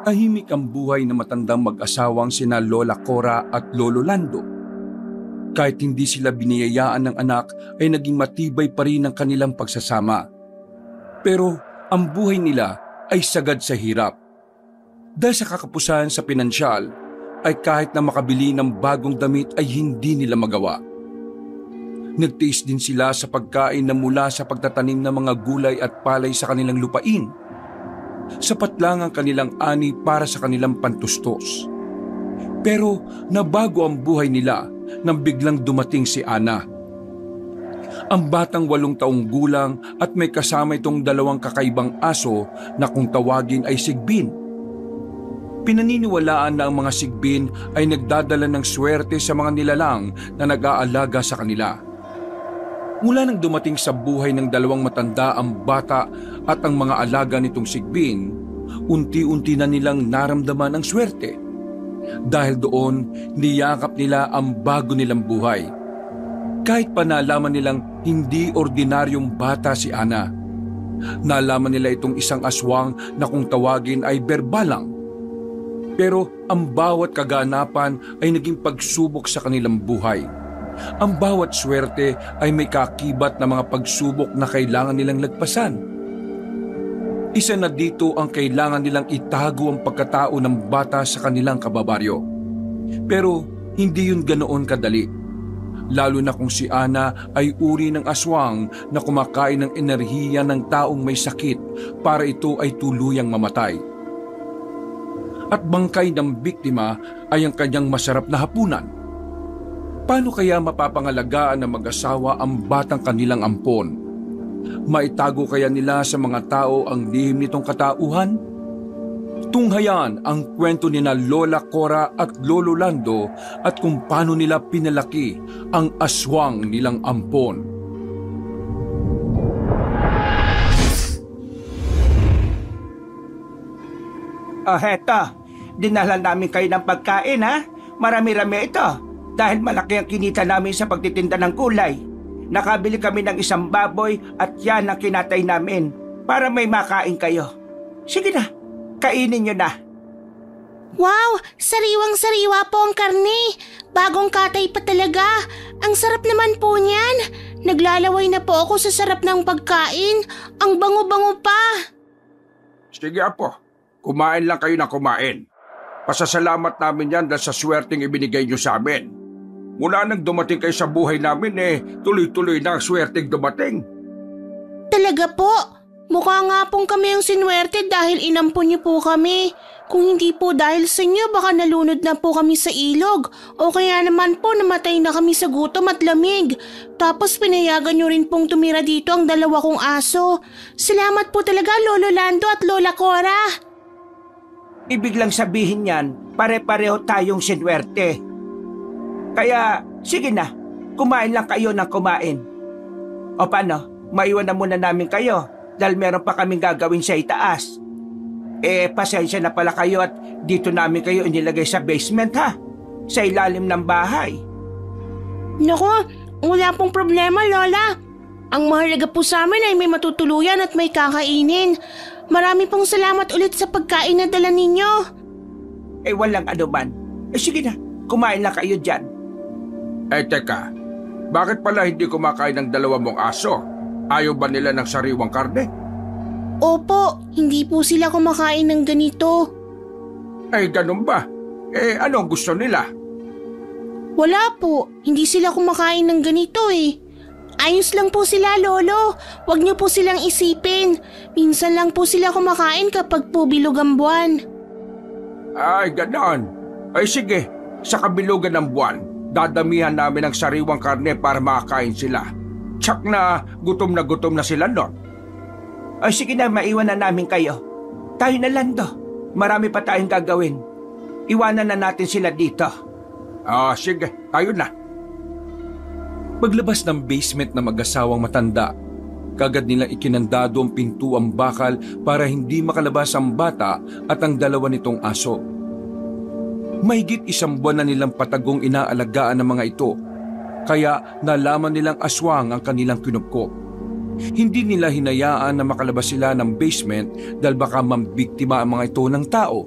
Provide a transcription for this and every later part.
Tahimik ang buhay ng matandang mag-asawang sina Lola Cora at Lolo Lando. Kahit hindi sila biniyayaan ng anak ay naging matibay pa rin ang kanilang pagsasama. Pero ang buhay nila ay sagad sa hirap. Dahil sa kakapusan sa pinansyal, ay kahit na makabili ng bagong damit ay hindi nila magawa. Nagtiis din sila sa pagkain na mula sa pagtatanim ng mga gulay at palay sa kanilang lupain. Sapat lang ang kanilang ani para sa kanilang pantustos. Pero nabago ang buhay nila nang biglang dumating si Ana. Ang batang 8 taong gulang at may kasama itong 2 kakaibang aso na kung tawagin ay sigbin. Pinaniniwalaan na ang mga sigbin ay nagdadala ng swerte sa mga nilalang na nag-aalaga sa kanila. Mula nang dumating sa buhay ng 2 matanda ang bata at ang mga alaga nitong sigbin, unti-unti na nilang naramdaman ang swerte. Dahil doon, niyakap nila ang bago nilang buhay. Kahit pa nalaman nilang hindi ordinaryong bata si Ana. Nalaman nila itong isang aswang na kung tawagin ay berbalang. Pero ang bawat kaganapan ay naging pagsubok sa kanilang buhay. Ang bawat swerte ay may kakibat na mga pagsubok na kailangan nilang lagpasan. Isa na dito ang kailangan nilang itago ang pagkatao ng bata sa kanilang kababaryo. Pero hindi yun ganoon kadali. Lalo na kung si Ana ay uri ng aswang na kumakain ng enerhiya ng taong may sakit para ito ay tuluyang mamatay. At bangkay ng biktima ay ang kanyang masarap na hapunan. Paano kaya mapapangalagaan ng mag-asawa ang batang kanilang ampon? Maitago kaya nila sa mga tao ang lihim nitong katauhan? Tunghayan ang kwento ni na Lola Cora at Lolo Lando at kung paano nila pinalaki ang aswang nilang ampon. Heto, dinala namin kayo ng pagkain ha. Marami-rami ito. Dahil malaki ang kinita namin sa pagtitinda ng gulay. Nakabili kami ng 1 baboy at yan ang kinatay namin para may makain kayo. Sige na, kainin nyo na. Wow, sariwang-sariwa po ang karne. Bagong katay pa talaga. Ang sarap naman po niyan. Naglalaway na po ako sa sarap ng pagkain. Ang bango-bango pa. Sige apo, kumain lang kayo na kumain. Pasasalamat namin yan dahil sa swerteng ibinigay nyo sa amin. Mula nang dumating kayo sa buhay namin tuloy-tuloy na ang swerteng dumating. Talaga po? Mukha nga pong kami ang sinwerte dahil inampon niyo po kami. Kung hindi po dahil sa inyo, baka nalunod na po kami sa ilog. O kaya naman po namatay na kami sa gutom at lamig. Tapos pinayagan niyo rin pong tumira dito ang 2 kong aso. Salamat po talaga Lolo Lando at Lola Cora. Ibig lang sabihin yan, pare-pareho tayong sinwerte. Kaya, sige na, kumain lang kayo ng kumain. O paano, maiwan na muna namin kayo dahil meron pa kaming gagawin sa itaas. Pasensya na pala kayo at dito namin kayo inilagay sa basement ha, sa ilalim ng bahay. Naku, wala pong problema Lola. Ang mahalaga po sa amin ay may matutuluyan at may kakainin. Marami pong salamat ulit sa pagkain na dala ninyo. Walang anuman. Sige na, kumain lang kayo dyan. Teka, bakit pala hindi kumakain ng 2 mong aso? Ayaw ba nila ng sariwang karne? Opo, hindi po sila kumakain ng ganito. Ganun ba? Anong gusto nila? Wala po, hindi sila kumakain ng ganito Ayos lang po sila, Lolo. Huwag niyo po silang isipin. Minsan lang po sila kumakain kapag po bilog ang buwan. Ay, ganon. Sige, sa kabilugan ng buwan, dadamihan namin ng sariwang karne para makakain sila. Tsak na gutom na sila nun. Sige na, maiwan na namin kayo. Tayo na Lando. Marami pa tayong gagawin. Iwanan na natin sila dito. Sige, tayo na. Paglabas ng basement na mag-asawang matanda, kagad nilang ikinandado ang pintuang bakal para hindi makalabas ang bata at ang 2 nitong aso. Mahigit 1 buwan na nilang patagong inaalagaan ng mga ito, kaya nalaman nilang aswang ang kanilang kinupkop. Hindi nila hinayaan na makalabas sila ng basement dahil baka mambiktima ang mga ito ng tao.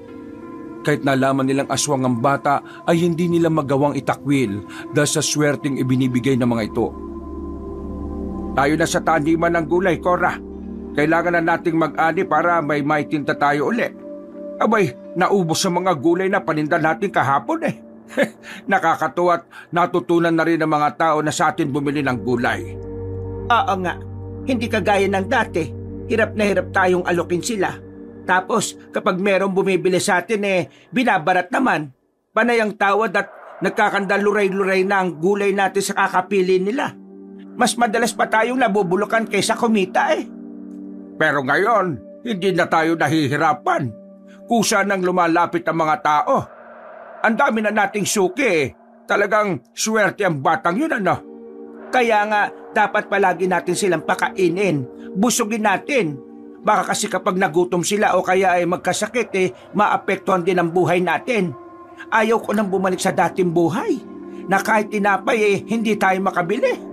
Kahit nalaman nilang aswang ang bata ay hindi nila magawang itakwil dahil sa swerteng ibinibigay ng mga ito. Tayo na sa taniman ng gulay, Cora. Kailangan na nating mag-ani para may maitinda tayo uli. Abay, naubos sa mga gulay na paninda natin kahapon eh. Nakakatuwa at natutunan na rin ng mga tao na sa atin bumili ng gulay. Oo nga, hindi kagaya ng dati. Hirap na hirap tayong alokin sila. Tapos kapag merong bumibili sa atin binabarat naman. Panay ang tawad at nagkakandaluray-luray na ang gulay natin sa kakapili nila. Mas madalas pa tayong nabubulukan kaysa kumita eh. Pero ngayon, hindi na tayo nahihirapan. Kusa nang lumalapit ang mga tao. Ang dami na nating suki eh. Talagang swerte ang batang yun ano. Kaya nga, dapat palagi natin silang pakainin. Busugin natin. Baka kasi kapag nagutom sila o kaya ay magkasakit maapektuhan din ang buhay natin. Ayaw ko nang bumalik sa dating buhay. Na kahit tinapay hindi tayo makabili.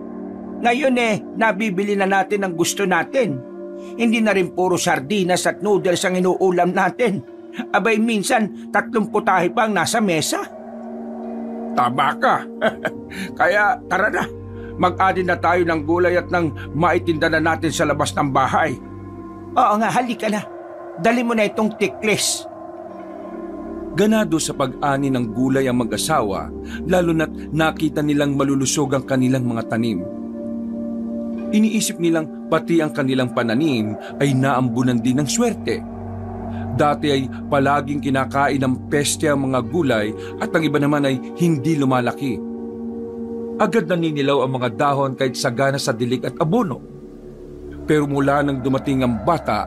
Ngayon nabibili na natin ang gusto natin. Hindi na rin puro sardinas at noodles ang inuulam natin. Abay minsan 30 putahe pang nasa mesa. Tama ka. Kaya tara na. Mag-ani na tayo ng gulay at nang maitinda na natin sa labas ng bahay. Oo nga, halika na. Dali mo na itong tiklis. Ganado sa pag-ani ng gulay ang mag-asawa, lalo na't nakita nilang malulusog ang kanilang mga tanim. Iniisip nilang pati ang kanilang pananim ay naambunan din ng swerte. Dati ay palaging kinakain ng peste ang mga gulay at ang iba naman ay hindi lumalaki. Agad naninilaw ang mga dahon kahit sagana sa dilig at abono. Pero mula nang dumating ang bata,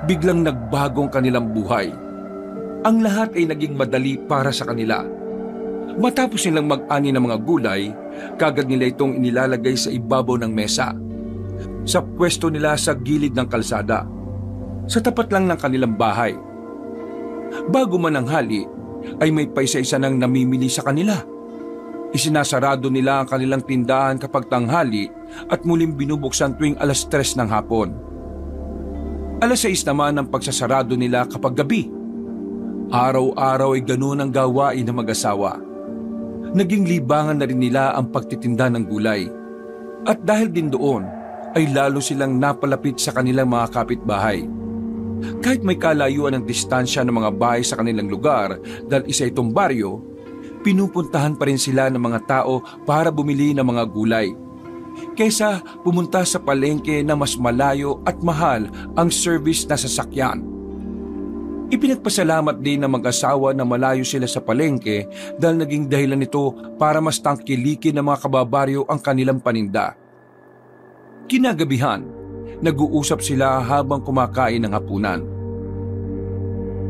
biglang nagbago ang kanilang buhay. Ang lahat ay naging madali para sa kanila. Matapos nilang mag-ani ng mga gulay, kagad nila itong inilalagay sa ibabaw ng mesa. Sa pwesto nila sa gilid ng kalsada, sa tapat lang ng kanilang bahay. Bago mananghali, ay may paisa-isa nang namimili sa kanila. Isinasarado nila ang kanilang tindahan kapag tanghali at muling binubuksan tuwing 3:00 ng hapon. 6:00 naman ang pagsasarado nila kapag gabi. Araw-araw ay ganun ang gawain ng mag-asawa. Naging libangan na rin nila ang pagtitinda ng gulay. At dahil din doon, ay lalo silang napalapit sa kanilang mga kapitbahay. Kahit may kalayuan ng distansya ng mga bahay sa kanilang lugar dahil isa itong baryo, pinupuntahan pa rin sila ng mga tao para bumili ng mga gulay. Kaysa pumunta sa palengke na mas malayo at mahal ang service na sasakyan. Ipinagpasalamat din ng mag-asawa na malayo sila sa palengke dahil naging dahilan nito para mas tangkilikin ng mga kababaryo ang kanilang paninda. Kinagabihan, nag-uusap sila habang kumakain ng hapunan.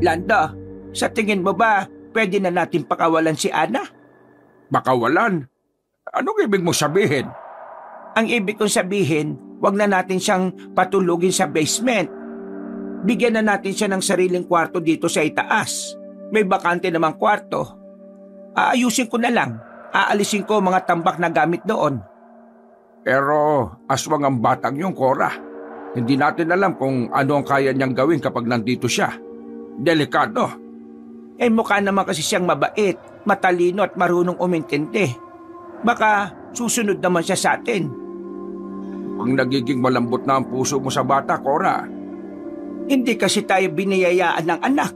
Lando, sa tingin mo ba pwede na natin pakawalan si Ana? Pakawalan? Anong ibig mo sabihin? Ang ibig kong sabihin, wag na natin siyang patulugin sa basement. Bigyan na natin siya ng sariling kwarto dito sa itaas. May bakante namang kwarto. Aayusin ko na lang. Aalisin ko mga tambak na gamit doon. Pero aswang ang batang yung Cora. Hindi natin alam kung ano ang kaya niyang gawin kapag nandito siya. Delikado. Mukha naman kasi siyang mabait, matalino at marunong umintindi. Baka susunod naman siya sa atin. Ang nagiging malambot na ang puso mo sa bata, Cora. Hindi kasi tayo biniyayaan ng anak.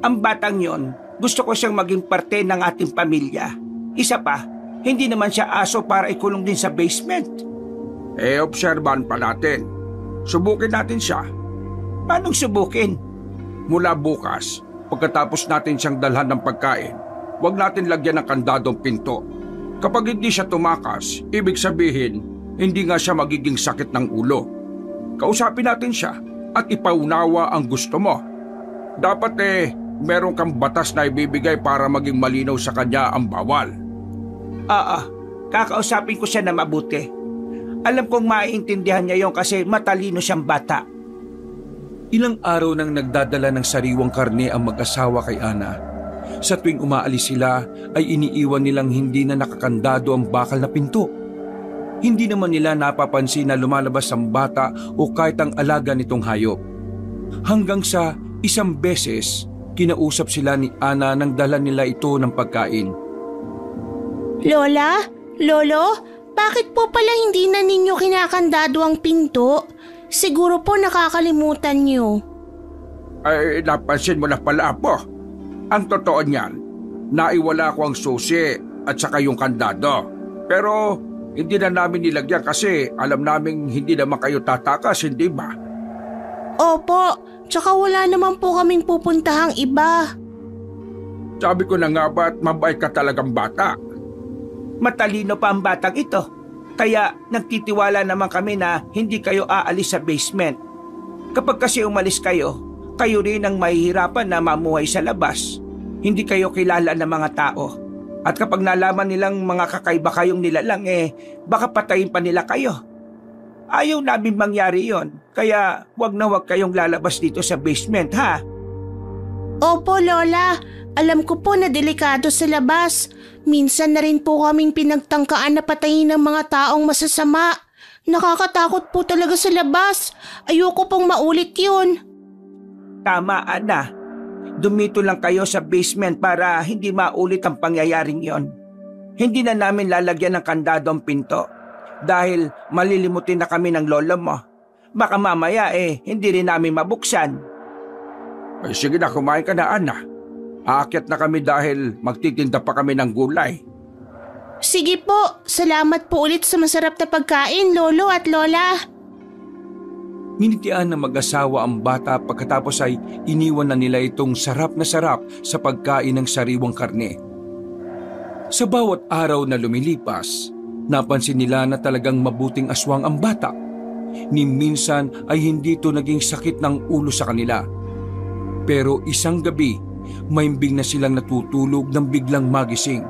Ang batang yon, gusto ko siyang maging parte ng ating pamilya. Isa pa, hindi naman siya aso para ikulong din sa basement. Obserbahan pa natin. Subukin natin siya. Paanong subukin? Mula bukas, pagkatapos natin siyang dalhan ng pagkain, huwag natin lagyan ng kandadong pinto. Kapag hindi siya tumakas, ibig sabihin, hindi nga siya magiging sakit ng ulo. Kausapin natin siya at ipaunawa ang gusto mo. Dapat meron kang batas na ibibigay para maging malinaw sa kanya ang bawal. Kakausapin ko siya na mabuti. Alam kong maiintindihan niya yon kasi matalino siyang bata. Ilang araw nang nagdadala ng sariwang karne ang mag-asawa kay Ana. Sa tuwing umaalis sila ay iniiwan nilang hindi na nakakandado ang bakal na pinto. Hindi naman nila napapansin na lumalabas ang bata o kahit ang alaga nitong hayop. Hanggang sa isang beses, kinausap sila ni Ana nang dala nila ito ng pagkain. Lola? Lolo? Bakit po pala hindi na ninyo kinakandado ang pinto? Siguro po nakakalimutan nyo. Ay, napansin mo na pala, Apo. Ang totoo niyan, naiwala ko ang susi at saka yung kandado. Pero hindi na namin nilagyan kasi alam naming hindi naman kayo tatakas, hindi ba? Opo, tsaka wala naman po kaming pupuntahang iba. Sabi ko na nga ba't mabait ka talagang bata? Matalino pa ang batang ito. Kaya nagtitiwala naman kami na hindi kayo aalis sa basement. Kapag kasi umalis kayo, kayo rin ang mahihirapan na mamuhay sa labas. Hindi kayo kilala ng mga tao. At kapag nalaman nilang mga kakaiba kayong nilalang baka patayin pa nila kayo. Ayaw namin mangyari yon. Kaya wag na wag kayong lalabas dito sa basement, ha? Opo, Lola. Alam ko po na delikado sa labas. Minsan na rin po kaming pinagtangkaan na patayin ng mga taong masasama. Nakakatakot po talaga sa labas. Ayoko pong maulit yun. Tama, Ana. Dumito lang kayo sa basement para hindi maulit ang pangyayaring yon. Hindi na namin lalagyan ng kandado ang pinto dahil malilimutin na kami ng lolo mo. Baka mamaya hindi rin namin mabuksan. Ay, sige na, kumain ka na, Ana. Aakyat na kami dahil magtitinda pa kami ng gulay. Sige po, salamat po ulit sa masarap na pagkain, Lolo at Lola. Ninitian ng mag-asawa ang bata pagkatapos ay iniwan na nila itong sarap na sarap sa pagkain ng sariwang karne. Sa bawat araw na lumilipas, napansin nila na talagang mabuting aswang ang bata. Ni minsan ay hindi ito naging sakit ng ulo sa kanila. Pero isang gabi, maimbing na silang natutulog nang biglang magising.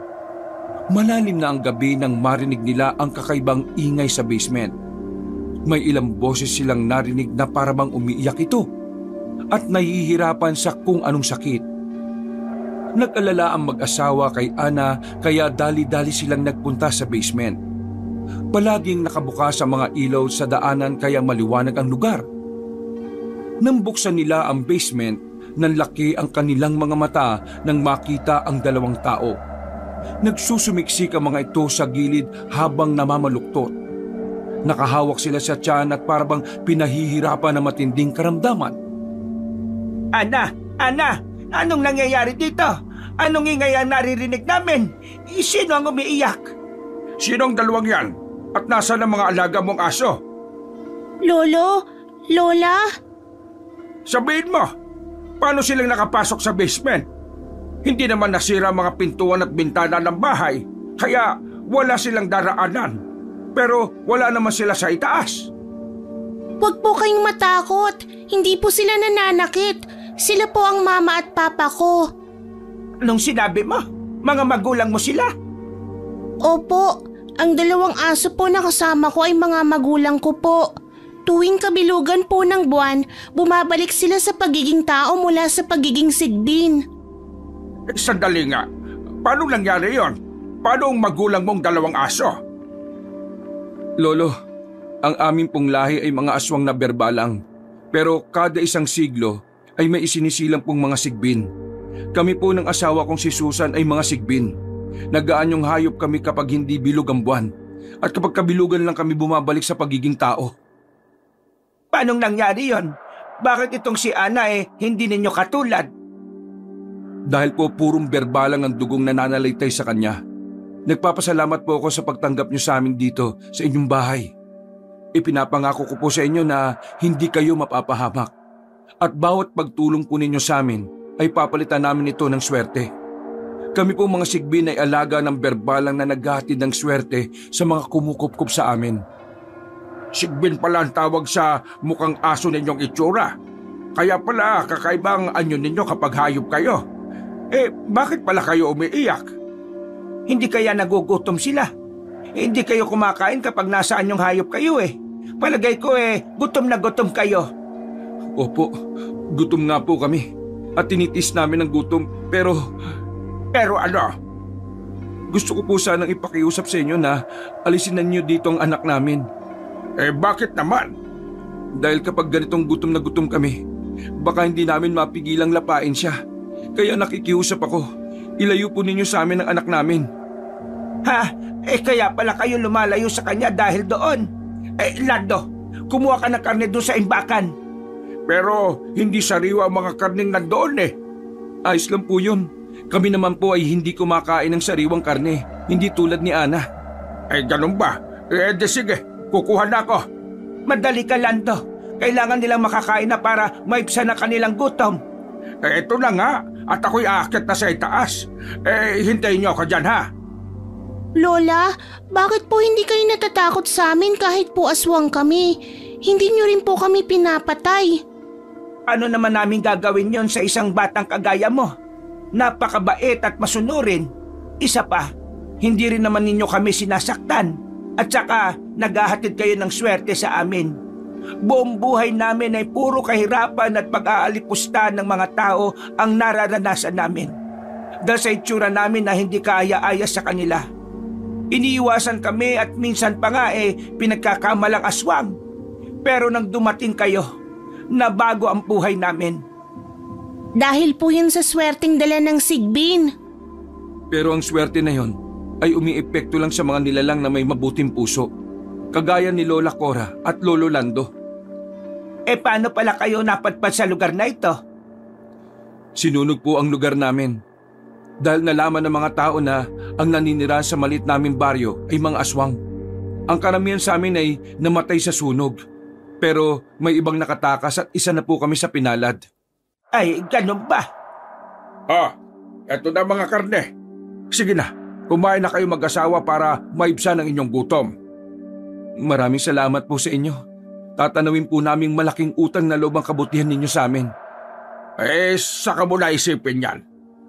Malalim na ang gabi nang marinig nila ang kakaibang ingay sa basement. May ilang boses silang narinig na parabang umiiyak ito at nahihirapan sa kung anong sakit. Nag-alala ang mag-asawa kay Ana kaya dali-dali silang nagpunta sa basement. Palaging nakabukas ang mga ilaw sa daanan kaya maliwanag ang lugar. Nang buksan nila ang basement, nanlaki ang kanilang mga mata nang makita ang dalawang tao. Nagsusumiksik ang mga ito sa gilid habang namamaluktot. Nakahawak sila sa tiyan at parabang pinahihirapan na matinding karamdaman. Ana! Ana! Anong nangyayari dito? Anong ingay ang naririnig namin? Sino ang umiiyak? Sinong dalawang yan? At nasaan ang mga alaga mong aso? Lolo? Lola? Sabihin mo, paano silang nakapasok sa basement? Hindi naman nasira mga pintuan at bintana ng bahay, kaya wala silang daraanan. Pero wala naman sila sa itaas. Huwag po kayong matakot. Hindi po sila nananakit. Sila po ang mama at papa ko. Anong sinabi mo? Mga magulang mo sila? Opo, ang dalawang aso po na kasama ko ay mga magulang ko po. Tuwing kabilugan po ng buwan, bumabalik sila sa pagiging tao mula sa pagiging sigbin. Sandali nga, paano nangyari yon? Paano ang magulang mong dalawang aso? Lolo, ang aming pong lahi ay mga aswang na berbalang. Pero kada isang siglo ay may isinisilang pong mga sigbin. Kami po ng asawa kong si Susan ay mga sigbin. Nagaanyong hayop kami kapag hindi bilog ang buwan. At kapag kabilugan lang kami bumabalik sa pagiging tao. Paanong nangyari yon? Bakit itong si Ana hindi ninyo katulad? Dahil po purong berbalang ang dugong nananalaytay sa kanya. Nagpapasalamat po ako sa pagtanggap niyo sa amin dito sa inyong bahay. Ipinapangako ko po sa inyo na hindi kayo mapapahamak. At bawat pagtulong po ninyo sa amin ay papalitan namin ito ng swerte. Kami po mga sigbin ay alaga ng berbalang na naghahatid ng swerte sa mga kumukupkup sa amin. Sigbin pala ang tawag sa mukhang aso ninyong itsura. Kaya pala kakaibang anyo ninyo kapag hayop kayo. Bakit pala kayo umiiyak? Hindi kaya nagugutom sila? Hindi kayo kumakain kapag nasaan yung hayop kayo Palagay ko gutom na gutom kayo. Opo, gutom nga po kami. At tinitis namin ang gutom pero... Pero ano? Gusto ko po sanang ipakiusap sa inyo na alisin na niyo dito ang anak namin. Bakit naman? Dahil kapag ganitong gutom na gutom kami, baka hindi namin mapigilang lapain siya. Kaya nakikiusap ako. Ilayo po ninyo sa amin ang anak namin. Ha? Kaya pala kayo lumalayo sa kanya dahil doon. Lando, kumuha ka ng karne doon sa imbakan. Pero hindi sariwa ang mga karning nandoon eh. Ayos lang po yun. Kami naman po ay hindi kumakain ng sariwang karne. Hindi tulad ni Ana. Ganun ba? Sige, kukuha na ako. Madali ka, Lando. Kailangan nilang makakain na para maibsan na kanilang gutom. Ito na nga, at ako'y aakyat na sa itaas. Hintayin niyo ako dyan, ha? Lola, bakit po hindi kayo natatakot sa amin kahit po aswang kami? Hindi niyo rin po kami pinapatay. Ano naman namin gagawin yon sa isang batang kagaya mo? Napakabait at masunurin. Isa pa, hindi rin naman ninyo kami sinasaktan. At saka, naghahatid kayo ng swerte sa amin. Buong buhay namin ay puro kahirapan at pag-aalipusta ng mga tao ang nararanasan namin. Dahil sa itsura namin na hindi kaaya-aya sa kanila. Iniiwasan kami at minsan pa nga pinagkakamalang aswang. Pero nang dumating kayo, nabago ang buhay namin. Dahil po yun sa swerteng dala ng Sigbin. Pero ang swerte na yon ay umiepekto lang sa mga nilalang na may mabuting puso. Kagaya ni Lola Cora at Lolo Lando. Paano pala kayo napadpad sa lugar na ito? Sinunog po ang lugar namin. Dahil nalaman ng mga tao na ang naninira sa malit naming baryo ay mga aswang. Ang karamihan sa amin ay namatay sa sunog. Pero may ibang nakatakas at isa na po kami sa pinalad. Ganun ba? Eto na mga karne. Sige na, kumain na kayo mag-asawa para maibsan ang inyong gutom. Maraming salamat po sa inyo. Tatanawin po naming malaking utang na loob ang kabutihan ninyo sa amin. Saka mo na isipin yan.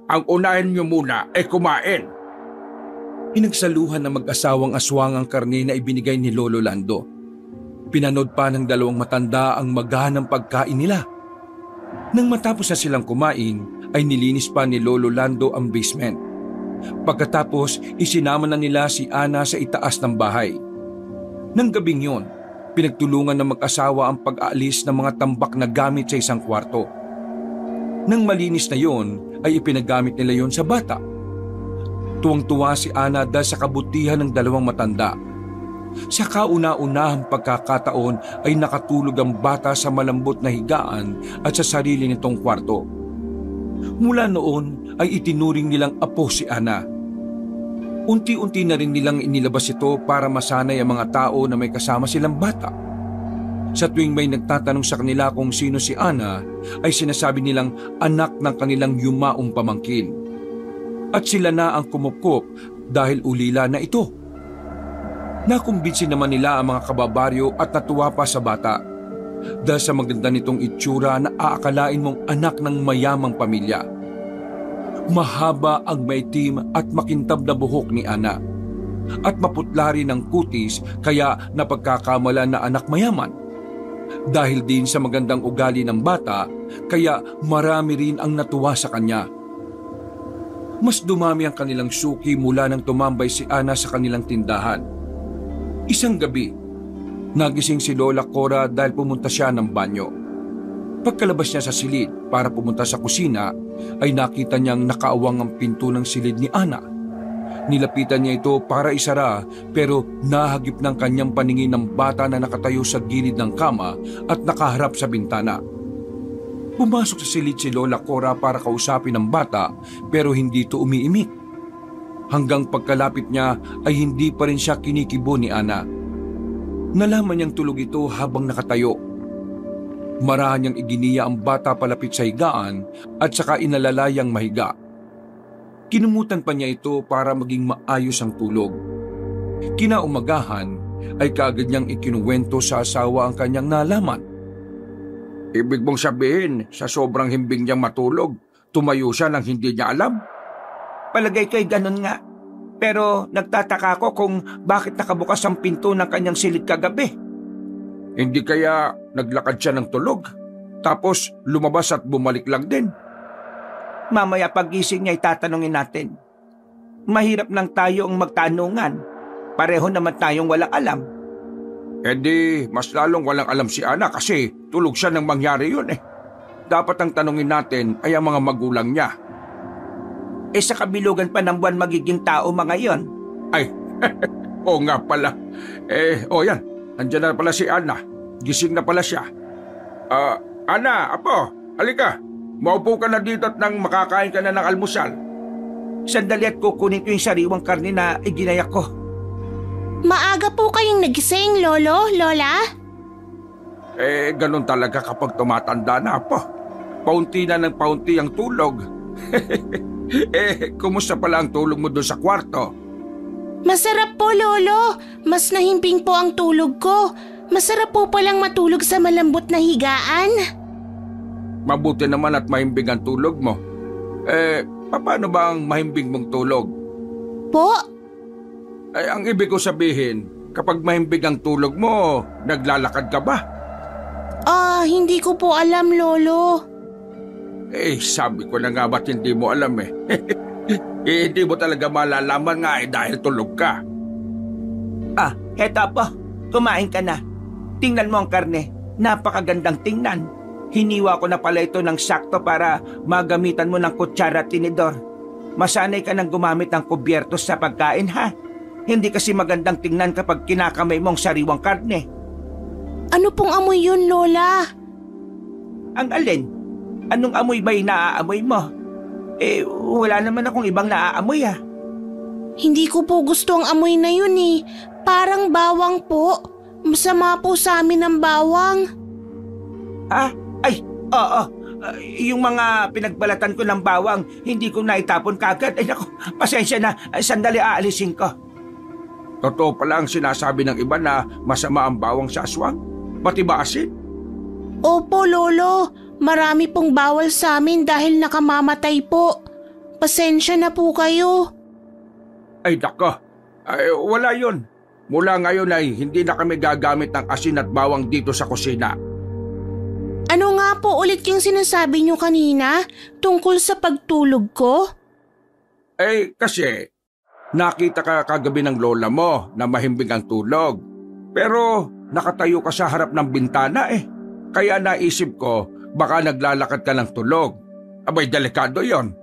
Ang unahin nyo muna ay kumain. Pinagsaluhan ng mag-asawang aswang ang karne na ibinigay ni Lolo Lando. Pinanood pa ng dalawang matanda ang magahanang pagkain nila. Nang matapos na silang kumain, ay nilinis pa ni Lolo Lando ang basement. Pagkatapos, isinama na nila si Ana sa itaas ng bahay. Nang gabing yon, pinagtulungan ng mag-asawa ang pag-aalis ng mga tambak na gamit sa isang kwarto. Nang malinis na yon, ay ipinagamit nila yon sa bata. Tuwang-tuwa si Ana dahil sa kabutihan ng dalawang matanda. Sa kauna-unahang pagkakataon ay nakatulog ang bata sa malambot na higaan at sa sarili nitong kwarto. Mula noon ay itinuring nilang apo si Ana. Unti-unti na rin nilang inilabas ito para masanay ang mga tao na may kasama silang bata. Sa tuwing may nagtatanong sa kanila kung sino si Ana, ay sinasabi nilang anak ng kanilang yumaong pamangkin. At sila na ang kumupkop dahil ulila na ito. Nakumbinsi naman nila ang mga kababaryo at natuwa pa sa bata. Dahil sa maganda nitong itsura na aakalain mong anak ng mayamang pamilya. Mahaba ang maitim at makintab na buhok ni Ana. At maputla rin ang kutis kaya napagkakamala na anak mayaman. Dahil din sa magandang ugali ng bata, kaya marami rin ang natuwa sa kanya. Mas dumami ang kanilang suki mula nang tumambay si Ana sa kanilang tindahan. Isang gabi, nagising si Lola Cora dahil pumunta siya ng banyo. Pagkalabas niya sa silid para pumunta sa kusina, ay nakita niyang nakaawang ang pinto ng silid ni Ana. Nilapitan niya ito para isara pero nahagip ng kanyang paningin ng bata na nakatayo sa gilid ng kama at nakaharap sa bintana. Pumasok sa silid si Lola Cora para kausapin ang bata pero hindi ito umiimik. Hanggang pagkalapit niya ay hindi pa rin siya kinikibo ni Ana. Nalaman niyang tulog ito habang nakatayo. Marahan niyang iginiya ang bata palapit sa higaan at saka inalalayang mahiga. Kinumutan pa niya ito para maging maayos ang tulog. Kinaumagahan ay kaagad niyang ikinuwento sa asawa ang kanyang nalaman. Ibig mong sabihin, sa sobrang himbing niyang matulog, tumayo siya nang hindi niya alam? Palagay ko'y ganun nga. Pero nagtataka ako kung bakit nakabukas ang pinto ng kanyang silid kagabi. Hindi kaya naglakad siya ng tulog, tapos lumabas at bumalik lang din? Mamaya paggising niya itatanungin natin. Mahirap lang tayong magtanungan. Pareho naman tayong walang alam. Mas lalong walang alam si Ana kasi tulog siya nang mangyari yun eh. Dapat ang tanungin natin ay ang mga magulang niya. Sa kabilugan pa ng buwan magiging tao mga yon. Ay, oo nga pala. Yan. Nandiyan na pala si Ana. Gising na pala siya. Ana, apo, halika. Maupo ka na dito at nang makakain ka na ng almusal. Sandali at kukunin ko yung sariwang karne na iginayak ko. Maaga po kayong nagising, Lolo, Lola? Ganun talaga kapag tumatanda na, apo. Paunti na ng paunti ang tulog. Kumusta pala ang tulog mo doon sa kwarto? Masarap po, Lolo. Mas nahimbing po ang tulog ko. Masarap po palang matulog sa malambot na higaan. Mabuti naman at mahimbing ang tulog mo. Paano ba ang mahimbing mong tulog? Po? Ang ibig ko sabihin, kapag mahimbing ang tulog mo, naglalakad ka ba? Hindi ko po alam, Lolo. Sabi ko na nga ba't hindi mo alam hindi mo talaga malalaman nga dahil tulog ka. Heto po, kumain ka na. Tingnan mo ang karne, napakagandang tingnan. Hiniwa ko na pala ito ng sakto para magamitan mo ng kutsara at tinidor. Masanay ka nang gumamit ng kubyertos sa pagkain, ha? Hindi kasi magandang tingnan kapag kinakamay mong sariwang karne. Ano pong amoy yun, Lola? Ang alin? Anong amoy ba yung naaamoy mo? Wala naman akong ibang naaamoy, ha? Hindi ko po gusto ang amoy na yun eh. Parang bawang po. Masama po sa amin ang bawang. Oo. Yung mga pinagbalatan ko ng bawang, hindi ko naitapon kagad. Naku, pasensya na. Sandali aalisin ko. Totoo pala ang sinasabi ng iba na masama ang bawang sa aswang? Pati ba asin? Opo, Lolo. Marami pong bawal sa amin dahil nakamamatay po. Pasensya na po kayo. Ay nako, wala yun. Mula ngayon ay hindi na kami gagamit ng asin at bawang dito sa kusina. Ano nga po ulit yung sinasabi niyo kanina tungkol sa pagtulog ko? Kasi nakita ka kagabi ng lola mo na mahimbing ang tulog. Pero nakatayo ka sa harap ng bintana Kaya naisip ko baka naglalakad ka ng tulog. Abay, delikado yon.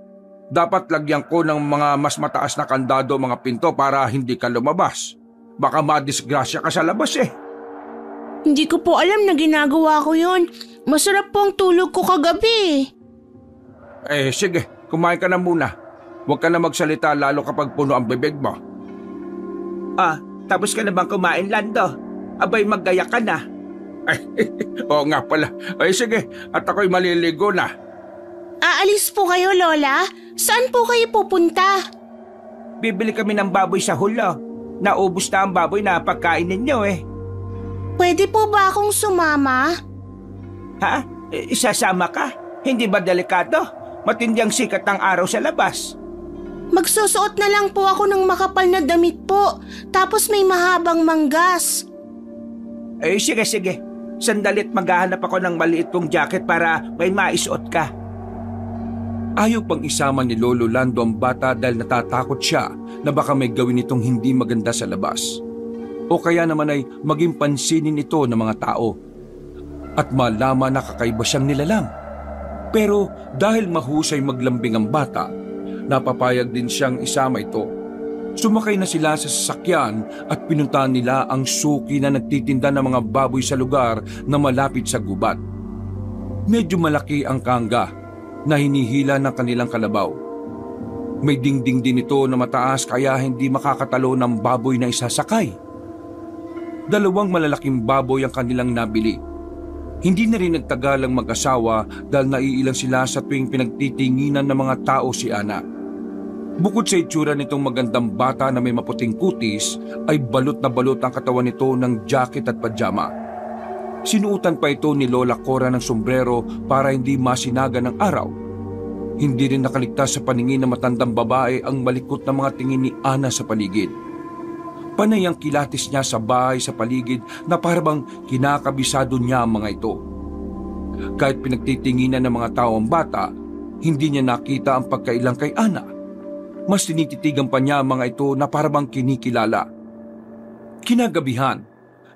Dapat lagyan ko ng mga mas mataas na kandado mga pinto para hindi ka lumabas. Baka madisgrasya ka sa labas Hindi ko po alam na ginagawa ko yun. Masarap po ang tulog ko kagabi. Sige, kumain ka na muna. Huwag ka na magsalita lalo kapag puno ang bibig mo. Tapos ka na bang kumain, Lando? Abay, maggaya ka na. Oo nga pala. Sige, at ako'y maliligo na. Aalis po kayo, Lola? Saan po kayo pupunta? Bibili kami ng baboy sa hulo. Naubos na ang baboy na pagkain ninyo Pwede po ba akong sumama? Ha? Isasama ka? Hindi ba delikado? Matindi ang sikat ng araw sa labas. Magsusuot na lang po ako ng makapal na damit po. Tapos may mahabang manggas. Sige. Sandalit maghahanap ako ng maliit kong jacket para may maisuot ka. Ayaw pang isama ni Lolo Lando ang bata dahil natatakot siya na baka may gawin itong hindi maganda sa labas. O kaya naman ay maging pansinin ito ng mga tao. At malaman na kakaiba siyang nilalang. Pero dahil mahusay maglambing ang bata, napapayag din siyang isama ito. Sumakay na sila sa sasakyan at pinuntahan nila ang suki na nagtitinda ng mga baboy sa lugar na malapit sa gubat. Medyo malaki ang kangga na hinihila ng kanilang kalabaw. May dingding din ito na mataas kaya hindi makakatalo ng baboy na isasakay. 2 malalaking baboy ang kanilang nabili. Hindi na rin nagtagal ang mag-asawa dahil naiilang sila sa tuwing pinagtitinginan ng mga tao si Ana. Bukod sa itsura nitong magandang bata na may maputing kutis, ay balot na balot ang katawan nito ng jacket at pajama. Sinuutan pa ito ni Lola Cora ng sombrero para hindi masinaga ng araw. Hindi rin nakaligtas sa paningin ng matandang babae ang malikot na mga tingin ni Ana sa paligid. Panay ang kilatis niya sa bahay sa paligid na parabang kinakabisado niya ang mga ito. Kahit pinagtitinginan ng mga tao ang bata, hindi niya nakita ang pagkailang kay Ana. Mas tinititigan pa niya ang mga ito na parabang kinikilala. Kinagabihan,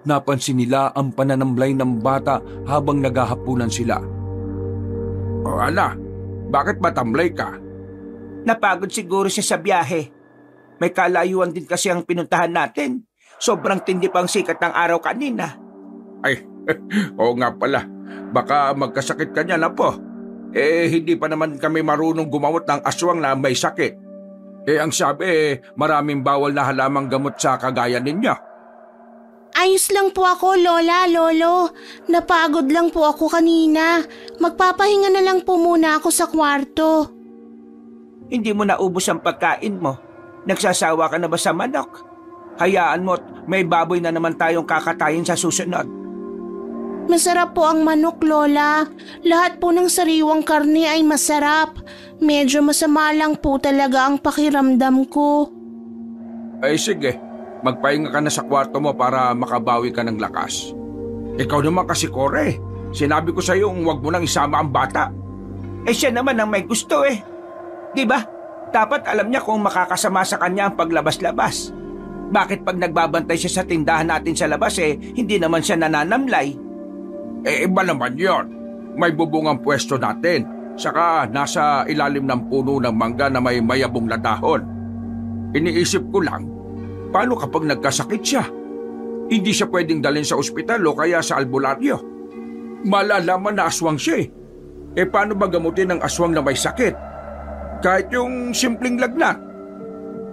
napansin nila ang pananamlay ng bata habang naghahapunan sila. O Ana, bakit matamlay ka? Napagod siguro siya sa biyahe. May kalayuan din kasi ang pinuntahan natin. Sobrang tindi pang sikat ng araw kanina. Ay, oo nga pala. Baka magkasakit ka niyan, Apo. Hindi pa naman kami marunong gumamot ng aswang na may sakit. Ang sabi, maraming bawal na halamang gamot sa kagaya ninyo. Ayos lang po ako, Lola, Lolo. Napagod lang po ako kanina. Magpapahinga na lang po muna ako sa kwarto. Hindi mo naubos ang pagkain mo. Nagsasawa ka na ba sa manok? Hayaan mo't may baboy na naman tayong kakatayin sa susunod. Masarap po ang manok, Lola. Lahat po ng sariwang karne ay masarap. Medyo masama lang po talaga ang pakiramdam ko. Ay sige, magpahinga ka na sa kwarto mo para makabawi ka ng lakas. Ikaw naman kasi, Kore. Sinabi ko sa iyo huwag mo nang isama ang bata. Siya naman ang may gusto eh. Di ba? Dapat alam niya kung makakasama sa kanya ang paglabas-labas. Bakit pag nagbabantay siya sa tindahan natin sa labas hindi naman siya nananamlay? Iba naman yon. May bubungang pwesto natin. Saka nasa ilalim ng puno ng mangga na may mayabong na dahon. Iniisip ko lang, paano kapag nagkasakit siya? Hindi siya pwedeng dalhin sa ospital o kaya sa albularyo. Malalaman na aswang siya paano ba gamutin ang aswang na may sakit? Kahit yung simpleng lagnat.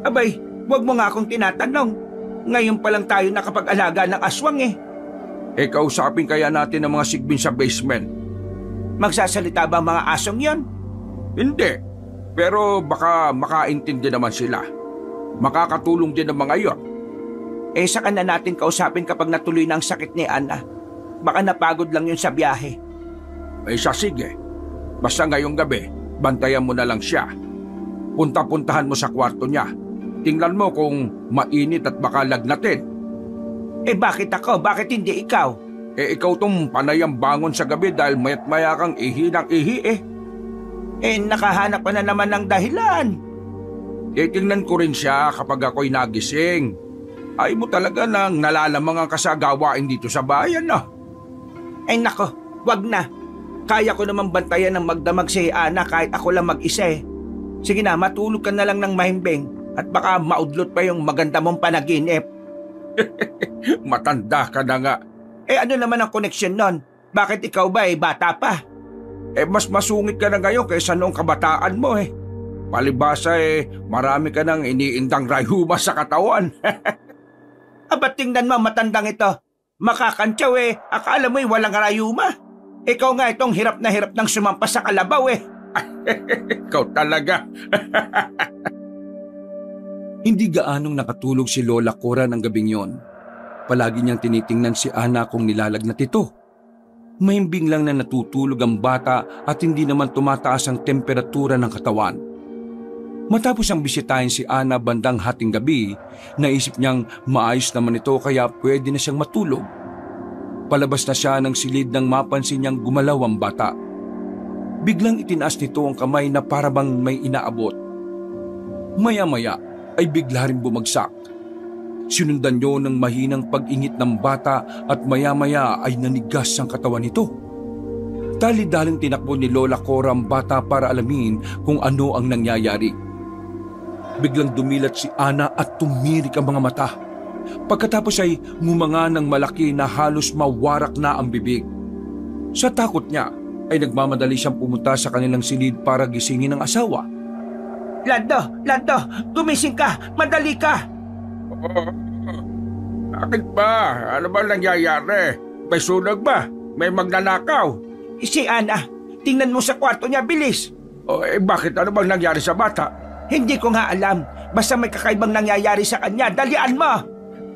Abay, wag mo nga akong tinatanong. Ngayon pa lang tayo nakapag-alaga ng aswang Kausapin kaya natin ang mga sigbin sa basement. Magsasalita ba ang mga asong yon? Hindi. Pero baka makaintindi naman sila. Makakatulong din ang mga yon. Saka na natin kausapin kapag natuloy na ang sakit ni Ana. Baka napagod lang yun sa biyahe. Sige. Basta ngayong gabi, bantayan mo na lang siya. Punta-puntahan mo sa kwarto niya. Tingnan mo kung mainit at baka lagnatin. Bakit ako? Bakit hindi ikaw? Ikaw tong panayang bangon sa gabi dahil mayat maya kang ihi ng ihi nakahanap ka na naman ng dahilan. Tingnan ko rin siya kapag ako'y nagising. Ay mo talaga nang nalalamang ang kasagawain dito sa bayan, no? Nako, wag na. Kaya ko naman bantayan ng magdamag si Ana kahit ako lang mag-isa Sige na, matulog ka na lang ng mahimbing at baka maudlot pa yung maganda mong panaginip. Matanda ka na nga. Ano naman ang koneksyon nun? Bakit ikaw ba bata pa? Mas masungit ka na ngayon kaysa noong kabataan mo Palibasa marami ka nang iniindang rayuma sa katawan. Ba't tingnan mo matandang ito? Makakantsaw akala mo'y walang rayuma. Ikaw nga itong hirap na hirap nang sumampas sa kalabaw Ikaw talaga. Hindi gaanong nakatulog si Lola Cora ng gabing yon. Palagi niyang tinitingnan si Ana kung nilalagnat ito. Mahimbing lang na natutulog ang bata at hindi naman tumataas ang temperatura ng katawan. Matapos ang bisitahin si Ana bandang hating gabi, naisip niyang maayos naman ito kaya pwede na siyang matulog. Palabas na siya ng silid nang mapansin niyang gumalaw ang bata. Biglang itinaas nito ang kamay na parabang may inaabot. Maya-maya ay bigla rin bumagsak. Sinundan niyo ng mahinang pag-ingit ng bata at maya-maya ay nanigas ang katawan nito. Dali-daling tinakbo ni Lola Cora ang bata para alamin kung ano ang nangyayari. Biglang dumilat si Ana at tumirik ang mga mata. Pagkatapos ay ngumanga ng malaki na halos mawarak na ang bibig. Sa takot niya ay nagmamadali siyang pumunta sa kanilang silid para gisingin ang asawa. Lando, gumising ka, madali ka. Bakit ba? Ano ba nangyayari? May sunog ba? May magnanakaw? Si Ana, tingnan mo sa kwarto niya, bilis. Bakit? Ano bang nangyari sa bata? Hindi ko nga alam. Basta may kakaibang nangyayari sa kanya, dalian mo.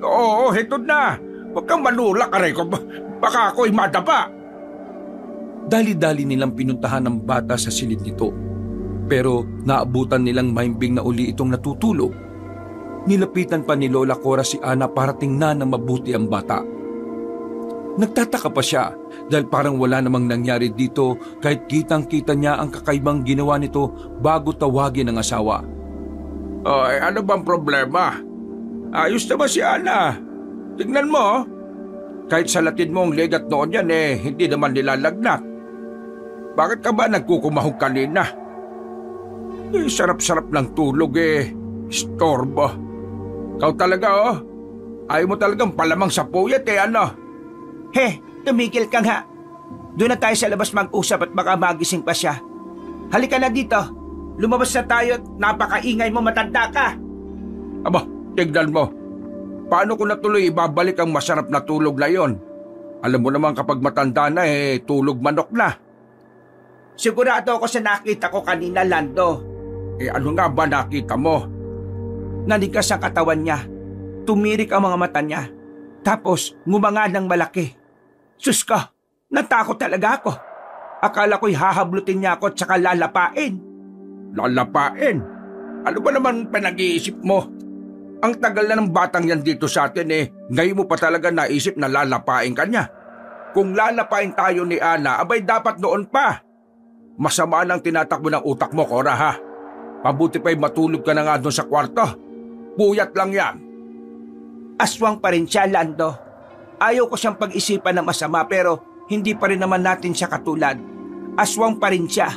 Oo, hitod na. Huwag kang manulak, aray ko. Baka ako'y madapa. Dali-dali nilang pinuntahan ang bata sa silid nito. Pero naabutan nilang mahimbing na uli itong natutulog. Nilapitan pa ni Lola Cora si Ana para tingnan na mabuti ang bata. Nagtataka pa siya dahil parang wala namang nangyari dito kahit kitang-kita niya ang kakaibang ginawa nito bago tawagin ang asawa. Ano bang problema? Ayos na ba si Ana? Tignan mo. Kahit salatin mo ang leg at noon yan hindi naman nilalagnat. Bakit ka ba nagkukumahog kanina? Sarap-sarap ng tulog eh. Istorbo. Ikaw talaga oh. Ayaw mo talagang palamang sa puyat eh ano? He, tumigil ka nga. Doon na tayo sa labas mag-usap at baka magising pa siya. Halika na dito. Lumabas na tayo at napakaingay mo, matanda ka. Aba, tignan mo. Paano ko natuloy ibabalik ang masarap na tulog na yon? Alam mo naman kapag matanda na eh, tulog manok na. Sigurado ako sa nakita ko kanina, Lando. Ano nga ba nakita mo? Nanigas ang katawan niya. Tumirik ang mga mata niya. Tapos ngumanga ng malaki. Sus ka, natakot talaga ako. Akala ko'y hahablutin niya ako at saka lalapain. Lalapain? Ano ba naman pinag-iisip mo? Ang tagal na ng batang yan dito sa atin eh, ngayon mo pa talaga naisip na lalapain ka niya. Kung lalapain tayo ni Ana, abay dapat noon pa. Masama nang tinatakbo ng utak mo, Cora ha. Pabuti pa'y matulog ka na nga doon sa kwarto. Puyat lang yan. Aswang pa rin siya, Lando. Ayaw ko siyang pag-isipan ng masama pero hindi pa rin naman natin siya katulad. Aswang pa rin siya.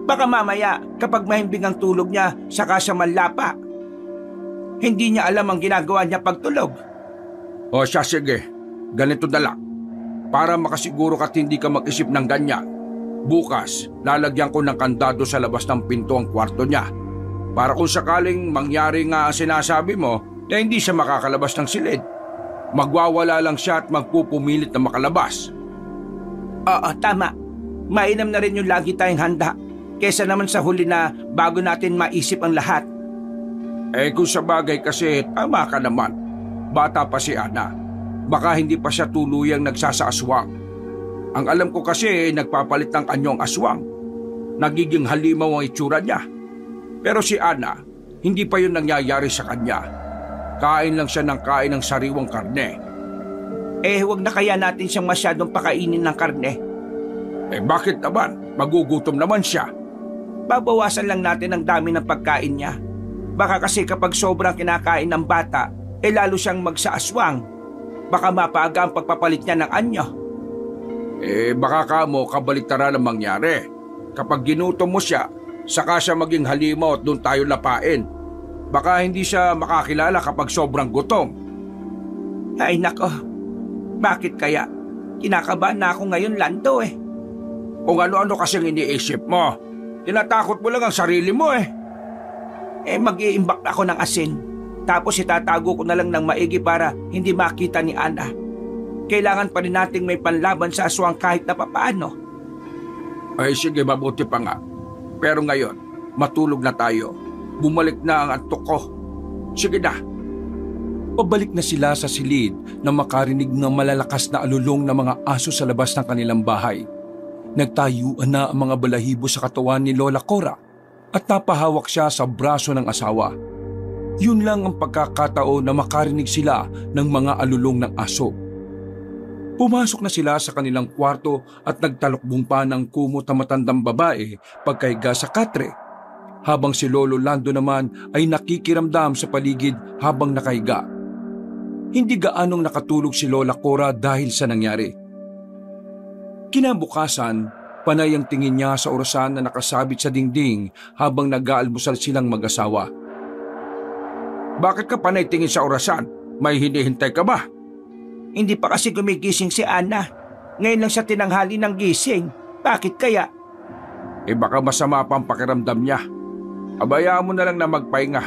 Baka mamaya kapag mahimbing ang tulog niya, saka siya manlapa. Hindi niya alam ang ginagawa niya pagtulog. O siya sige, ganito na lang. Para makasiguro ka't hindi ka mag-isip ng ganyan. Bukas, lalagyan ko ng kandado sa labas ng pinto ang kwarto niya. Para kung sakaling mangyari nga ang sinasabi mo, na hindi siya makakalabas ng silid. Magwawala lang siya at magpupumilit na makalabas. Oo, tama. Mainam na rin yung lagi tayong handa. Kesa naman sa huli na bago natin maisip ang lahat. Kung sa bagay kasi, tama ka naman. Bata pa si Ana. Baka hindi pa siya tuluyang nagsasaaswang. Ang alam ko kasi, nagpapalit ng anyong aswang. Nagiging halimaw ang itsura niya. Pero si Ana, hindi pa yun nangyayari sa kanya. Kain lang siya ng kain ng sariwang karne. Huwag na kaya natin siyang masyadong pakainin ng karne. Bakit naman? Magugutom naman siya. Babawasan lang natin ang dami ng pagkain niya. Baka kasi kapag sobrang kinakain ng bata, lalo siyang magsaaswang. Baka mapaaga ang pagpapalit niya ng anyo. Baka kamo kabaliktaran ang mangyari. Kapag ginutom mo siya, saka siya maging halimaw at doon tayo lapain. Baka hindi siya makakilala kapag sobrang gutom. Ay nako, bakit kaya? Kinakabahan na ako ngayon, Lando eh. Kung ano-ano kasing iniisip mo, tinatakot mo lang ang sarili mo eh. Mag-iimbak ako ng asin. Tapos itatago ko na lang ng maigi para hindi makita ni Ana. Kailangan pa rin nating may panlaban sa aswang kahit na papaano. Ay sige, mabuti pa nga. Pero ngayon, matulog na tayo. Bumalik na ang antok ko. Sige na. Pabalik na sila sa silid na makarinig ng malalakas na alulong ng mga aso sa labas ng kanilang bahay. Nagtayuan na ang mga balahibo sa katawan ni Lola Cora at napahawak siya sa braso ng asawa. Yun lang ang pagkakataon na makarinig sila ng mga alulong ng aso. Pumasok na sila sa kanilang kwarto at nagtalokbong pa ng kumot na matandang babae pagkaiga sa katre, habang si Lolo Lando naman ay nakikiramdam sa paligid habang nakahiga. Hindi gaanong nakatulog si Lola Cora dahil sa nangyari. Kinabukasan, panay ang tingin niya sa orasan na nakasabit sa dingding habang nag-aalmusal silang mag-asawa. Bakit ka panay tingin sa orasan? May hinihintay ka ba? Hindi pa kasi gumigising si Ana. Ngayon lang siya tinanghali ng gising. Bakit kaya? Baka masama pa ang pakiramdam niya. Abayaan mo na lang na magpahinga.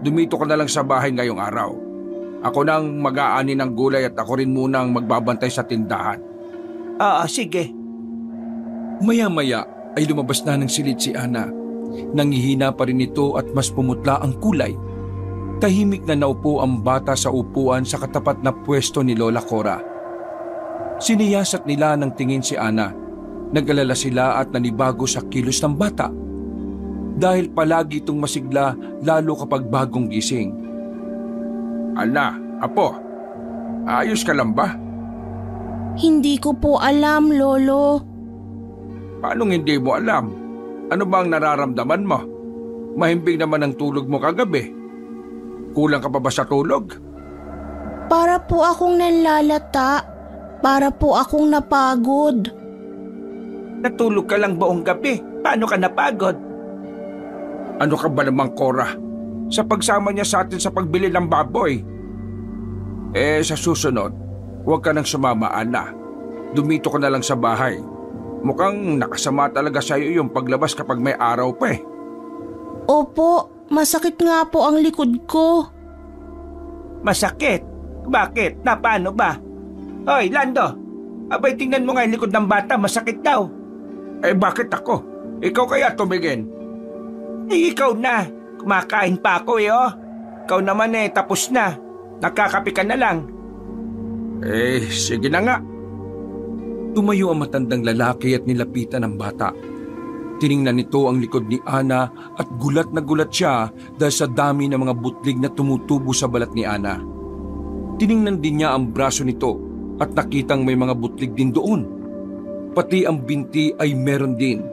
Dumito ka na lang sa bahay ngayong araw. Ako nang mag-aani ng gulay at ako rin munang magbabantay sa tindahan. Sige. Maya-maya ay lumabas na ng silid si Ana. Nangihina pa rin ito at mas pumutla ang kulay. Tahimik na naupo ang bata sa upuan sa katapat na pwesto ni Lola Cora. Siniyasat nila ng tingin si Ana. Nag-alala sila at nanibago sa kilos ng bata. Dahil palagi itong masigla lalo kapag bagong gising. Ana, apo, ayos ka lang ba? Hindi ko po alam, Lolo. Paanong hindi mo alam? Ano bang nararamdaman mo? Mahimbing naman ang tulog mo kagabi. Kulang ka pa ba sa tulog? Para po akong nanlalata. Para po akong napagod. Natulog ka lang buong gabi. Paano ka napagod? Ano ka ba naman, Cora? Sa pagsama niya sa atin sa pagbili ng baboy. Sa susunod, huwag ka nang sumama, Ana. Dumito ka na lang sa bahay. Mukhang nakasama talaga sa'yo yung paglabas kapag may araw pa eh. Opo, masakit nga po ang likod ko. Masakit? Bakit? Na paano ba? Hoy, Lando! Abay, tingnan mo nga yung likod ng bata, masakit daw. Bakit ako? Ikaw kaya tumingin? Ikaw na. Kumakain pa ako oh. Ikaw naman tapos na. Nakakapi ka na lang. Sige na nga. Tumayo ang matandang lalaki at nilapitan ang bata. Tiningnan nito ang likod ni Ana at gulat na gulat siya dahil sa dami ng mga butlig na tumutubo sa balat ni Ana. Tiningnan din niya ang braso nito at nakitang may mga butlig din doon. Pati ang binti ay meron din.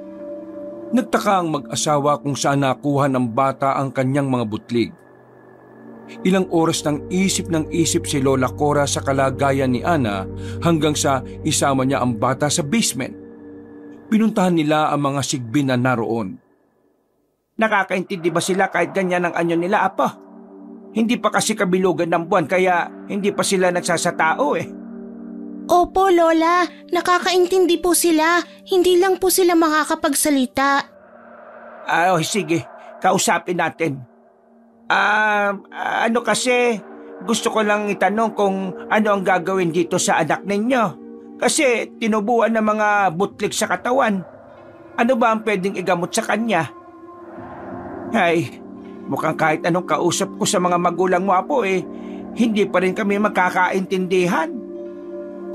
Nagtaka ang mag-asawa kung saan nakuha ng bata ang kanyang mga butlig. Ilang oras nang isip si Lola Cora sa kalagayan ni Ana hanggang sa isama niya ang bata sa basement. Pinuntahan nila ang mga sigbin na naroon. Nakakaintindi ba sila kahit ganyan ang anyo nila, Apo? Hindi pa kasi kabilugan ng buwan kaya hindi pa sila nagsasatao Opo, Lola. Nakakaintindi po sila. Hindi lang po sila makakapagsalita. Sige. Kausapin natin. Ano kasi, gusto ko lang itanong kung ano ang gagawin dito sa anak ninyo. Kasi tinubuan ng mga butlik sa katawan. Ano ba ang pwedeng igamot sa kanya? Ay, mukhang kahit anong kausap ko sa mga magulang mo, Apo hindi pa rin kami magkakaintindihan.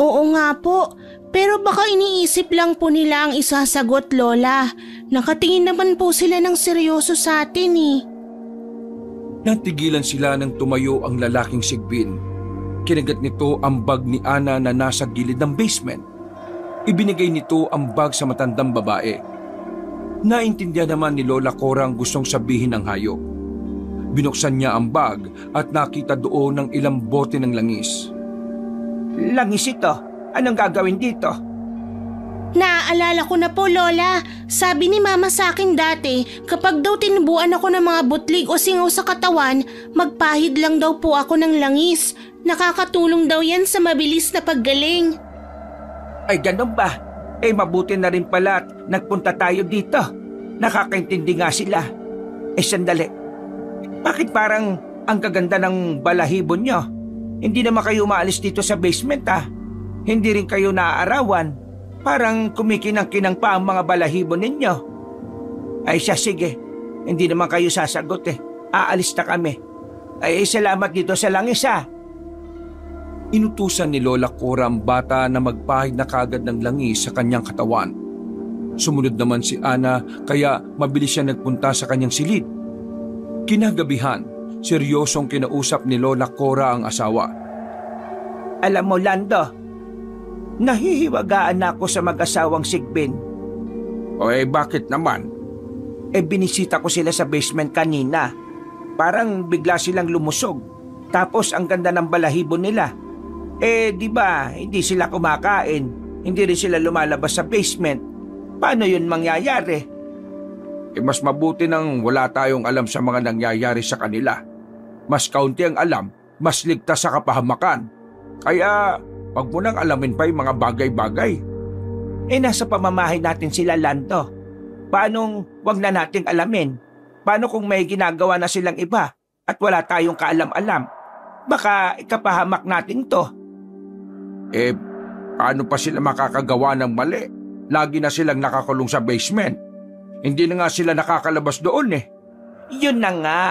Oo nga po, pero baka iniisip lang po nila ang isasagot, Lola. Nakatingin naman po sila ng seryoso sa atin Natigilan sila nang tumayo ang lalaking sigbin. Kinagat nito ang bag ni Ana na nasa gilid ng basement. Ibinigay nito ang bag sa matandang babae. Naintindihan naman ni Lola Cora ang gustong sabihin ng hayop. Binuksan niya ang bag at nakita doon ng ilang bote ng langis. Langis ito? Anong gagawin dito? Naaalala ko na po, Lola. Sabi ni Mama sa akin dati, kapag daw tinubuan ako ng mga butlig o singaw sa katawan, magpahid lang daw po ako ng langis. Nakakatulong daw yan sa mabilis na paggaling. Ay, ganun ba? Mabuti na rin pala at nagpunta tayo dito. Nakakaintindi nga sila. Sandali. Bakit parang ang gaganda ng balahibo nyo? Hindi naman kayo umaalis dito sa basement Hindi rin kayo naaarawan. Parang kumikinang-kinang pa ang mga balahibo ninyo. Sige. Hindi naman kayo sasagot Aalis na kami. Salamat dito sa langis Inutusan ni Lola Cora ang bata na magpahid na kagad ng langis sa kanyang katawan. Sumunod naman si Ana kaya mabilis siya nagpunta sa kanyang silid. Kinagabihan, seryosong kinausap ni Lola Cora ang asawa. Alam mo, Lando, nahihiwagaan na ako sa mag-asawang sigbin. Bakit naman? Binisita ko sila sa basement kanina. Parang bigla silang lumusog. Tapos ang ganda ng balahibo nila. Di ba, hindi sila kumakain. Hindi rin sila lumalabas sa basement. Paano yun mangyayari? Mas mabuti nang wala tayong alam sa mga nangyayari sa kanila. Mas kaunti ang alam, mas ligtas sa kapahamakan. Kaya, wag mo nang alamin pa yung mga bagay-bagay. Nasa pamamahay natin sila, Lando. Paanong wag na nating alamin? Paano kung may ginagawa na silang iba at wala tayong kaalam-alam? Baka ikapahamak natin to. Paano pa sila makakagawa ng mali? Lagi na silang nakakulong sa basement. Hindi na nga sila nakakalabas doon Yun na nga,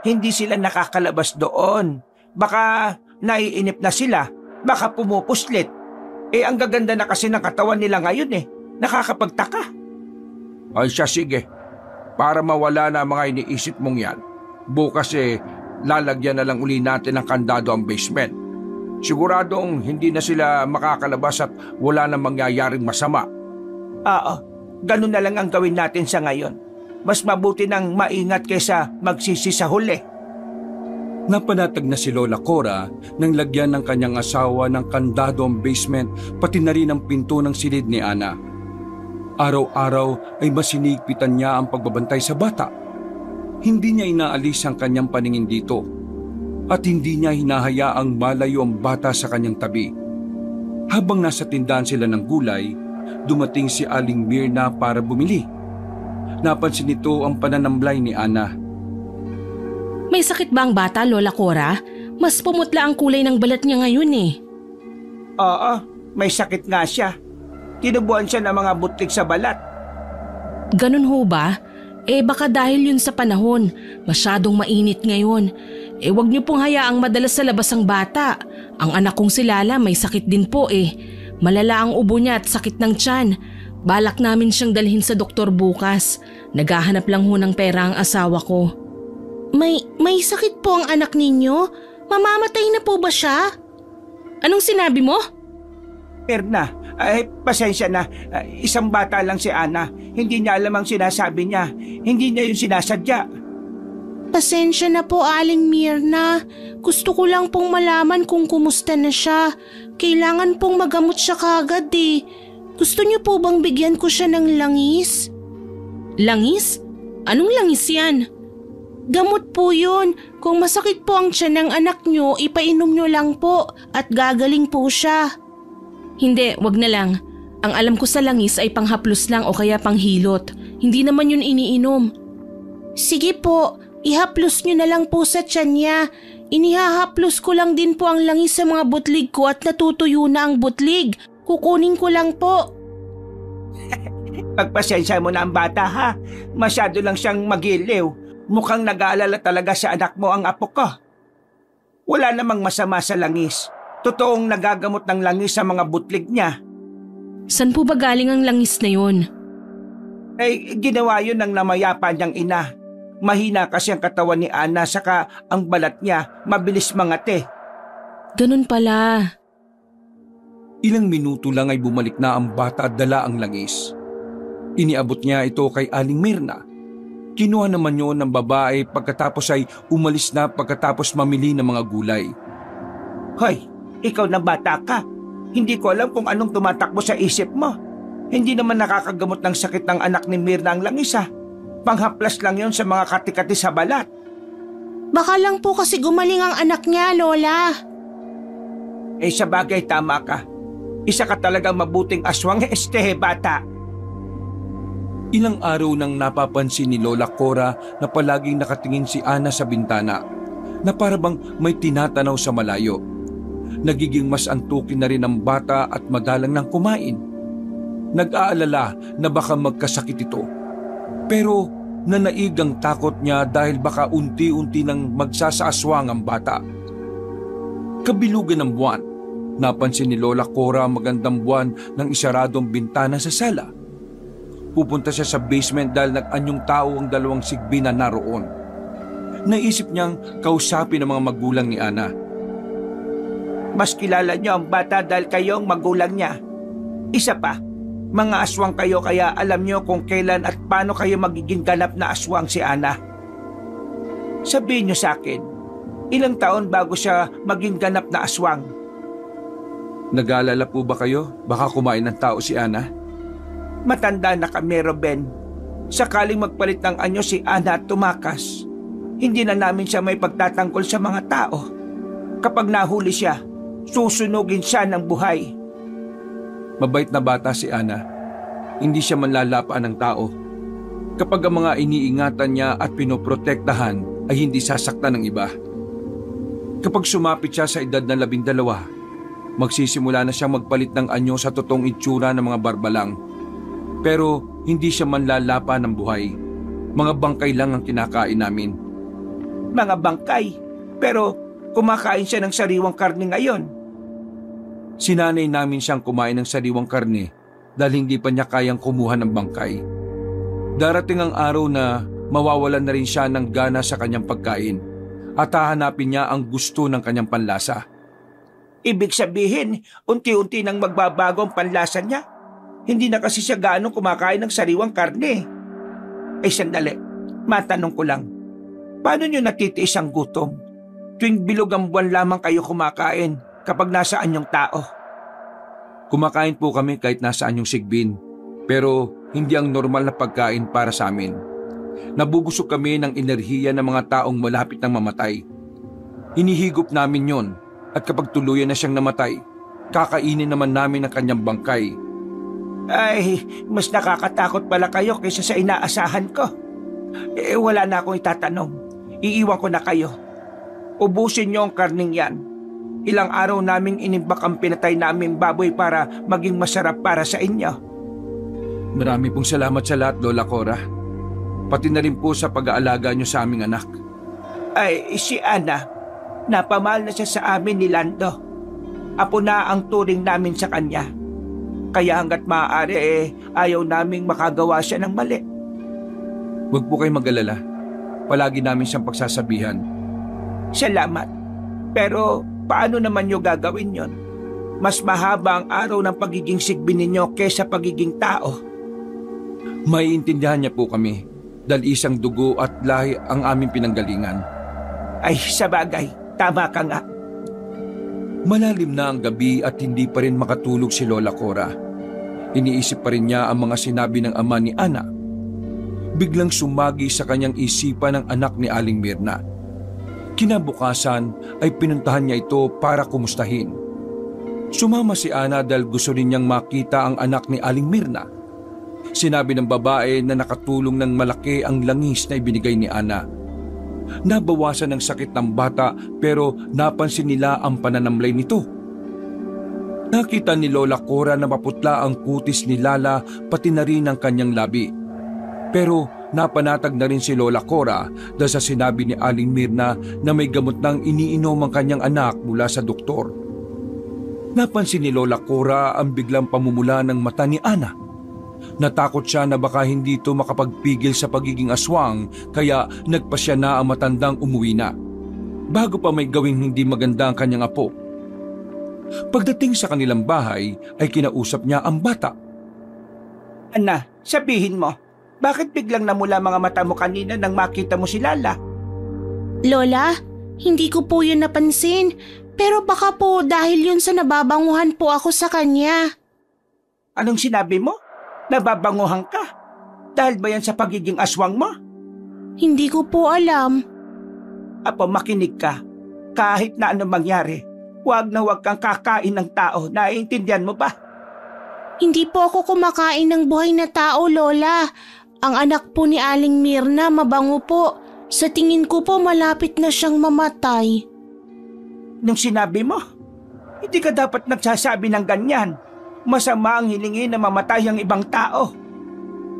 hindi sila nakakalabas doon. Baka naiinip na sila, baka pumupuslit. Ang gaganda na kasi ng katawan nila ngayon nakakapagtaka. Sige. Para mawala na mga iniisip mong yan, bukas lalagyan na lang uli natin ng kandado ang basement. Siguradong hindi na sila makakalabas at wala na mangyayaring masama. Oo, ganun na lang ang gawin natin sa ngayon. Mas mabuti nang maingat kaysa magsisi sa huli. Napanatag na si Lola Cora nang lagyan ng kanyang asawa ng kandado ang basement pati na rin ang pinto ng silid ni Ana. Araw-araw ay masinigpitan niya ang pagbabantay sa bata. Hindi niya inaalis ang kanyang paningin dito at hindi niya hinahayaang malayo ang bata sa kanyang tabi. Habang nasa tindahan sila ng gulay, dumating si Aling Mirna para bumili. Napansin nito ang pananamlay ni Ana. May sakit ba ang bata, Lola Cora? Mas pumutla ang kulay ng balat niya ngayon eh. Oo, may sakit nga siya. Tinubuan siya ng mga butlig sa balat. Ganun ho ba? Baka dahil yun sa panahon. Masyadong mainit ngayon. Wag niyo pong hayaang madalas sa labas ang bata. Ang anak kong si Lala may sakit din po eh. Malala ang ubo niya at sakit ng tiyan. Balak namin siyang dalhin sa doktor bukas. Naghahanap lang ho ng pera ang asawa ko. May sakit po ang anak ninyo? Mamamatay na po ba siya? Anong sinabi mo? Mirna, pasensya na. Isang bata lang si Ana. Hindi niya alam ang sinasabi niya. Hindi niya yung sinasadya. Pasensya na po, Aling Mirna. Gusto ko lang pong malaman kung kumusta na siya. Kailangan pong magamot siya kagad eh. Gusto niyo po bang bigyan ko siya ng langis? Langis? Anong langis yan? Gamot po yun. Kung masakit po ang tiyan ng anak niyo, ipainom niyo lang po at gagaling po siya. Hindi, wag na lang. Ang alam ko sa langis ay panghaplos lang o kaya panghilot. Hindi naman yun iniinom. Sige po, ihaplos niyo na lang po sa tiyan niya. Inihahaplos ko lang din po ang langis sa mga butlig ko at natutuyo na ang butlig. Kukunin ko lang po. Pagpasensya mo na ang bata ha. Masyado lang siyang magiliw. Mukhang nag-aalala talaga sa anak mo ang apo ko. Wala namang masama sa langis. Totoong nagagamot ng langis sa mga butlig niya. San po ba galing ang langis na yun? Ginawa yun ng namayapa niyang ina. Mahina kasi ang katawan ni Ana saka ang balat niya mabilis mangate. Ganun pala. Ilang minuto lang ay bumalik na ang bata at dala ang langis. Iniabot niya ito kay Aling Mirna. Kinuha naman yun ng babae pagkatapos ay umalis na pagkatapos mamili ng mga gulay. Hoy, ikaw na bata ka. Hindi ko alam kung anong tumatakbo sa isip mo. Hindi naman nakakagamot ng sakit ng anak ni Mirna ang langis ha. Panghaplas lang yon sa mga katikati sa balat. Baka lang po kasi gumaling ang anak niya, Lola. Sa bagay tama ka. Isa ka talagang mabuting aswang bata. Ilang araw nang napapansin ni Lola Cora na palaging nakatingin si Ana sa bintana na parabang may tinatanaw sa malayo. Nagiging mas antukin na rin ang bata at madalang nang kumain. Nag-aalala na baka magkasakit ito. Pero nanaig ang takot niya dahil baka unti-unti nang magsasaaswang ang bata. Kabilugan ng buwan, napansin ni Lola Cora magandang buwan ng isaradong bintana sa sala. Pupunta siya sa basement dahil nag-anyong tao ang dalawang sigbi na naroon. Naisip niyang kausapin ang mga magulang ni Ana. Mas kilala niyo ang bata dahil kayo ang magulang niya. Isa pa, mga aswang kayo kaya alam niyo kung kailan at paano kayo magiging ganap na aswang si Ana. Sabihin niyo sa akin, ilang taon bago siya maging ganap na aswang? Nag-aalala po ba kayo? Baka kumain ng tao si Ana? Matanda na kami, Ruben. Sakaling magpalit ng anyo si Ana at tumakas, hindi na namin siya may pagtatanggol sa mga tao. Kapag nahuli siya, susunugin siya ng buhay. Mabait na bata si Ana. Hindi siya manlalapaan ng tao. Kapag ang mga iniingatan niya at pinoprotektahan ay hindi sasaktan ng iba. Kapag sumapit siya sa edad na 12, magsisimula na siyang magpalit ng anyo sa totoong itsura ng mga barbalang. Pero hindi siya manlalapa ng buhay. Mga bangkay lang ang kinakain namin. Mga bangkay? Pero kumakain siya ng sariwang karne ngayon. Sinanay namin siyang kumain ng sariwang karne dahil hindi pa niya kayang kumuha ng bangkay. Darating ang araw na mawawalan na rin siya ng gana sa kanyang pagkain at hahanapin niya ang gusto ng kanyang panlasa. Ibig sabihin, unti-unti nang magbabago ang panlasa niya? Hindi na kasi siya gaano kumakain ng sariwang karne. Sandali, matanong ko lang. Paano niyo natitiis ang gutom? Tuwing bilog ang buwan lamang kayo kumakain kapag nasaan yung tao. Kumakain po kami kahit nasaan yung sigbin, pero hindi ang normal na pagkain para sa amin. Nabubusog kami ng enerhiya ng mga taong malapit ng mamatay. Hinihigop namin yon at kapag tuluyan na siyang namatay, kakainin naman namin ang kanyang bangkay. Ay, mas nakakatakot pala kayo kaysa sa inaasahan ko. Wala na akong itatanong. Iiwan ko na kayo. Ubusin niyo ang karning yan. Ilang araw naming inimbak ang pinatay naming baboy para maging masarap para sa inyo. Marami pong salamat sa lahat, Lola Cora. Pati na rin po sa pag-aalaga niyo sa aming anak. Ay, si Ana, napamahal na siya sa amin ni Lando. Apo na ang turing namin sa kanya. Kaya hanggat maaari ayaw naming makagawa siya ng mali. Huwag po kayong mag-alala. Palagi namin siyang pagsasabihan. Salamat. Pero paano naman niyo gagawin yon? Mas mahaba ang araw ng pagiging sigbi ninyo kaysa pagiging tao. Maiintindihan niya po kami dahil isang dugo at lahi ang aming pinanggalingan. Ay, sabagay. Tama ka nga. Malalim na ang gabi at hindi pa rin makatulog si Lola Cora. Iniisip pa rin niya ang mga sinabi ng ama ni Ana. Biglang sumagi sa kanyang isipan ang anak ni Aling Mirna. Kinabukasan ay pinuntahan niya ito para kumustahin. Sumama si Ana dahil gusto rin niyang makita ang anak ni Aling Mirna. Sinabi ng babae na nakatulong ng malaki ang langis na ibinigay ni Ana. Nabawasan ng sakit ng bata pero napansin nila ang pananamlay nito. Nakita ni Lola Cora na maputla ang kutis ni Lala pati na rin ang kanyang labi. Pero napanatag na rin si Lola Cora dahil sa sinabi ni Aling Mirna na may gamot nang iniinom ang kanyang anak mula sa doktor. Napansin ni Lola Cora ang biglang pamumula ng mata ni Ana. Natakot siya na baka hindi ito makapagpigil sa pagiging aswang kaya nagpasya na ang matandang umuwi na. Bago pa may gawing hindi maganda ang kanyang apo. Pagdating sa kanilang bahay ay kinausap niya ang bata. Ana, sabihin mo, bakit biglang namula mga mata mo kanina nang makita mo si Lala? Lola, hindi ko po yun napansin. Pero baka po dahil yun sa nababanguhan po ako sa kanya. Anong sinabi mo? Nababanguhan ka? Dahil ba yan sa pagiging aswang mo? Hindi ko po alam. Apo, makinig ka. Kahit na anong mangyari, huwag na huwag kang kakain ng tao. Naiintindihan mo ba? Hindi po ako kumakain ng buhay na tao, Lola. Ang anak po ni Aling Mirna mabango po. Sa tingin ko po malapit na siyang mamatay. Nung sinabi mo, hindi ka dapat nagsasabi ng ganyan. Masama ang hilingin na mamatay ang ibang tao.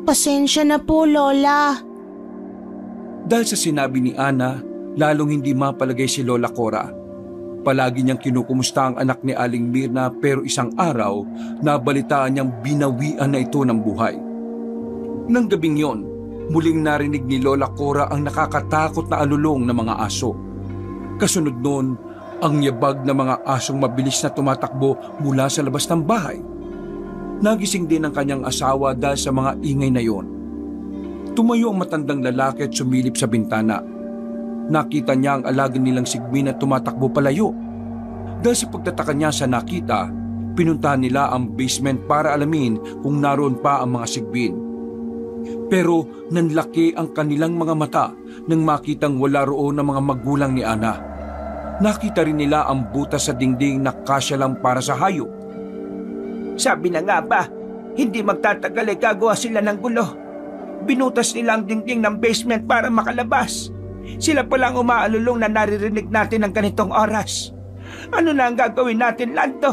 Pasensya na po, Lola. Dahil sa sinabi ni Ana, lalong hindi mapalagay si Lola Cora. Palagi niyang kinukumusta ang anak ni Aling Mirna pero isang araw, nabalitaan niyang binawian na ito ng buhay. Nang gabing yon, muling narinig ni Lola Cora ang nakakatakot na alulong ng mga aso. Kasunod noon, ang yabag na mga asong mabilis na tumatakbo mula sa labas ng bahay. Nagising din ang kanyang asawa dahil sa mga ingay na yon. Tumayo ang matandang lalaki at sumilip sa bintana. Nakita niya ang alaga nilang sigbi na tumatakbo palayo. Dahil sa pagtataka niya sa nakita, pinuntahan nila ang basement para alamin kung naroon pa ang mga sigbin. Pero nanlaki ang kanilang mga mata nang makitang wala roon ang mga magulang ni Ana. Nakita rin nila ang butas sa dingding na kasya lang para sa hayop. Sabi na nga ba, hindi magtatagal ay gagawa sila ng gulo. Binutas nila ang dingding ng basement para makalabas. Sila palang umaalulong na naririnig natin ng ganitong oras. Ano na ang gagawin natin, Lando?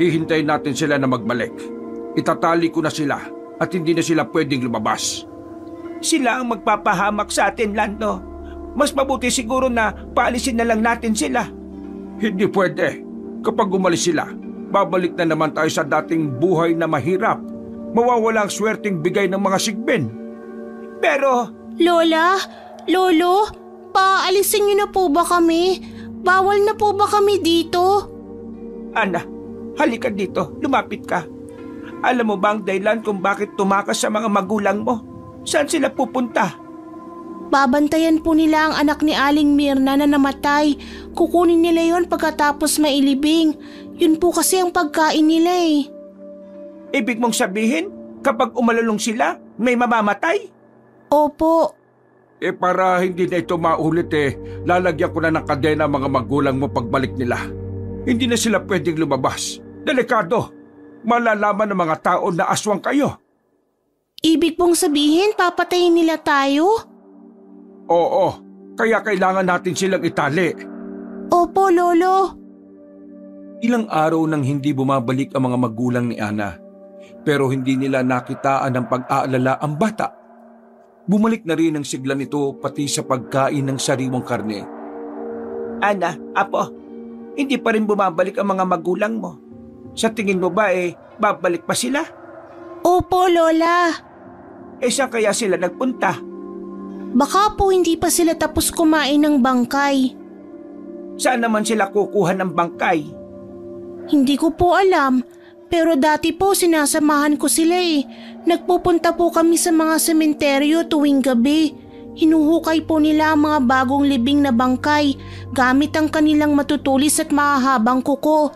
Hihintayin natin sila na magbalik. Itatali ko na sila at hindi na sila pwedeng lumabas. Sila ang magpapahamak sa atin, Lando. Mas mabuti siguro na paalisin na lang natin sila. Hindi pwede. Kapag umalis sila, babalik na naman tayo sa dating buhay na mahirap. Mawawala ang swerteng bigay ng mga sigbin. Pero... Lola, Lolo, paalisin niyo na po ba kami? Bawal na po ba kami dito? Ana, halika dito. Lumapit ka. Alam mo ba ang dahilan kung bakit tumakas sa mga magulang mo? Saan sila pupunta? Babantayan po nila ang anak ni Aling Mirna na namatay. Kukunin nila yon pagkatapos mailibing. Yun po kasi ang pagkain nila eh. Ibig mong sabihin, kapag umalulong sila, may mamamatay? Opo. Para hindi na ito maulit lalagyan ko na ng kadena ang mga magulang mo pagbalik nila. Hindi na sila pwedeng lumabas. Delikado. Malalaman ng mga tao na aswang kayo. Ibig pong sabihin papatayin nila tayo? Oo, kaya kailangan natin silang itali. Opo, Lolo. Ilang araw nang hindi bumabalik ang mga magulang ni Ana, pero hindi nila nakitaan ng pag-aalala ang bata. Bumalik na rin ang sigla nito pati sa pagkain ng sariwang karne. Ana, Apo, hindi pa rin bumabalik ang mga magulang mo. Sa tingin mo ba babalik pa sila? Opo, Lola. Saan kaya sila nagpunta? Baka po hindi pa sila tapos kumain ng bangkay. Saan naman sila kukuha ng bangkay? Hindi ko po alam, pero dati po sinasamahan ko sila Nagpupunta po kami sa mga sementeryo tuwing gabi. Hinuhukay po nila ang mga bagong libing na bangkay gamit ang kanilang matutulis at mahahabang kuko.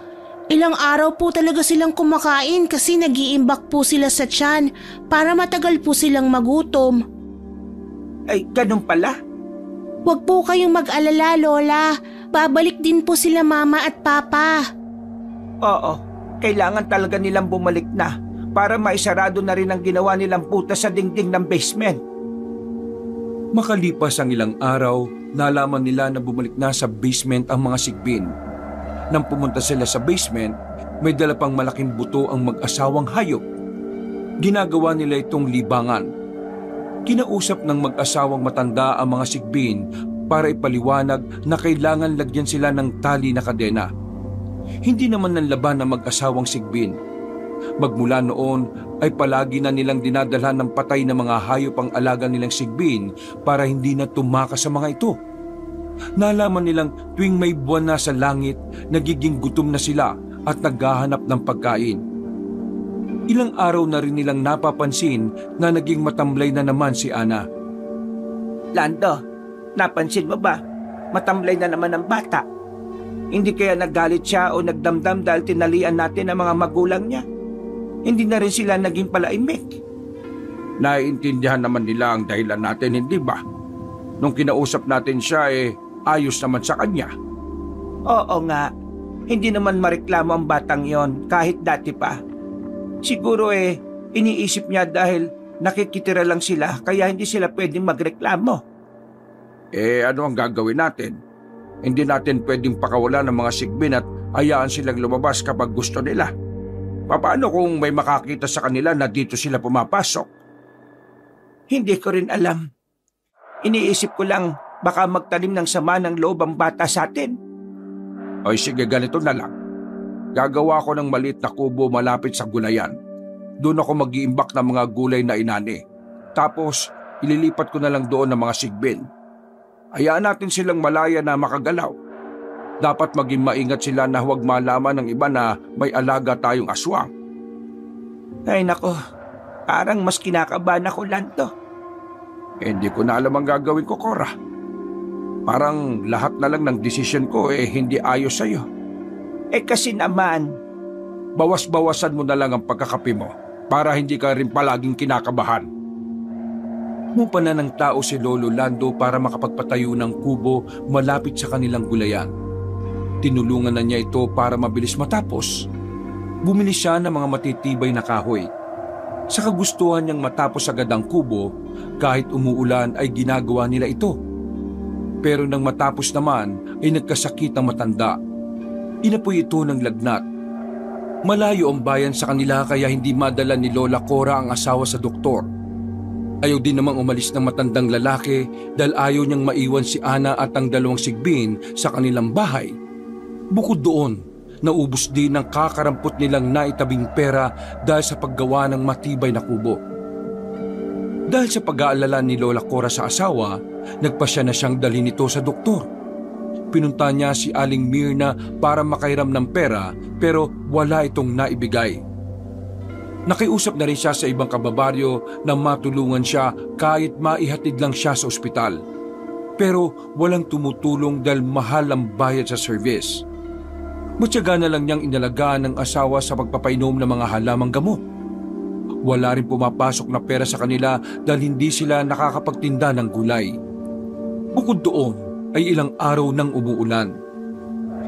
Ilang araw po talaga silang kumakain kasi nag-iimbak po sila sa tiyan para matagal po silang magutom. Ay, ganun pala? Huwag po kayong mag-alala, Lola. Babalik din po sila Mama at Papa. Oo, kailangan talaga nilang bumalik na para maisarado na rin ang ginawa nilang butas sa dingding ng basement. Makalipas ang ilang araw, nalaman nila na bumalik na sa basement ang mga sigbin. Nang pumunta sila sa basement, may dala pang malaking buto ang mag-asawang hayop. Ginagawa nila itong libangan. Kinausap ng mag-asawang matanda ang mga sigbin para ipaliwanag na kailangan lagyan sila ng tali na kadena. Hindi naman nanlaban ng mag-asawang sigbin. Magmula noon ay palagi na nilang dinadala ng patay na mga hayop ang alaga nilang sigbin para hindi na tumakas sa mga ito. Nalaman nilang tuwing may buwan na sa langit, nagiging gutom na sila at naghahanap ng pagkain. Ilang araw na rin nilang napapansin na naging matamlay na naman si Ana. Lando, napansin mo ba? Matamlay na naman ang bata. Hindi kaya naggalit siya o nagdamdam dahil tinalian natin ang mga magulang niya? Hindi na rin sila naging palaimik. Naiintindihan naman nila ang dahilan natin, hindi ba? Nung kinausap natin siya ayos naman sa kanya. Oo nga, hindi naman mareklamo ang batang yon kahit dati pa. Siguro iniisip niya dahil nakikitira lang sila kaya hindi sila pwedeng magreklamo. Ano ang gagawin natin? Hindi natin pwedeng pakawalan ng mga sigbin at hayaan silang lumabas kapag gusto nila. Paano kung may makakita sa kanila na dito sila pumapasok? Hindi ko rin alam. Iniisip ko lang baka magtanim ng sama ng loob ang bata sa atin. Oy, sige, ganito na lang. Gagawa ko ng maliit na kubo malapit sa gulayan. Doon ako mag-iimbak ng mga gulay na inani. Tapos, ililipat ko na lang doon ng mga sigbin. Hayaan natin silang malaya na makagalaw. Dapat maging maingat sila na huwag malaman ng iba na may alaga tayong aswang. Ay nako, parang mas kinakabahan ako, Lando. Hindi ko na alam ang gagawin ko, Cora. Parang lahat na lang ng desisyon ko hindi ayos sa'yo. Kasi naman, bawas-bawasan mo na lang ang pagkakape mo para hindi ka rin palaging kinakabahan. Mupa na ng tao si Lolo Lando para makapagpatayo ng kubo malapit sa kanilang gulayan. Tinulungan na niya ito para mabilis matapos. Bumili siya ng mga matitibay na kahoy. Sa kagustuhan niyang matapos agad ang kubo, kahit umuulan ay ginagawa nila ito. Pero nang matapos naman ay nagkasakit ang matanda. Inapoy ito ng lagnat. Malayo ang bayan sa kanila kaya hindi madala ni Lola Cora ang asawa sa doktor. Ayaw din namang umalis ng matandang lalaki dahil ayaw niyang maiwan si Ana at ang dalawang sigbin sa kanilang bahay. Bukod doon, naubos din ang kakarampot nilang naitabing pera dahil sa paggawa ng matibay na kubo. Dahil sa pag-aalala ni Lola Cora sa asawa, nagpasya na siyang dalhin ito sa doktor. Pinunta niya si Aling Mirna para makairam ng pera pero wala itong naibigay. Nakiusap na rin siya sa ibang kababaryo na matulungan siya kahit maihatid lang siya sa ospital. Pero walang tumutulong dahil mahal ang bayad sa service. Matyaga na lang niyang inalagaan ng asawa sa pagpapainom ng mga halamang gamot. Wala rin pumapasok na pera sa kanila dahil hindi sila nakakapagtinda ng gulay. Bukod doon ay ilang araw nang umuulan.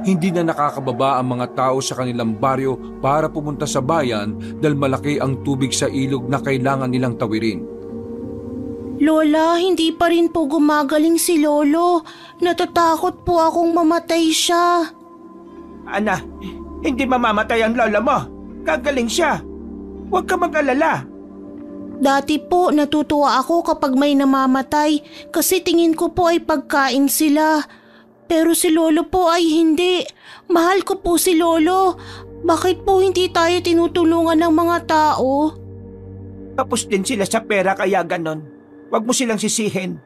Hindi na nakakababa ang mga tao sa kanilang baryo para pumunta sa bayan dahil malaki ang tubig sa ilog na kailangan nilang tawirin. Lola, hindi pa rin po gumagaling si Lolo. Natatakot po akong mamatay siya. Ana, hindi mamamatay ang lola mo. Gagaling siya. Huwag ka mag-alala. Dati po natutuwa ako kapag may namamatay kasi tingin ko po ay pagkain sila. Pero si Lolo po ay hindi. Mahal ko po si Lolo. Bakit po hindi tayo tinutulungan ng mga tao? Tapos din sila sa pera kaya ganon. Huwag mo silang sisihin.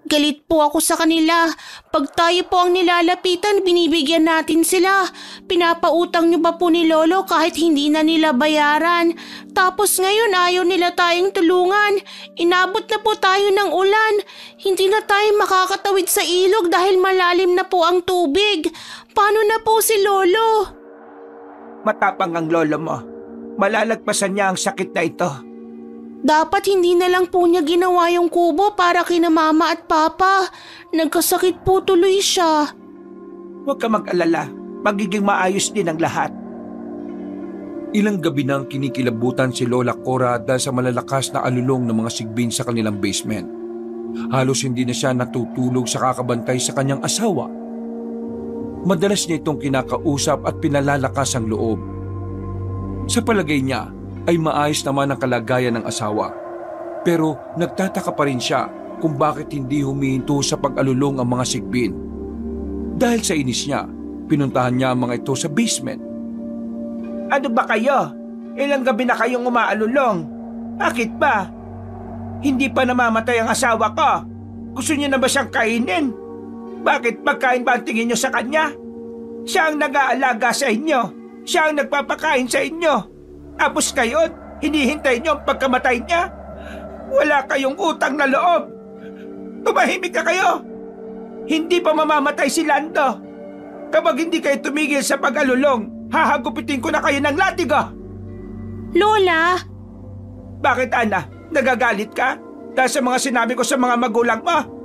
Galit po ako sa kanila. Pag tayo po ang nilalapitan, binibigyan natin sila. Pinapautang niyo ba po ni Lolo kahit hindi na nila bayaran? Tapos ngayon ayaw nila tayong tulungan. Inabot na po tayo ng ulan. Hindi na tayo makakatawid sa ilog dahil malalim na po ang tubig. Paano na po si Lolo? Matapang ang lolo mo. Malalagpasan niya ang sakit na ito. Dapat hindi na lang po niya ginawa yung kubo para kina mama at papa. Nagkasakit po tuloy siya. Huwag ka mag-alala. Magiging maayos din ang lahat. Ilang gabi nang kinikilabutan si Lola Cora dahil sa malalakas na alulong ng mga sigbin sa kanilang basement. Halos hindi na siya natutulog sa kakabantay sa kanyang asawa. Madalas niya itong kinakausap at pinalalakas ang loob. Sa palagay niya, ay maayos naman ang kalagayan ng asawa. Pero nagtataka pa rin siya kung bakit hindi humihinto sa pag-alulong ang mga sigbin. Dahil sa inis niya, pinuntahan niya ang mga ito sa basement. Ano ba kayo? Ilang gabi na kayong umaalulong. Bakit ba? Hindi pa namamatay ang asawa ko. Gusto niyo na ba siyang kainin? Bakit pagkain ba ang tingin niyo sa kanya? Siya ang nag-aalaga sa inyo. Siya ang nagpapakain sa inyo. Tapos kayo, hinihintay niyo ang pagkamatay niya? Wala kayong utang na loob. Tumahimik na kayo. Hindi pa mamamatay si Lando. Kapag hindi kayo tumigil sa pag-alulong, hahagupitin ko na kayo ng latigo. Lola! Bakit, Ana? Nagagalit ka? Dahil sa mga sinabi ko sa mga magulang mo?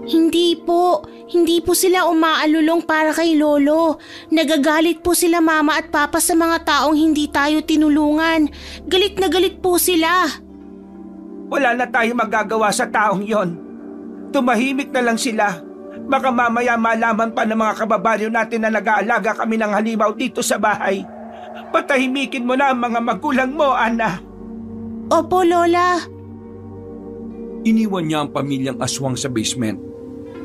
Hindi po. Hindi po sila umaalulong para kay Lolo. Nagagalit po sila mama at papa sa mga taong hindi tayo tinulungan. Galit na galit po sila. Wala na tayong magagawa sa taong yon. Tumahimik na lang sila. Baka mamaya malaman pa ng mga kababaryo natin na nag-aalaga kami ng halimaw dito sa bahay. Patahimikin mo na ang mga magulang mo, Ana. Opo, Lola. Iniwan niya ang pamilyang aswang sa basement.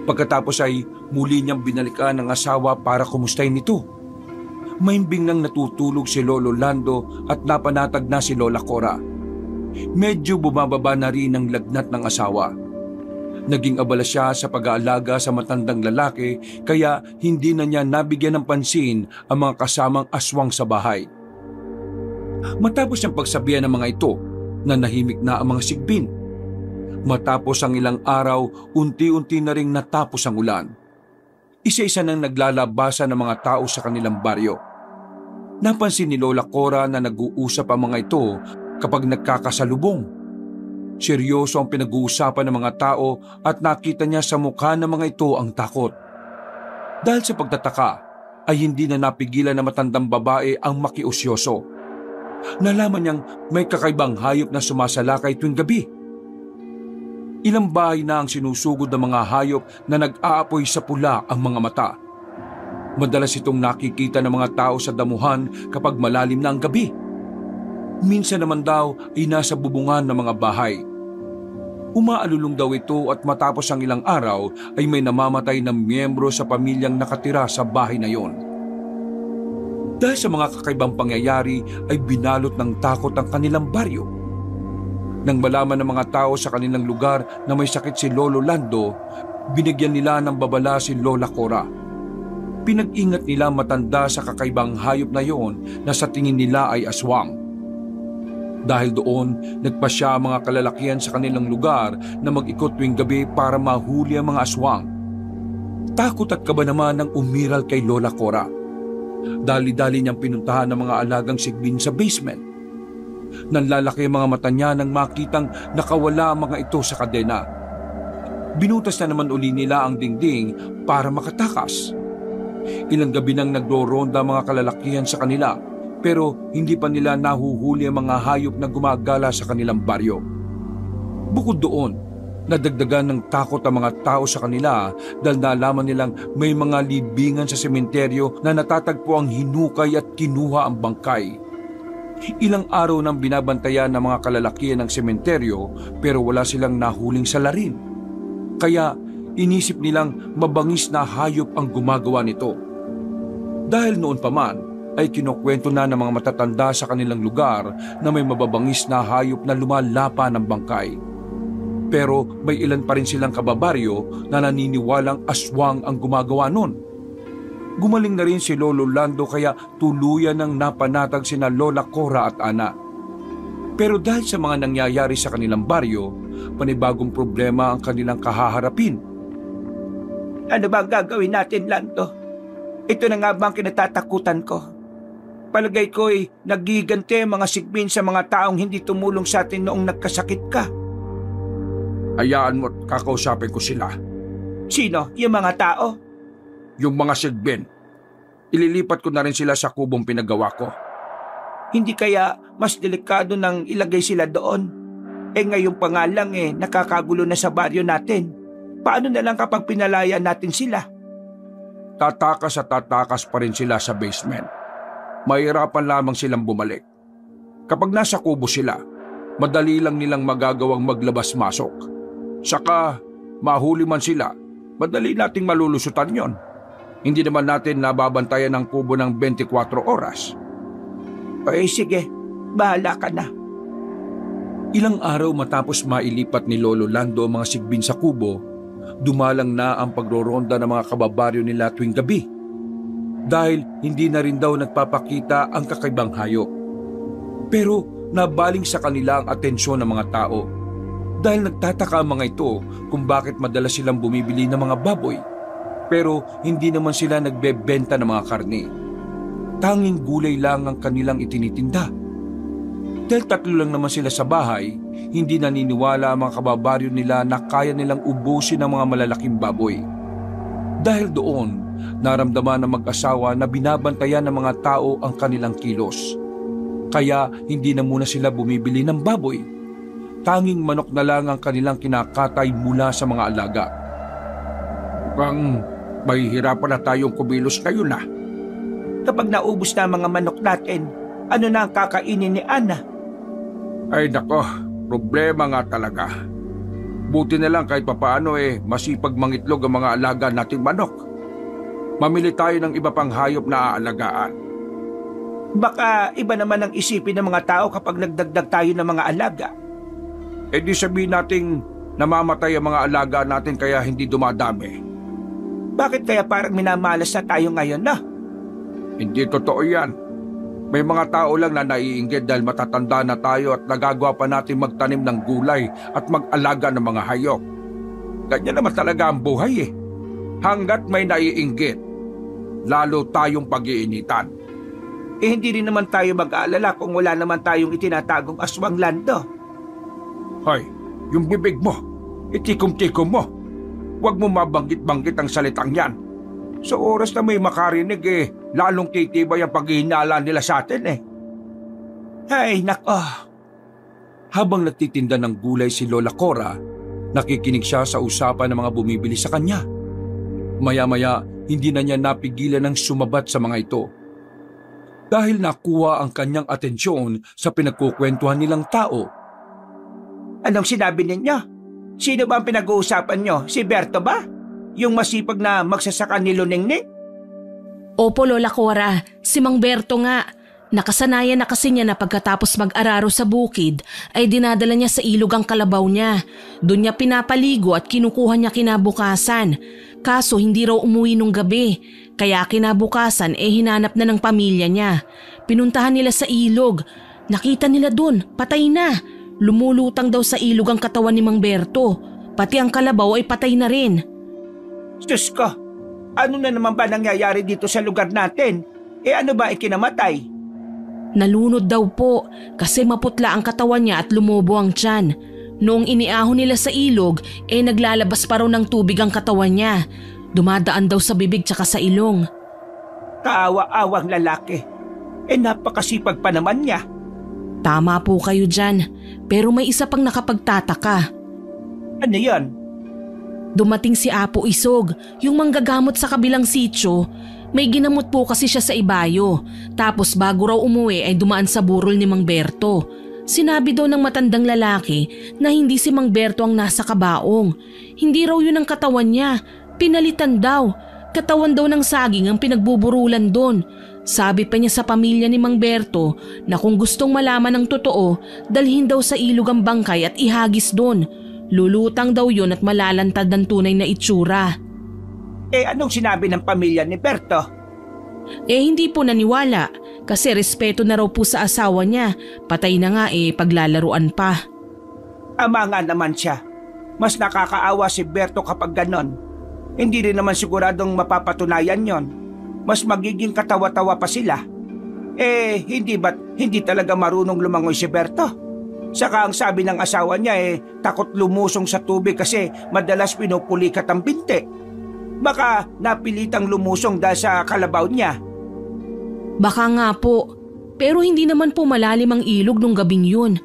Pagkatapos ay muli niyang binalikan ang asawa para kumustahin ito. Mahimbing nang natutulog si Lolo Lando at napanatag na si Lola Cora. Medyo bumababa na rin ang lagnat ng asawa. Naging abala siya sa pag-aalaga sa matandang lalaki kaya hindi na niya nabigyan ng pansin ang mga kasamang aswang sa bahay. Matapos ang pagsabihan ng mga ito, nanahimik na ang mga sigbin. Matapos ang ilang araw, unti-unti na ring natapos ang ulan. Isa-isa nang naglalabasan ng mga tao sa kanilang baryo. Napansin ni Lola Cora na nag-uusap ang mga ito kapag nagkakasalubong. Seryoso ang pinag-uusapan ng mga tao at nakita niya sa mukha ng mga ito ang takot. Dahil sa pagtataka, ay hindi na napigilan na matandang babae ang makiusyoso. Nalaman niyang may kakaibang hayop na sumasalakay tuwing gabi. Ilang bahay na ang sinusugod ng mga hayop na nag-aapoy sa pula ang mga mata. Madalas itong nakikita ng mga tao sa damuhan kapag malalim na ang gabi. Minsan naman daw ay nasa bubungan ng mga bahay. Umaalulong daw ito at matapos ang ilang araw ay may namamatay na miyembro sa pamilyang nakatira sa bahay na yon. Dahil sa mga kakaibang pangyayari ay binalot ng takot ang kanilang baryo. Nang malaman ng mga tao sa kanilang lugar na may sakit si Lolo Lando, binigyan nila ng babala si Lola Cora. Pinag-ingat nila matanda sa kakaibang hayop na yon na sa tingin nila ay aswang. Dahil doon, nagpasya ang mga kalalakihan sa kanilang lugar na mag-ikot tuwing gabi para mahuli ang mga aswang. Takot at kaba naman ang umiral kay Lola Cora. Dali-dali niyang pinuntahan ng mga alagang sigbin sa basement. Nanlalaki ang mga mata niya nang makitang nakawala ang mga ito sa kadena. Binutas na naman uli nila ang dingding para makatakas. Ilang gabi nang nagdoronda mga kalalakihan sa kanila pero hindi pa nila nahuhuli ang mga hayop na gumagala sa kanilang baryo. Bukod doon, nadagdagan ng takot ang mga tao sa kanila dahil nalaman nilang may mga libingan sa sementeryo na natatagpo ang hinukay at kinuha ang bangkay. Ilang araw nang binabantayan ng mga kalalakihan ng sementeryo pero wala silang nahuling salarin. Kaya inisip nilang mabangis na hayop ang gumagawa nito. Dahil noon pa man ay kinukwento na ng mga matatanda sa kanilang lugar na may mababangis na hayop na lumalapa ng bangkay. Pero may ilan pa rin silang kababaryo na naniniwalang aswang ang gumagawa nun. Gumaling na rin si Lolo Lando kaya tuluyan ng napanatag sina Lola Cora at Ana. Pero dahil sa mga nangyayari sa kanilang baryo, panibagong problema ang kanilang kahaharapin. Ano ba ang gagawin natin, Lando? Ito na nga ba ang kinatatakutan ko? Palagay ko'y nagigante ang mga sigbin sa mga taong hindi tumulong sa atin noong nagkasakit ka. Hayaan mo at kakausapin ko sila. Sino? Yung mga tao? Yung mga sigbin. Ililipat ko na rin sila sa kubong pinagawa ko. Hindi kaya mas delikado nang ilagay sila doon? Ngayon pa nga lang nakakagulo na sa baryo natin. Paano na lang kapag pinalaya natin sila? Tatakas at tatakas pa rin sila sa basement. Mahirapan lamang silang bumalik. Kapag nasa kubo sila, madali lang nilang magagawang maglabas-masok. Saka, mahuli man sila, madali nating malulusutan yon. Hindi naman natin nababantayan ang kubo ng 24 oras. Sige, bahala ka na. Ilang araw matapos mailipat ni Lolo Lando ang mga sigbin sa kubo, dumalang na ang pagroronda ng mga kababaryo nila tuwing gabi. Dahil hindi na rin daw nagpapakita ang kakaibang hayop. Pero nabaling sa kanila ang atensyon ng mga tao. Dahil nagtataka ang mga ito kung bakit madalas silang bumibili ng mga baboy. Pero hindi naman sila nagbebenta ng mga karne. Tanging gulay lang ang kanilang itinitinda. Dahil 3 lang naman sila sa bahay, hindi naniniwala ang mga kababaryo nila na kaya nilang ubusin ang mga malalaking baboy. Dahil doon, naramdaman ng mag-asawa na binabantayan ng mga tao ang kanilang kilos. Kaya hindi na muna sila bumibili ng baboy. Tanging manok na lang ang kanilang kinakatay mula sa mga alaga. Mukhang mahihirapan na tayong kumilos ngayon na. Kapag naubos na ang mga manok natin, ano na ang kakainin ni Ana? Ay nako, problema nga talaga. Buti na lang kahit papaano masipag mangitlog ang mga alaga nating manok. Mamili tayo ng iba pang hayop na aalagaan. Baka iba naman ang isipin ng mga tao kapag nagdagdag tayo ng mga alaga. Di sabihin nating namamatay ang mga alaga natin kaya hindi dumadami. Bakit kaya parang minamalas na tayo ngayon na? Hindi totoo yan. May mga tao lang na naiinggit dahil matatanda na tayo at nagagawa pa natin magtanim ng gulay at mag-alaga ng mga hayop. Ganyan naman talaga ang buhay Hanggat may naiinggit, lalo tayong pag-iinitan. Hindi rin naman tayo mag-aalala kung wala naman tayong itinatagong aswang, Lando. Hoy, yung bibig mo, itikom-tikom mo. Huwag mo mabanggit-banggit ang salitang yan. Sa oras na may makarinig lalong titibay ang paghihinala nila sa atin Ay, nako. Habang nagtitinda ng gulay si Lola Cora, nakikinig siya sa usapan ng mga bumibili sa kanya. Maya-maya, hindi na niya napigilan ng sumabat sa mga ito. Dahil nakuha ang kanyang atensyon sa pinagkukwentuhan nilang tao. Anong sinabi ninyo? Sino ba ang pinag-uusapan nyo? Si Berto ba? Yung masipag na magsasaka ni Luningning? Opo, Lola Cora. Si Mang Berto nga. Nakasanayan na kasi niya na pagkatapos mag-araro sa bukid ay dinadala niya sa ilog ang kalabaw niya. Doon niya pinapaligo at kinukuha niya kinabukasan. Kaso hindi raw umuwi nung gabi. Kaya kinabukasan hinanap na ng pamilya niya. Pinuntahan nila sa ilog. Nakita nila doon, patay na. Lumulutang daw sa ilog ang katawan ni Mang Berto. Pati ang kalabaw ay patay na rin. Diyos ko, ano na naman ba nangyayari dito sa lugar natin? Ano ba ikinamatay? Nalunod daw po kasi maputla ang katawan niya at lumobo ang tiyan. Noong iniahon nila sa ilog, naglalabas pa raw ng tubig ang katawan niya. Dumadaan daw sa bibig tsaka sa ilong. Kaawa-awang lalaki. Napakasipag pa naman niya. Tama po kayo dyan, pero may isa pang nakapagtataka. Ano yon? Dumating si Apo Isog, yung manggagamot sa kabilang sitio. May ginamot po kasi siya sa ibayo. Tapos bago raw umuwi ay dumaan sa burol ni Mang Berto. Sinabi daw ng matandang lalaki na hindi si Mang Berto ang nasa kabaong. Hindi raw yun ang katawan niya. Pinalitan daw. Katawan daw ng saging ang pinagbuburulan doon. Sabi pa niya sa pamilya ni Mang Berto na kung gustong malaman ng totoo, dalhin daw sa ilog ang bangkay at ihagis doon. Lulutang daw yun at malalantad ng tunay na itsura. Anong sinabi ng pamilya ni Berto? Hindi po naniwala kasi respeto na raw po sa asawa niya. Patay na nga paglalaruan pa. Ama nga naman siya. Mas nakakaawa si Berto kapag ganon. Hindi rin naman siguradong mapapatunayan yon. Mas magiging katawa-tawa pa sila. Hindi talaga marunong lumangoy si Berto? Saka ang sabi ng asawa niya takot lumusong sa tubig kasi madalas pinupulikat ang binti. Baka napilitang lumusong dahil sa kalabaw niya. Baka nga po, pero hindi naman po malalim ang ilog nung gabing yun.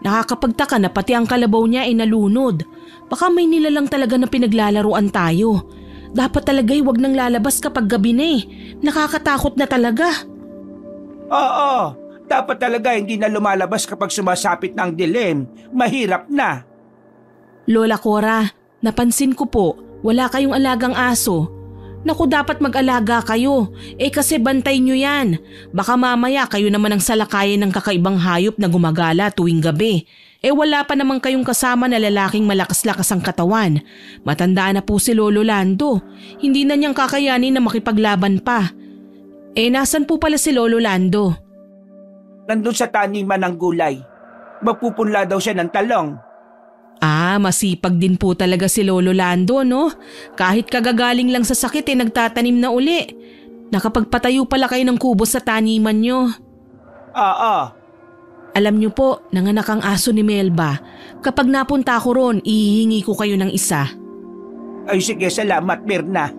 Nakakapagtaka na pati ang kalabaw niya ay nalunod. Baka may nilalang talaga na pinaglalaruan tayo. Dapat talaga'y wag nang lalabas kapag gabi na Nakakatakot na talaga. Oo, dapat talaga hindi na lumalabas kapag sumasapit na ang dilim. Mahirap na. Lola Cora, napansin ko po, wala kayong alagang aso. Naku, dapat mag-alaga kayo. Kasi bantay nyo yan. Baka mamaya kayo naman ang salakayin ng kakaibang hayop na gumagala tuwing gabi. Wala pa naman kayong kasama na lalaking malakas-lakas ang katawan. Matanda na po si Lolo Lando. Hindi na niyang kakayanin na makipaglaban pa. Nasan po pala si Lolo Lando? Nandun sa taniman ng gulay. Mapupunla daw siya ng talong. Masipag din po talaga si Lolo Lando, no? Kahit kagagaling lang sa sakit nagtatanim na uli. Nakapagpatayo pala kayo ng kubo sa taniman nyo. Oo. Alam nyo po, nanganak ang aso ni Melba. Kapag napunta ko ron, ihihingi ko kayo ng isa. Ay sige, salamat Mirna.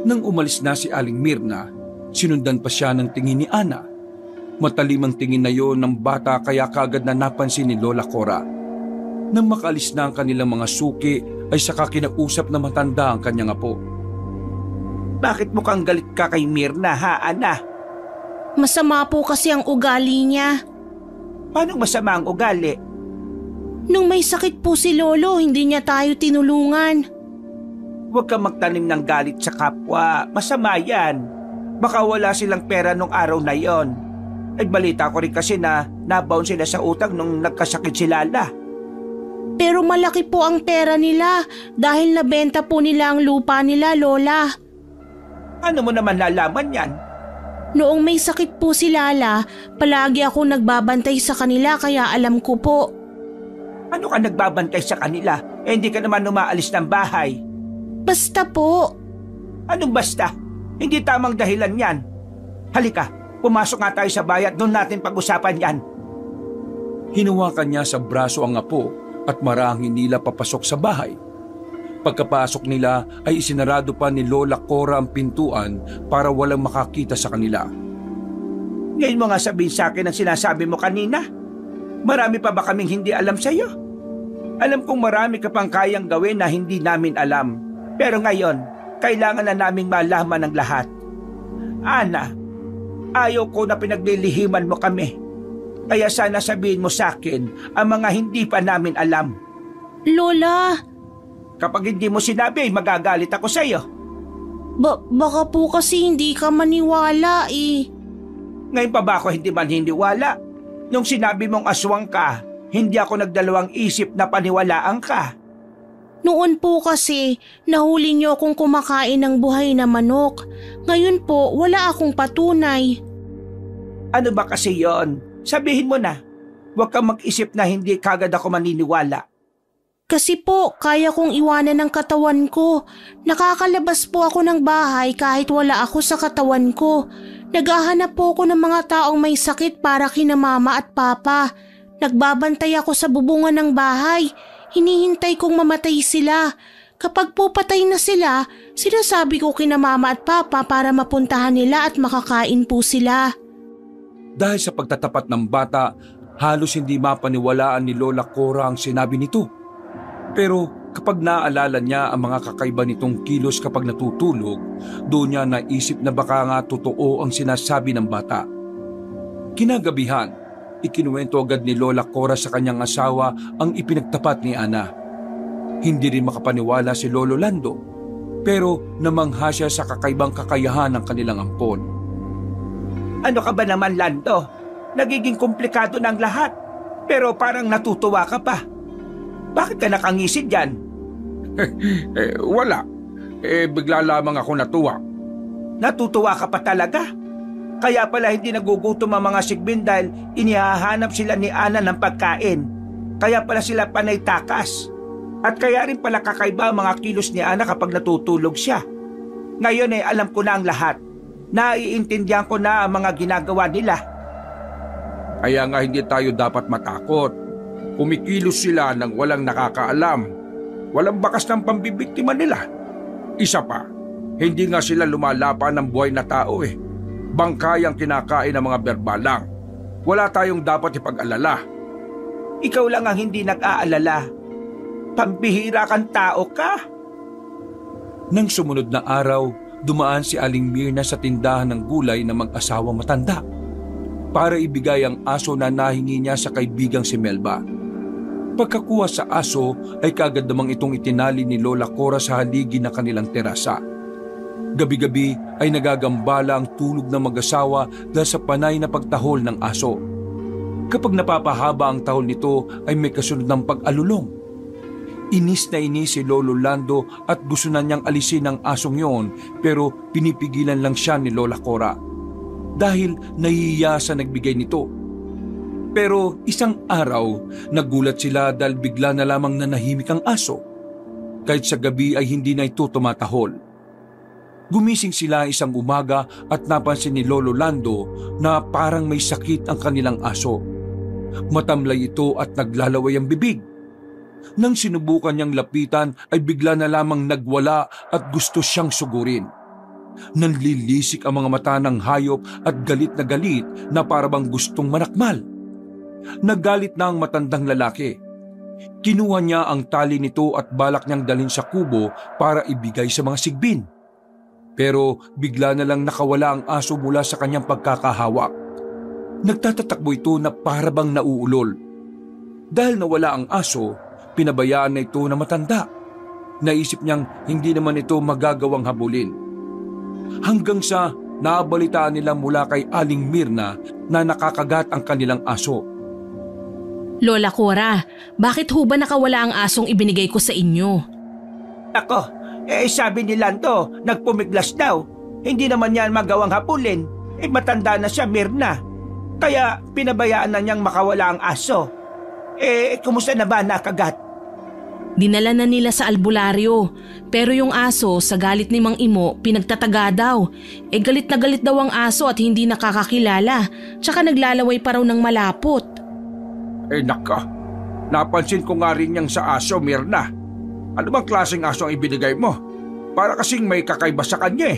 Nang umalis na si Aling Mirna, sinundan pa siya ng tingin ni Ana. Matalim ang tingin na yon ng bata kaya kagad na napansin ni Lola Cora. Nang makalis na ang kanilang mga suki ay saka kinausap na matanda ang kanyang apo. Bakit mukhang galit ka kay Mirna ha, Ana? Masama po kasi ang ugali niya. Paano masama ang ugali? Nung may sakit po si Lolo, hindi niya tayo tinulungan. Huwag kang magtanim ng galit sa kapwa. Masama yan. Baka wala silang pera nung araw na yon. Balita ko rin kasi na nabaon sila sa utang nung nagkasakit si Lala. Pero malaki po ang pera nila dahil nabenta po nila ang lupa nila, Lola. Ano mo naman lalaman yan? Noong may sakit po si Lala, palagi ako nagbabantay sa kanila kaya alam ko po. Ano ka nagbabantay sa kanila? Hindi ka naman umaalis ng bahay. Basta po. Anong basta? Hindi tamang dahilan yan. Halika, pumasok nga tayo sa bayan, doon natin pag-usapan yan. Hinawakan niya sa braso ang apo at marahang nila papasok sa bahay. Pagkapasok nila ay isinarado pa ni Lola Cora ang pintuan para walang makakita sa kanila. Ngayon mo nga sabihin sa akin ang sinasabi mo kanina. Marami pa ba kaming hindi alam sa iyo? Alam kong marami ka pang kayang gawin na hindi namin alam. Pero ngayon, kailangan na naming malaman ang lahat. Ana, ayaw ko na pinaglilihiman mo kami. Kaya sana sabihin mo sa akin ang mga hindi pa namin alam. Lola! Kapag hindi mo sinabi, magagalit ako sa iyo. Baka po kasi hindi ka maniwala eh. Ngayon pa ba ako hindi maniniwala? Nung sinabi mong aswang ka, hindi ako nagdalawang isip na paniwalaan ka. Noon po kasi, nahuli niyo akong kumakain ng buhay na manok. Ngayon po, wala akong patunay. Ano ba kasi yon? Sabihin mo na. Huwag kang mag-isip na hindi kagad ako maniniwala. Kasi po, kaya kong iwanan ng katawan ko. Nakakalabas po ako ng bahay kahit wala ako sa katawan ko. Naghahanap po ako ng mga taong may sakit para kina mama at papa. Nagbabantay ako sa bubungan ng bahay. Hinihintay kong mamatay sila. Kapag po patay na sila, sinasabi ko kina mama at papa para mapuntahan nila at makakain po sila. Dahil sa pagtatapat ng bata, halos hindi mapaniwalaan ni Lola Cora ang sinabi nito. Pero kapag naaalala niya ang mga kakaiba nitong kilos kapag natutulog, doon niya naisip na baka nga totoo ang sinasabi ng bata. Kinagabihan, ikinuwento agad ni Lola Cora sa kanyang asawa ang ipinagtapat ni Ana. Hindi rin makapaniwala si Lolo Lando, pero namangha siya sa kakaibang kakayahan ng kanilang ampon. Ano ka ba naman, Lando? Nagiging komplikado ng lahat. Pero parang natutuwa ka pa. Bakit ka nakangisid dyan? Wala. Bigla lamang ako natuwa. Natutuwa ka pa talaga? Kaya pala hindi nagugutom ang mga sigbin dahil inihahanap sila ni Ana ng pagkain. Kaya pala sila panay takas. At kaya rin pala kakaiba ang mga kilos ni Ana kapag natutulog siya. Ngayon alam ko na ang lahat. Naiintindihan ko na ang mga ginagawa nila. Kaya nga hindi tayo dapat matakot. Kumikilos sila ng walang nakakaalam. Walang bakas ng pambibiktima nila. Isa pa, hindi nga sila lumalapan ng buhay na tao Bangkay ang kinakain ng mga berbalang. Wala tayong dapat ipag-alala. Ikaw lang ang hindi nag-aalala. Pambihira kang tao ka. Nang sumunod na araw, dumaan si Aling Mirna sa tindahan ng gulay ng mag-asawang matanda para ibigay ang aso na nahingi niya sa kaibigang si Melba. Pagkakuha sa aso ay kagad namang itong itinali ni Lola Cora sa haligi ng kanilang terasa. Gabi-gabi ay nagagambala ang tulog ng mag-asawa dahil sa panay na pagtahol ng aso. Kapag napapahaba ang tahol nito ay may kasunod ng pag-alulong. Inis na inis si Lolo Lando at gusto na niyang alisin ang asong yon, pero pinipigilan lang siya ni Lola Cora dahil nahihiya sa nagbigay nito. Pero isang araw, nagulat sila dahil bigla na lamang nanahimik ang aso. Kahit sa gabi ay hindi na ito tumatahol. Gumising sila isang umaga at napansin ni Lolo Lando na parang may sakit ang kanilang aso. Matamlay ito at naglalaway ang bibig. Nang sinubukan niyang lapitan ay bigla na lamang nagwala at gusto siyang sugurin. Nanlilisik ang mga mata ng hayop at galit na parabang gustong manakmal. Naggalit na ang matandang lalaki. Kinuha niya ang tali nito at balak niyang dalhin sa kubo para ibigay sa mga sigbin. Pero bigla na lang nakawala ang aso mula sa kanyang pagkakahawak. Nagtatatakbo ito na parabang nauulol. Dahil nawala ang aso, pinabayaan na ito na matanda. Naisip niyang hindi naman ito magagawang habulin. Hanggang sa nabalitaan nila mula kay Aling Mirna na nakakagat ang kanilang aso. Lola Cora, bakit ho ba nakawala ang asong ibinigay ko sa inyo? Ako, sabi ni Lando, nagpumiglas daw. Hindi naman yan magawang hapulin. Matanda na siya, Mirna. Kaya pinabayaan na niyang makawala ang aso. Kumusta na ba nakagat? Dinala na nila sa albularyo. Pero yung aso, sa galit ni Mang Imo, pinagtataga daw. Galit na galit daw ang aso at hindi nakakakilala. Tsaka naglalaway pa raw ng malapot. Naka, napansin ko nga rin yang sa aso, Mirna. Ano bang klaseng aso ang ibinigay mo? Para kasing may kakaiba sa kanya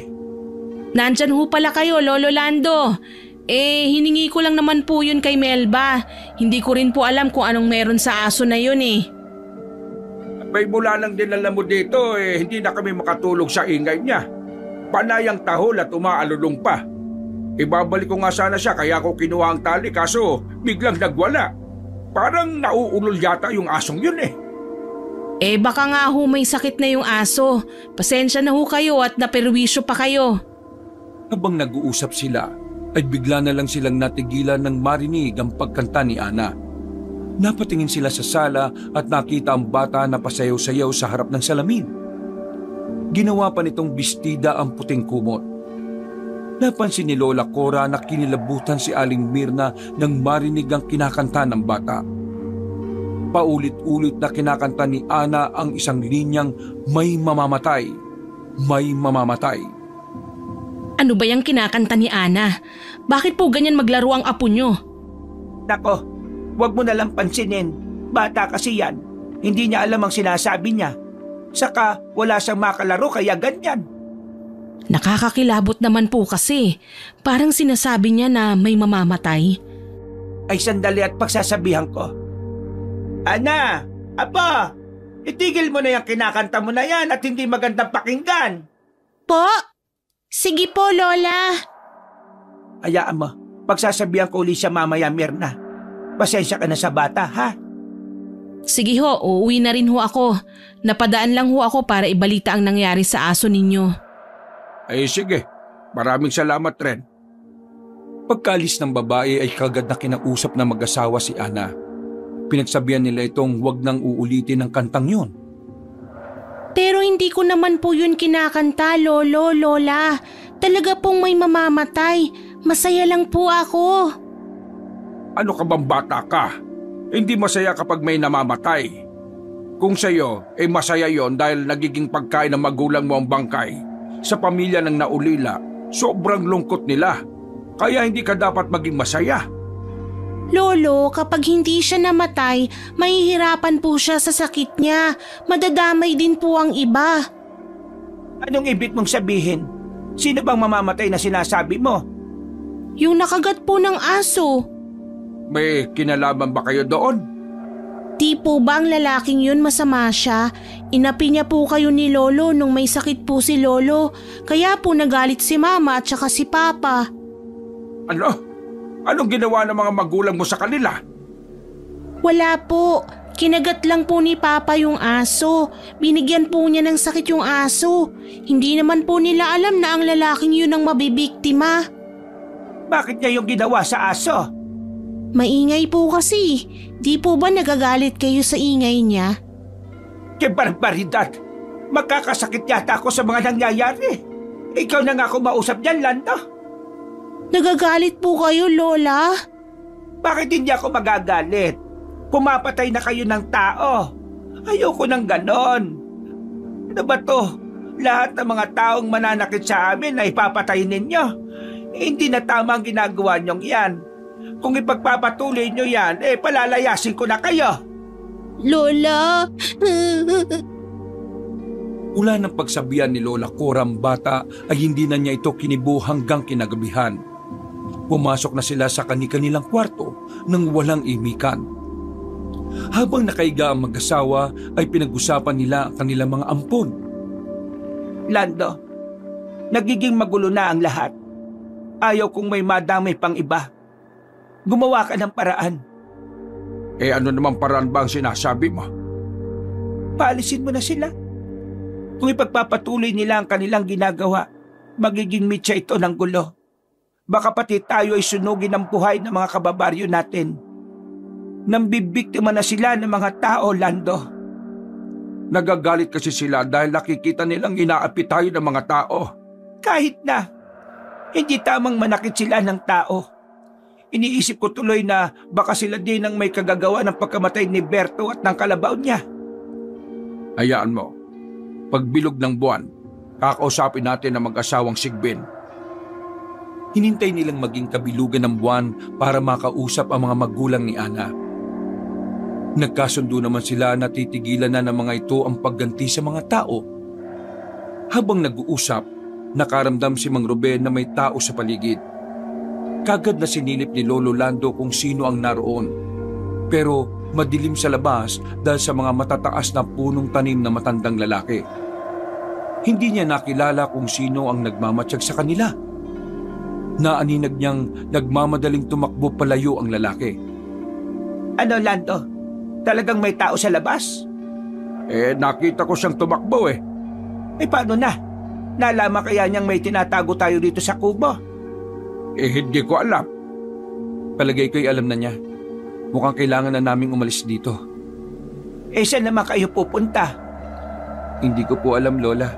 Nandyan ho pala kayo, Lolo Lando. Hiningi ko lang naman po yun kay Melba. Hindi ko rin po alam kung anong meron sa aso na yun May mula nang dinala mo dito hindi na kami makatulog sa ingay niya. Panayang tahol at umaalulong pa. Ibabalik ko nga sana siya kaya ko kinuha ang tali kaso biglang nagwala. Parang nauulol yata yung asong yun baka nga ho may sakit na yung aso. Pasensya na ho kayo at naperwisyo pa kayo. Habang nag-uusap sila, ay bigla na lang silang natigilan ng marinig ang pagkanta ni Ana. Napatingin sila sa sala at nakita ang bata na pasayaw-sayaw sa harap ng salamin. Ginawa pa nitong bestida ang puting kumot. Napansin ni Lola Cora na kinilabutan si Aling Mirna nang marinig ang kinakanta ng bata. Paulit-ulit na kinakanta ni Ana ang isang linyang may mamamatay, may mamamatay. Ano ba yung kinakanta ni Ana? Bakit po ganyan maglaro ang apo nyo? Nako, wag mo nalang pansinin. Bata kasi yan. Hindi niya alam ang sinasabi niya. Saka wala siyang makalaro kaya ganyan. Nakakakilabot naman po kasi. Parang sinasabi niya na may mamamatay. Ay sandali at pagsasabihan ko. Ana, Apa, itigil mo na yung kinakanta mo na yan at hindi magandang pakinggan. Po? Sige po, Lola. Hayaan mo, pagsasabihan ko uli siya mamaya, Mirna. Pasensya ka na sa bata, ha? Sige ho, uuwi na rin ho ako. Napadaan lang ho ako para ibalita ang nangyari sa aso ninyo. Ay sige, maraming salamat rin. Pagkalis ng babae ay kagad na kinausap na mag-asawa si Ana. Pinagsabihan nila itong huwag nang uulitin ang kantang yun. Pero hindi ko naman po yun kinakanta, Lolo, Lola. Talaga pong may mamamatay. Masaya lang po ako. Ano ka bang bata ka? Hindi masaya kapag may namamatay. Kung sa'yo, masaya yon dahil nagiging pagkain ng magulang mo ang bangkay. Sa pamilya ng naulila, sobrang lungkot nila. Kaya hindi ka dapat maging masaya. Lolo, kapag hindi siya namatay, mahihirapan po siya sa sakit niya. Madadamay din po ang iba. Anong ibig mong sabihin? Sino bang mamamatay na sinasabi mo? Yung nakagat po ng aso. May kinalaman ba kayo doon? Di po ba ang lalaking yun masama siya? Inapi niya po kayo ni Lolo nung may sakit po si Lolo. Kaya po nagalit si Mama at saka si Papa. Ano? Anong ginawa ng mga magulang mo sa kanila? Wala po. Kinagat lang po ni Papa yung aso. Binigyan po niya ng sakit yung aso. Hindi naman po nila alam na ang lalaking yun ang mabibiktima. Bakit niya yung ginawa sa aso? Maingay po kasi. Di po ba nagagalit kayo sa ingay niya? Que barbaridad! Magkakasakit yata ako sa mga nangyayari. Ikaw na nga ako mausap dyan, Lando. Nagagalit po kayo, Lola? Bakit hindi ako magagalit? Pumapatay na kayo ng tao. Ayoko ng ganon. Ano ba to? Lahat ng mga taong mananakit sa amin ay papatayin ninyo. Hindi na tama ang ginagawa niyong yan. Kung ipagpapatuloy niyo yan, palalayasin ko na kayo. Lola! Ula ng pagsabihan ni Lola Cora ang bata ay hindi na niya ito kinibo hanggang kinagabihan. Pumasok na sila sa kani-kanilang kwarto nang walang imikan. Habang nakaiga ang mag-asawa ay pinag-usapan nila ang kanilang mga ampon. Lando, nagiging magulo na ang lahat. Ayaw kong may madamay pang iba. Gumawa ka ng paraan. Ano naman paraan ba ang sinasabi mo? Paalisin mo na sila. Kung ipagpapatuloy nila ang kanilang ginagawa, magiging mitya ito ng gulo. Baka pati tayo ay sunugin ang buhay ng mga kababaryo natin. Nambibiktima na sila ng mga tao, Lando. Nagagalit kasi sila dahil nakikita nilang inaapi tayo ng mga tao. Kahit na, hindi tamang manakit sila ng tao. Iniisip ko tuloy na baka sila din ang may kagagawa ng pagkamatay ni Berto at ng kalabaw niya. Hayaan mo, pagbilog ng buwan, kakausapin natin ang mag-asawang Sigbin. Hinintay nilang maging kabilugan ng buwan para makausap ang mga magulang ni Ana. Nagkasundo naman sila na titigilan na ng mga ito ang pagganti sa mga tao. Habang nag-uusap, nakaramdam si Mang Ruben na may tao sa paligid. Kagad na sinilip ni Lolo Lando kung sino ang naroon. Pero madilim sa labas dahil sa mga matataas na punong tanim na matandang lalaki. Hindi niya nakilala kung sino ang nagmamatsyag sa kanila. Naaninag niyang nagmamadaling tumakbo palayo ang lalaki. Ano, Lando? Talagang may tao sa labas? Nakita ko siyang tumakbo Paano na? Nalaman kaya niyang may tinatago tayo dito sa kubo? Hindi ko alam. Palagay ko'y alam na niya. Mukhang kailangan na naming umalis dito. Saan naman kayo pupunta? Hindi ko po alam, Lola.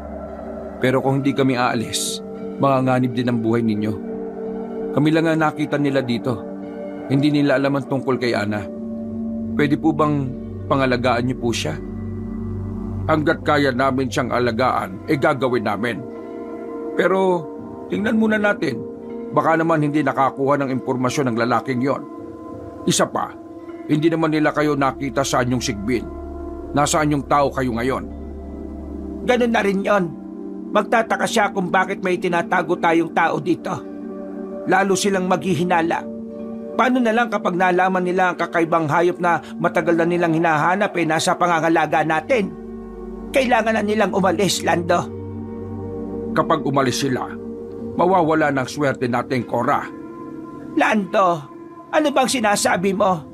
Pero kung hindi kami aalis, manganganib din ang buhay ninyo. Kami lang ang nakita nila dito. Hindi nila alam ang tungkol kay Ana. Pwede po bang pangalagaan niyo po siya? Hanggat kaya namin siyang alagaan, gagawin namin. Pero tingnan muna natin. Baka naman hindi nakakuha ng impormasyon ng lalaking yon. Isa pa, hindi naman nila kayo nakita saan yung sigbin. Nasaan yung tao kayo ngayon? Ganun na rin yon. Magtataka siya kung bakit may tinatago tayong tao dito. Lalo silang maghihinala. Paano na lang kapag nalaman nila ang kakaibang hayop na matagal na nilang hinahanap nasa pangangalaga natin? Kailangan na nilang umalis, Lando. Kapag umalis sila, mawawala ng swerte natin, Cora. Lando, ano bang sinasabi mo?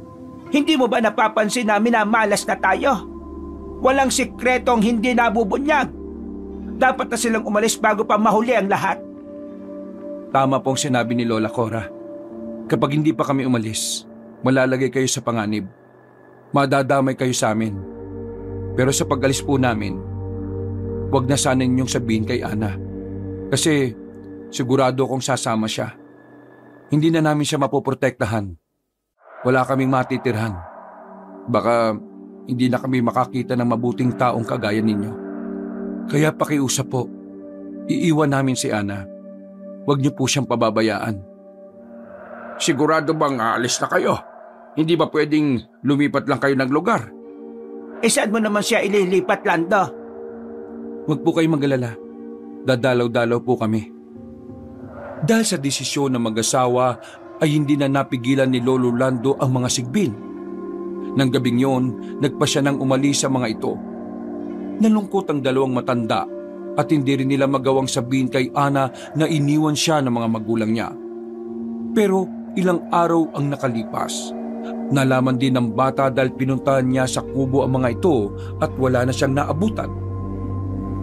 Hindi mo ba napapansin na minamalas na tayo? Walang sikretong hindi nabubunyag. Dapat na silang umalis bago pa mahuli ang lahat. Tama pong sinabi ni Lola Cora. Kapag hindi pa kami umalis, malalagay kayo sa panganib. Madadamay kayo sa amin. Pero sa pag-alis po namin, huwag na sana ninyong sabihin kay Ana. Kasi sigurado kong sasama siya. Hindi na namin siya mapoprotektahan. Wala kaming matitirhan. Baka hindi na kami makakita ng mabuting taong kagaya ninyo. Kaya pakiusap po, iiwan namin si Ana. Huwag niyo po siyang pababayaan. Sigurado bang aalis na kayo? Hindi ba pwedeng lumipat lang kayo ng lugar? Saan mo naman siya ililipat, Lando? Huwag po kayong mag-alala. Dadalaw-dalaw po kami. Dahil sa desisyon ng mag-asawa ay hindi na napigilan ni Lolo Lando ang mga sigbin. Nang gabing yon, nagpa siya nang umalis sa mga ito. Nalungkot ang dalawang matanda at hindi rin nila magawang sabihin kay Ana na iniwan siya ng mga magulang niya. Pero ilang araw ang nakalipas. Nalaman din ng bata dahil pinuntahan niya sa kubo ang mga ito at wala na siyang naabutan.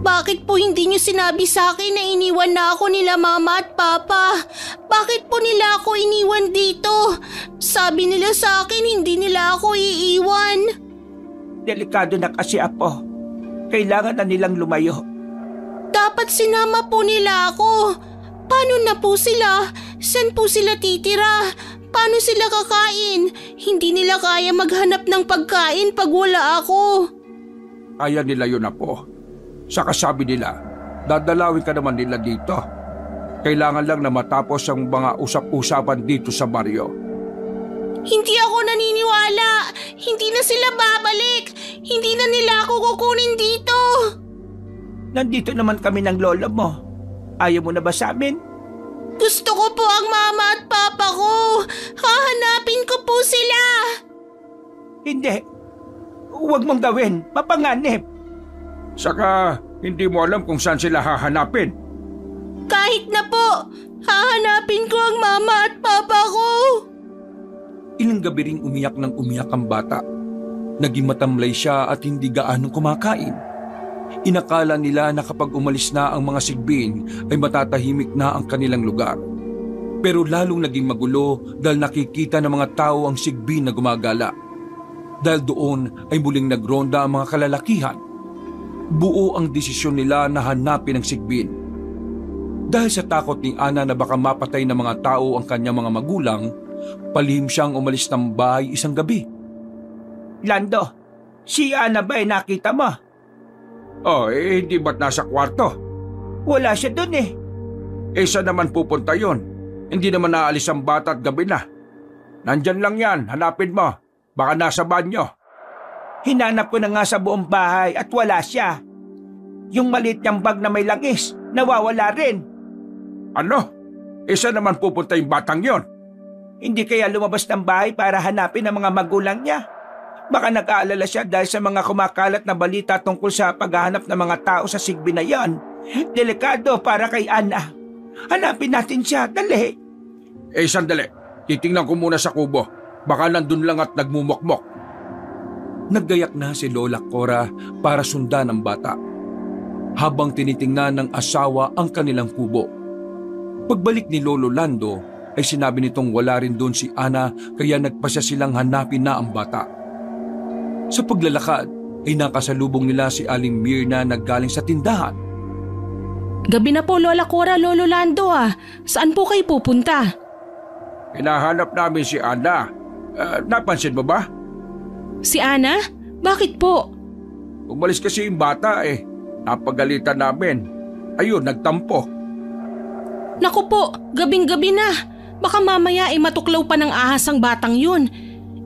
Bakit po hindi niyo sinabi sa akin na iniwan na ako nila Mama at Papa? Bakit po nila ako iniwan dito? Sabi nila sa akin hindi nila ako iiwan. Delikado na kasi, Apo. Kailangan na nilang lumayo. Dapat sinama po nila ako. Paano na po sila? Saan po sila titira? Paano sila kakain? Hindi nila kaya maghanap ng pagkain pag wala ako. Kaya nila yun, Apo. Saka sabi nila, dadalawin ka naman nila dito. Kailangan lang na matapos ang mga usap-usapan dito sa baryo. Hindi ako naniniwala. Hindi na sila babalik. Hindi na nila ako kukunin dito. Nandito naman kami ng lolo mo. Ayaw mo na ba sa amin? Gusto ko po ang Mama at Papa ko. Hahanapin ko po sila. Hindi. Huwag mong gawin. Mapanganib. Saka hindi mo alam kung saan sila hahanapin. Kahit na po, hahanapin ko ang Mama at Papa ko. Ilang gabi ring umiyak ng umiyak ang bata. Naging matamlay siya at hindi gaanong kumakain. Inakala nila na kapag umalis na ang mga sigbin ay matatahimik na ang kanilang lugar. Pero lalong naging magulo dahil nakikita ng mga tao ang sigbin na gumagala. Dahil doon ay muling nagronda ang mga kalalakihan. Buo ang desisyon nila na hanapin ang sigbin. Dahil sa takot ni Ana na baka mapatay ng mga tao ang kanyang mga magulang, palihim siyang umalis ng bahay isang gabi. Lando, si Ana ba nakita mo? Hindi ba't nasa kwarto? Wala siya dun eh. Saan naman pupunta yon? Hindi naman naalis ang bata at gabi na. Nandyan lang yan, hanapin mo. Baka nasa banyo. Hinanap ko na nga sa buong bahay at wala siya. Yung maliit niyang bag na may langis, nawawala rin. Ano? Saan naman pupunta yung batang yon? Hindi kaya lumabas ng bahay para hanapin ang mga magulang niya? Baka nag-aalala siya dahil sa mga kumakalat na balita tungkol sa paghahanap ng mga tao sa sigbi na yan. Delikado para kay Ana. Hanapin natin siya, dali. Sandali. Titingnan ko muna sa kubo. Baka nandun lang at nagmumokmok. Naggayak na si Lola Cora para sundan ang bata. Habang tinitingnan ng asawa ang kanilang kubo. Pagbalik ni Lolo Lando ay sinabi nitong wala rin doon si Ana kaya nagpasya silang hanapin na ang bata. Sa paglalakad ay nakasalubong nila si Aling Mirna na galing sa tindahan. Gabi na po Lola Cora, Lolo Lando Saan po kayo pupunta? Hinahanap namin si Ana. Napansin mo ba? Si Ana? Bakit po? Umalis kasi yung bata Napagalitan namin. Ayun, nagtampo. Naku po, gabing-gabi na. Baka mamaya ay matuklaw pa ng ahas ang batang yun.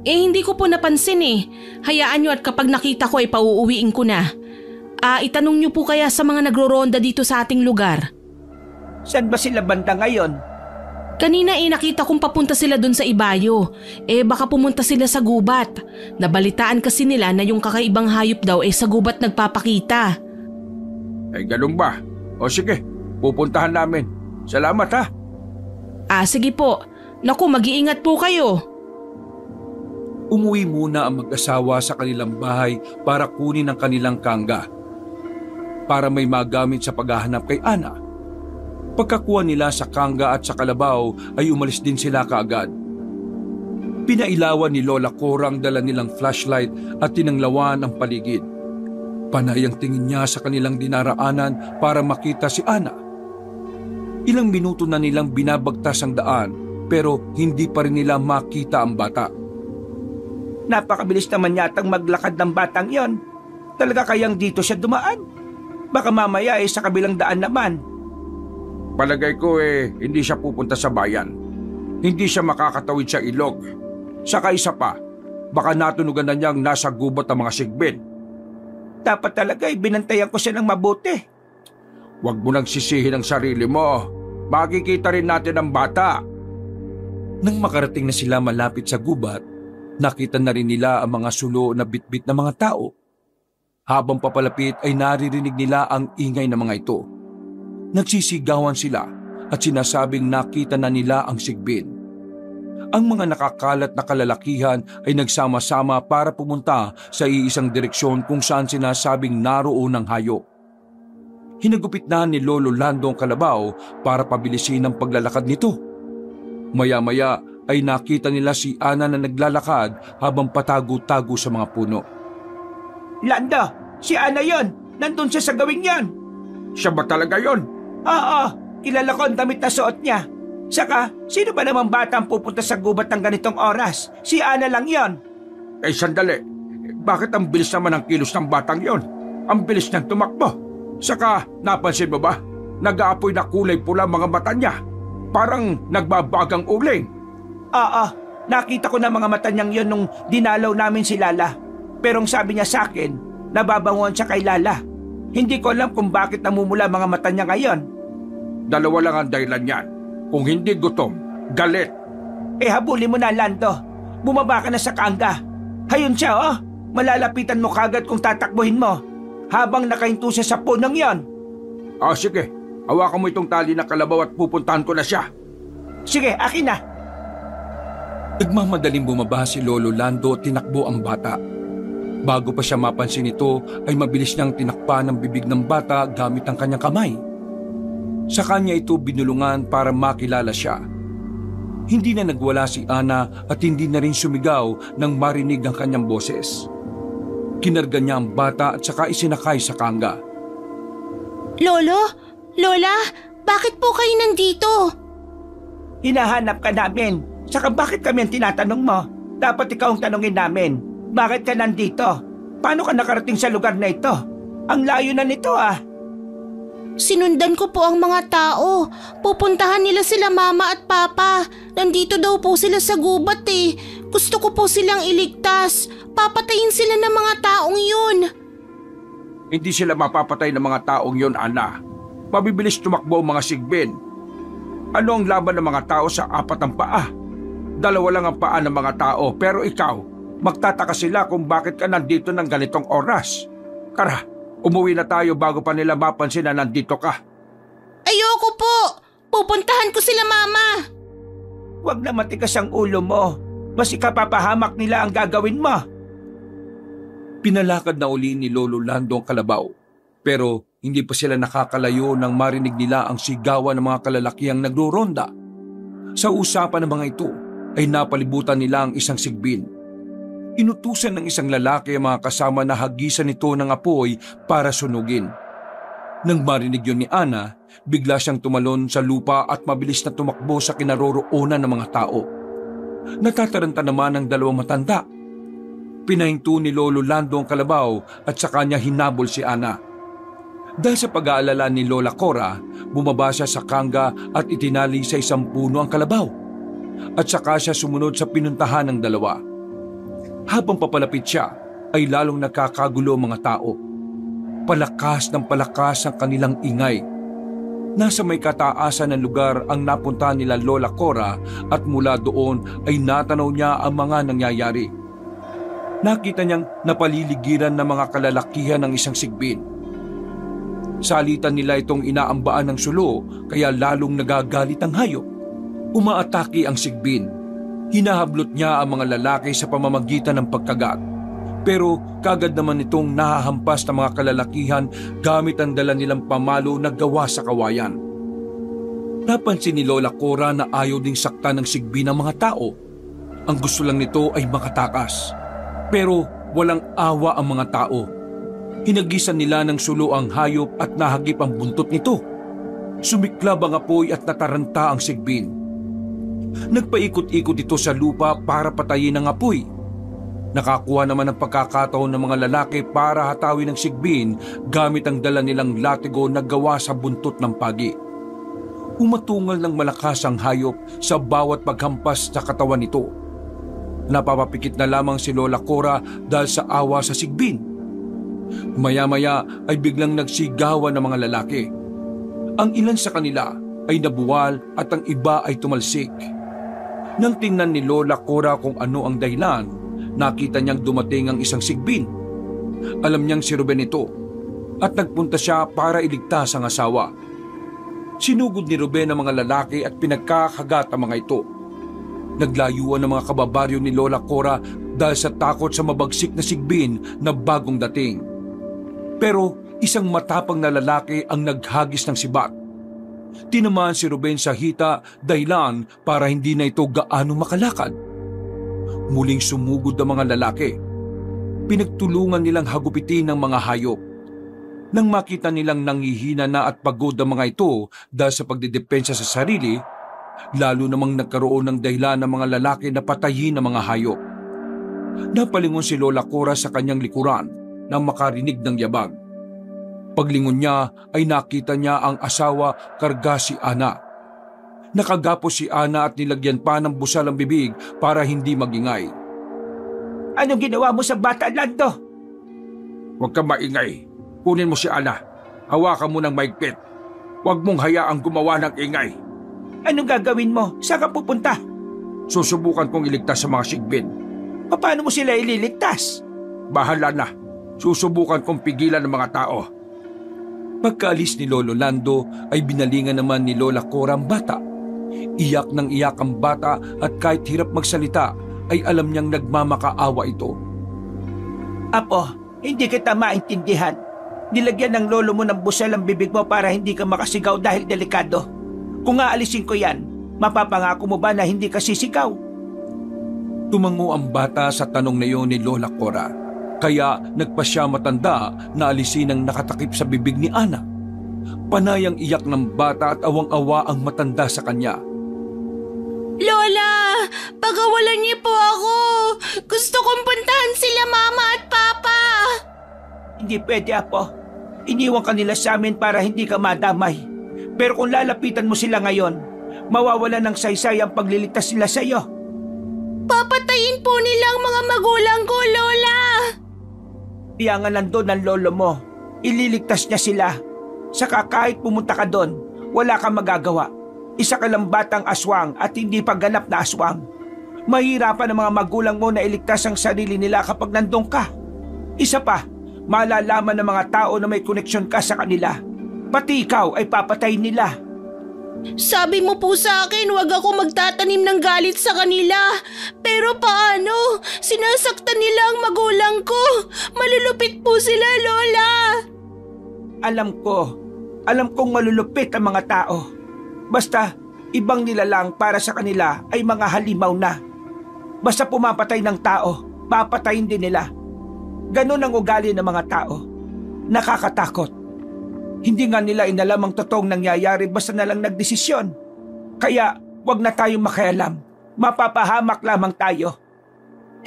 Hindi ko po napansin eh. Hayaan nyo at kapag nakita ko ay pauuwiin ko na. Itanong nyo po kaya sa mga nagro-ronda dito sa ating lugar. Saan ba sila banda ngayon? Kanina nakita kong papunta sila dun sa Ibayo. Baka pumunta sila sa gubat. Nabalitaan kasi nila na yung kakaibang hayop daw sa gubat nagpapakita. Ganun ba? O sige, pupuntahan namin. Salamat ha. Sige po. Naku, mag-iingat po kayo. Umuwi muna ang mag-asawa sa kanilang bahay para kunin ang kanilang kangga. Para may magamit sa paghahanap kay Ana. Pagkakuha nila sa kangga at sa kalabaw ay umalis din sila kaagad. Pinailawan ni Lola Cora ang dala nilang flashlight at tinanglawan ang paligid. Panay ang tingin niya sa kanilang dinaraanan para makita si Ana. Ilang minuto na nilang binabagtas ang daan pero hindi pa rin nila makita ang bata. Napakabilis naman yatang maglakad ng batang yon. Talaga kayang dito siya dumaan? Baka mamaya sa kabilang daan naman. Palagay ko hindi siya pupunta sa bayan. Hindi siya makakatawid sa ilog. Saka isa pa, baka natunugan na niyang nasa gubat ang mga sigbin. Dapat talaga binantayan ko siya ng mabuti. Huwag mo nang sisihin ang sarili mo. Makikita rin natin ang bata. Nang makarating na sila malapit sa gubat, nakita na rin nila ang mga sulo na bitbit na mga tao. Habang papalapit ay naririnig nila ang ingay ng mga ito. Nagsisigawan sila at sinasabing nakita na nila ang sigbin. Ang mga nakakalat na kalalakihan ay nagsama-sama para pumunta sa iisang direksyon kung saan sinasabing naroon ang hayop. Hinagupit na ni Lolo Lando ang kalabaw para pabilisin ang paglalakad nito. Maya-maya ay nakita nila si Ana na naglalakad habang patago-tago sa mga puno. Lando, si Ana yon. Nandun siya sa gawing yon. Siya ba talaga yon? Oo, kilala ko ang damit na suot niya. Saka, sino ba namang batang pupunta sa gubat ng ganitong oras? Si Ana lang yon. Sandali. Bakit ang bilis naman ang kilos ng batang yon? Ang bilis niyang tumakbo. Saka, napansin mo ba? Nag-aapoy na kulay pula mga mata niya. Parang nagbabagang uling. Oo, nakita ko na mga mata niyang yon nung dinalaw namin si Lala. Pero ang sabi niya sa akin, nababangon siya kay Lala. Hindi ko alam kung bakit namumula mga mata niya ngayon. Dalawa lang ang dahilan niyan. Kung hindi gutom, galit. Habulin mo na, Lando. Bumaba ka na sa kangga. Hayun siya, Malalapitan mo kagad kung tatakbuhin mo. Habang nakahinto siya sa punong yon. Sige. Hawakan mo itong tali na kalabaw at pupuntahan ko na siya. Sige, akin na. Nagmamadaling bumaba si Lolo Lando at tinakbo ang bata. Bago pa siya mapansin ito ay mabilis niyang tinakpan ang bibig ng bata gamit ang kanyang kamay. Sa kanya ito binulungan para makilala siya. Hindi na nagwala si Ana at hindi na rin sumigaw nang marinig ang kanyang boses. Kinarga niya ang bata at saka isinakay sa kangga. Lolo? Lola? Bakit po kayo nandito? Hinahanap ka namin. Saka bakit kami ang tinatanong mo? Dapat ikaw ang tanongin namin. Bakit ka nandito? Paano ka nakarating sa lugar na ito? Ang layo na nito Sinundan ko po ang mga tao. Pupuntahan nila sila mama at papa. Nandito daw po sila sa gubat Gusto ko po silang iligtas. Papatayin sila ng mga taong yun. Hindi sila mapapatay ng mga taong yon, Ana. Mabibilis tumakbo ang mga sigbin. Ano ang laban ng mga tao sa apat ang paa? Dalawa lang ang paa ng mga tao, pero ikaw, magtataka sila kung bakit ka nandito ng ganitong oras. Tara, umuwi na tayo bago pa nila mapansin na nandito ka. Ayoko po! Pupuntahan ko sila mama! Huwag na matigas ang ulo mo. Mas ikapapahamak nila ang gagawin mo. Pinalakad na uli ni Lolo Lando ang kalabaw. Pero hindi pa sila nakakalayo nang marinig nila ang sigawan ng mga kalalakihang nagro-ronda. Sa usapan ng mga ito ay napalibutan nila ang isang sigbin. Inutusan ng isang lalaki ang mga kasama na hagisan nito ng apoy para sunugin. Nang marinig yun ni Ana, bigla siyang tumalon sa lupa at mabilis na tumakbo sa kinaroroonan ng mga tao. Natataranta naman ang dalawang matanda. Pinahinto ni Lolo Lando ang kalabaw at sa kanya hinabol si Ana. Dahil sa pag-aalala ni Lola Cora, bumaba siya sa kangga at itinali sa isang puno ang kalabaw. At saka siya sumunod sa pinuntahan ng dalawa. Habang papalapit siya, ay lalong nakakagulo ang mga tao. Palakas ng palakas ang kanilang ingay. Nasa may kataasan ng lugar ang napuntahan nila Lola Cora at mula doon ay natanaw niya ang mga nangyayari. Nakita niyang napaliligiran ng mga kalalakihan ng isang sigbin. Salitan nila itong inaambaan ng sulo kaya lalong nagagalit ang hayop. Umaatake ang sigbin. Hinahablot niya ang mga lalaki sa pamamagitan ng pagkagat. Pero kagad naman itong nahahampas ng mga kalalakihan gamit ang dala nilang pamalo na gawa sa kawayan. Napansin ni Lola Cora na ayaw ding sakta ng sigbin ng mga tao. Ang gusto lang nito ay makatakas. Pero walang awa ang mga tao. Hinagisan nila ng sulo ang hayop at nahagip ang buntot nito. Sumiklab ang apoy at nataranta ang sigbin. Nagpaikot-ikot ito sa lupa para patayin ang apoy. Nakakuha naman ng pagkakataon ng mga lalaki para hatawin ang sigbin gamit ang dala nilang latigo na gawa sa buntot ng pagi. Umatungal ng malakas ang hayop sa bawat paghampas sa katawan nito. Napapapikit na lamang si Lola Cora dahil sa awa sa sigbin. Maya-maya ay biglang nagsigawan ng mga lalaki. Ang ilan sa kanila ay nabuwal at ang iba ay tumalsik. Nang tingnan ni Lola Cora kung ano ang dahilan, nakita niyang dumating ang isang sigbin. Alam niyang si Ruben ito at nagpunta siya para iligtas ang asawa. Sinugod ni Ruben ang mga lalaki at pinagkakagat ang mga ito. Naglayuan ang mga kababaryo ni Lola Cora dahil sa takot sa mabagsik na sigbin na bagong dating. Pero isang matapang na lalaki ang naghagis ng sibat. Tinamaan si Ruben sa hita dahilan para hindi na ito gaano makalakad. Muling sumugod ang mga lalaki. Pinagtulungan nilang hagupitin ng mga hayop. Nang makita nilang nangihina na at pagod ang mga ito dahil sa pagdedepensa sa sarili, lalo namang nagkaroon ng dahilan ng mga lalaki na patayin ang mga hayop. Napalingon si Lola Cora sa kanyang likuran nang makarinig ng yabag. Paglingon niya ay nakita niya ang asawa karga si Ana. Nakagapos si Ana at nilagyan pa ng busal ang bibig para hindi magingay. Anong ginawa mo sa bata, Lando? Huwag kang maingay. Kunin mo si Ana. Hawakan mo ng maigpit. Huwag mong hayaang gumawa ng ingay. Anong gagawin mo? Saan ka pupunta? Susubukan kong iligtas sa mga sigbin. Paano mo sila ililigtas? Bahala na. Susubukan kong pigilan ng mga tao. Pagkaalis ni Lolo Lando ay binalingan naman ni Lola Cora ang bata. Iyak ng iyak ang bata at kahit hirap magsalita ay alam niyang nagmamakaawa ito. Apo, hindi kita maintindihan. Nilagyan ng lolo mo ng busal ang bibig mo para hindi ka makasigaw dahil delikado. Kung aalisin ko yan, mapapangako mo ba na hindi ka sisigaw? Tumango ang bata sa tanong na iyon ni Lola Cora. Kaya nagpasya matanda na alisin ang nakatakip sa bibig ni Ana. Panayang iyak ng bata at awang-awa ang matanda sa kanya. Lola, pagawalan niyo po ako. Gusto kong puntahan sila Mama at Papa. Hindi pwede, Apo. Iniwan ka nila sa amin para hindi ka madamay. Pero kung lalapitan mo sila ngayon, mawawala ng saysay ang pagliligtas nila sa iyo. Papatayin po nila ang mga magulang ko, Lola. Iyangan nandun ang lolo mo. Ililigtas niya sila. Saka kahit pumunta ka doon, wala kang magagawa. Isa ka lang batang aswang at hindi pa ganap na aswang. Mahirapan ang mga magulang mo na iligtas ang sarili nila kapag nandun ka. Isa pa, malalaman ng mga tao na may koneksyon ka sa kanila. Pati ikaw ay papatayin nila. Sabi mo po sa akin, huwag ako magtatanim ng galit sa kanila. Pero paano? Sinasaktan nila ang magulang ko. Malulupit po sila, Lola. Alam kong malulupit ang mga tao. Basta, ibang nilalang para sa kanila ay mga halimaw na. Basta pumapatay ng tao, papatayin din nila. Ganun ang ugali ng mga tao. Nakakatakot. Hindi nga nila inalam ang totoong nangyayari basta na lang nagdesisyon. Kaya, wag na tayong makialam. Mapapahamak lamang tayo.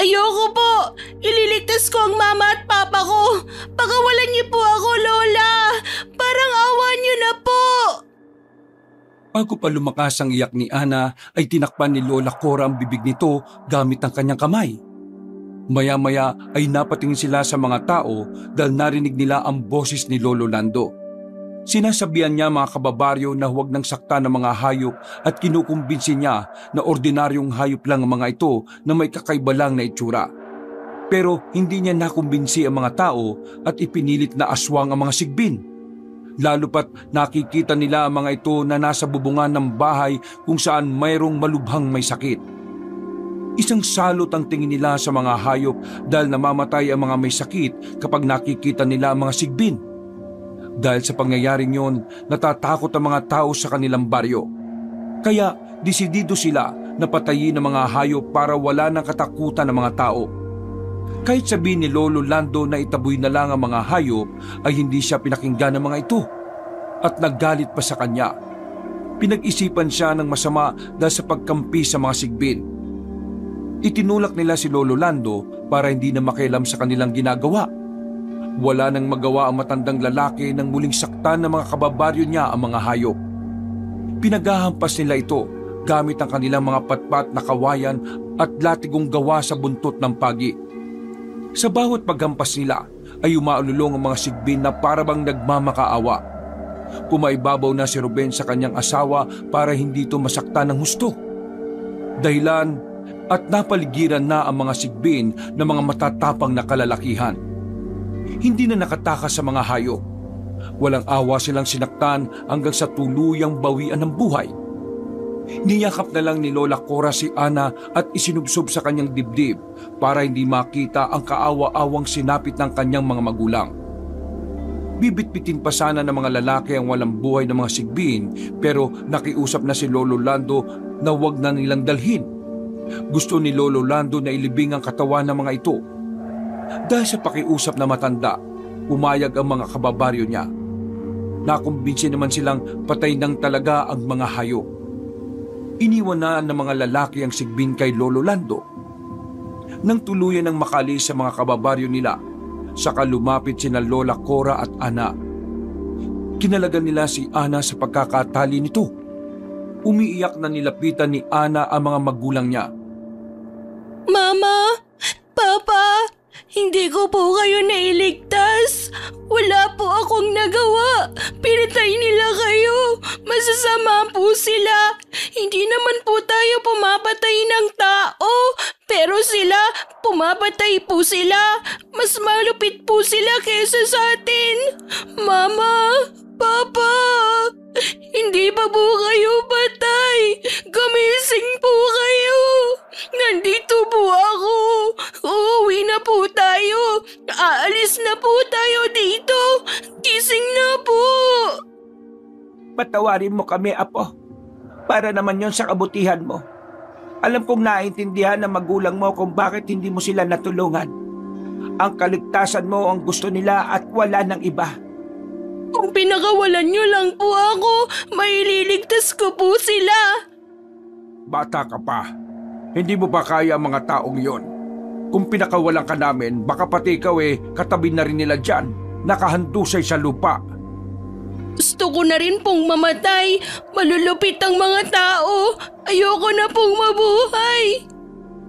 Ayoko po! Ililigtas ko ang mama at papa ko! Pakawalan niyo po ako, Lola! Parang awa niyo na po! Bago pa lumakas ang iyak ni Ana ay tinakpan ni Lola Cora ang bibig nito gamit ang kanyang kamay. Maya-maya ay napatingin sila sa mga tao dahil narinig nila ang boses ni Lolo Lando. Sinasabihan niya mga kababaryo na huwag nang saktan ng mga hayop at kinukumbinsi niya na ordinaryong hayop lang ang mga ito na may kakaiba lang na itsura. Pero hindi niya nakumbinsi ang mga tao at ipinilit na aswang ang mga sigbin. Lalo pat nakikita nila ang mga ito na nasa bubungan ng bahay kung saan mayroong malubhang may sakit. Isang salot ang tingin nila sa mga hayop dahil namamatay ang mga may sakit kapag nakikita nila ang mga sigbin. Dahil sa pangyayaring yon, natatakot ang mga tao sa kanilang baryo. Kaya desidido sila na patayin ang mga hayop para wala ng katakutan ng mga tao. Kahit sabihin ni Lolo Lando na itaboy na lang ang mga hayop ay hindi siya pinakinggan ng mga ito at naggalit pa sa kanya. Pinag-isipan siya ng masama dahil sa pagkampi sa mga sigbin. Itinulak nila si Lolo Lando para hindi na makialam sa kanilang ginagawa. Wala nang magawa ang matandang lalaki nang muling saktan ng mga kababaryo niya ang mga hayop. Pinaghahampas nila ito gamit ang kanilang mga patpat na kawayan at latigong gawa sa buntot ng pagi. Sa bawat paghampas nila ay umaalulong ang mga sigbin na parabang nagmamakaawa. Pumaibabaw na si Ruben sa kanyang asawa para hindi ito masaktan ng husto. Dahilan at napaligiran na ang mga sigbin ng mga matatapang na kalalakihan. Hindi na nakatakas sa mga hayop. Walang awa silang sinaktan hanggang sa tuluyang bawian ng buhay. Niyakap na lang ni Lola Cora si Ana at isinubsob sa kanyang dibdib para hindi makita ang kaawa-awang sinapit ng kanyang mga magulang. Bibitbitin pa sana ng mga lalaki ang walang buhay ng mga sigbin pero nakiusap na si Lolo Lando na huwag na nilang dalhin. Gusto ni Lolo Lando na ilibing ang katawan ng mga ito. Dahil sa pakiusap na matanda, umayag ang mga kababaryo niya. Nakumbinsi naman silang patay nang talaga ang mga hayop. Iniwan na ng mga lalaki ang sigbin kay Lolo Lando. Nang tuluyan ng makalis sa mga kababaryo nila, saka lumapit sina Lola Cora at Ana. Kinalagan nila si Ana sa pagkakatali nito. Umiiyak na nilapitan ni Ana ang mga magulang niya. Mama! Papa! Hindi ko po kayo nailigtas. Wala po akong nagawa. Pinatay nila kayo. Masasama po sila. Hindi naman po tayo pumapatay ng tao. Pero sila, pumapatay po sila. Mas malupit po sila kesa sa atin. Mama! Papa! Hindi pa po kayo patay. Gumising po kayo. Nandito po ako. Uuwi na po tayo. Aalis na po tayo dito. Gising na po. Patawarin mo kami, Apo. Para naman yon sa kabutihan mo. Alam kong naintindihan ng magulang mo kung bakit hindi mo sila natulungan. Ang kaligtasan mo ang gusto nila at wala ng iba. Kung pinakawalan niyo lang po ako, maililigtas ko po sila. Bata ka pa. Hindi mo ba kaya ang mga taong yon? Kung pinakawalan ka namin, baka pati ikaw katabi na rin nila dyan, nakahandusay sa lupa. Gusto ko na rin pong mamatay. Malulupit ang mga tao. Ayoko na pong mabuhay.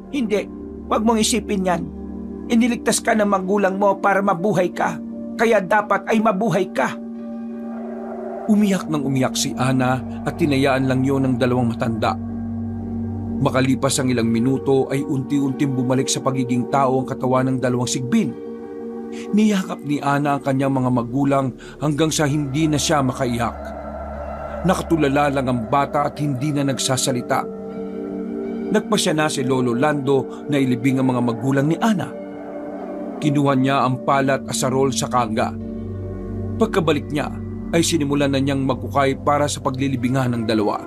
Hindi, wag mong isipin yan. Iniligtas ka ng magulang mo para mabuhay ka. Kaya dapat ay mabuhay ka. Umiyak nang umiyak si Ana at tinayaan lang yon ng dalawang matanda. Makalipas ang ilang minuto ay unti-unting bumalik sa pagiging tao ang katawan ng dalawang sigbin. Niyakap ni Ana ang kanyang mga magulang hanggang sa hindi na siya makaiyak. Nakatulala lang ang bata at hindi na nagsasalita. Nagpasya na si Lolo Lando na ilibing ang mga magulang ni Ana. Kinuha niya ang pala at asarol sa kanga. Pagkabalik niya ay sinimulan na niyang magkukay para sa paglilibingan ng dalawa.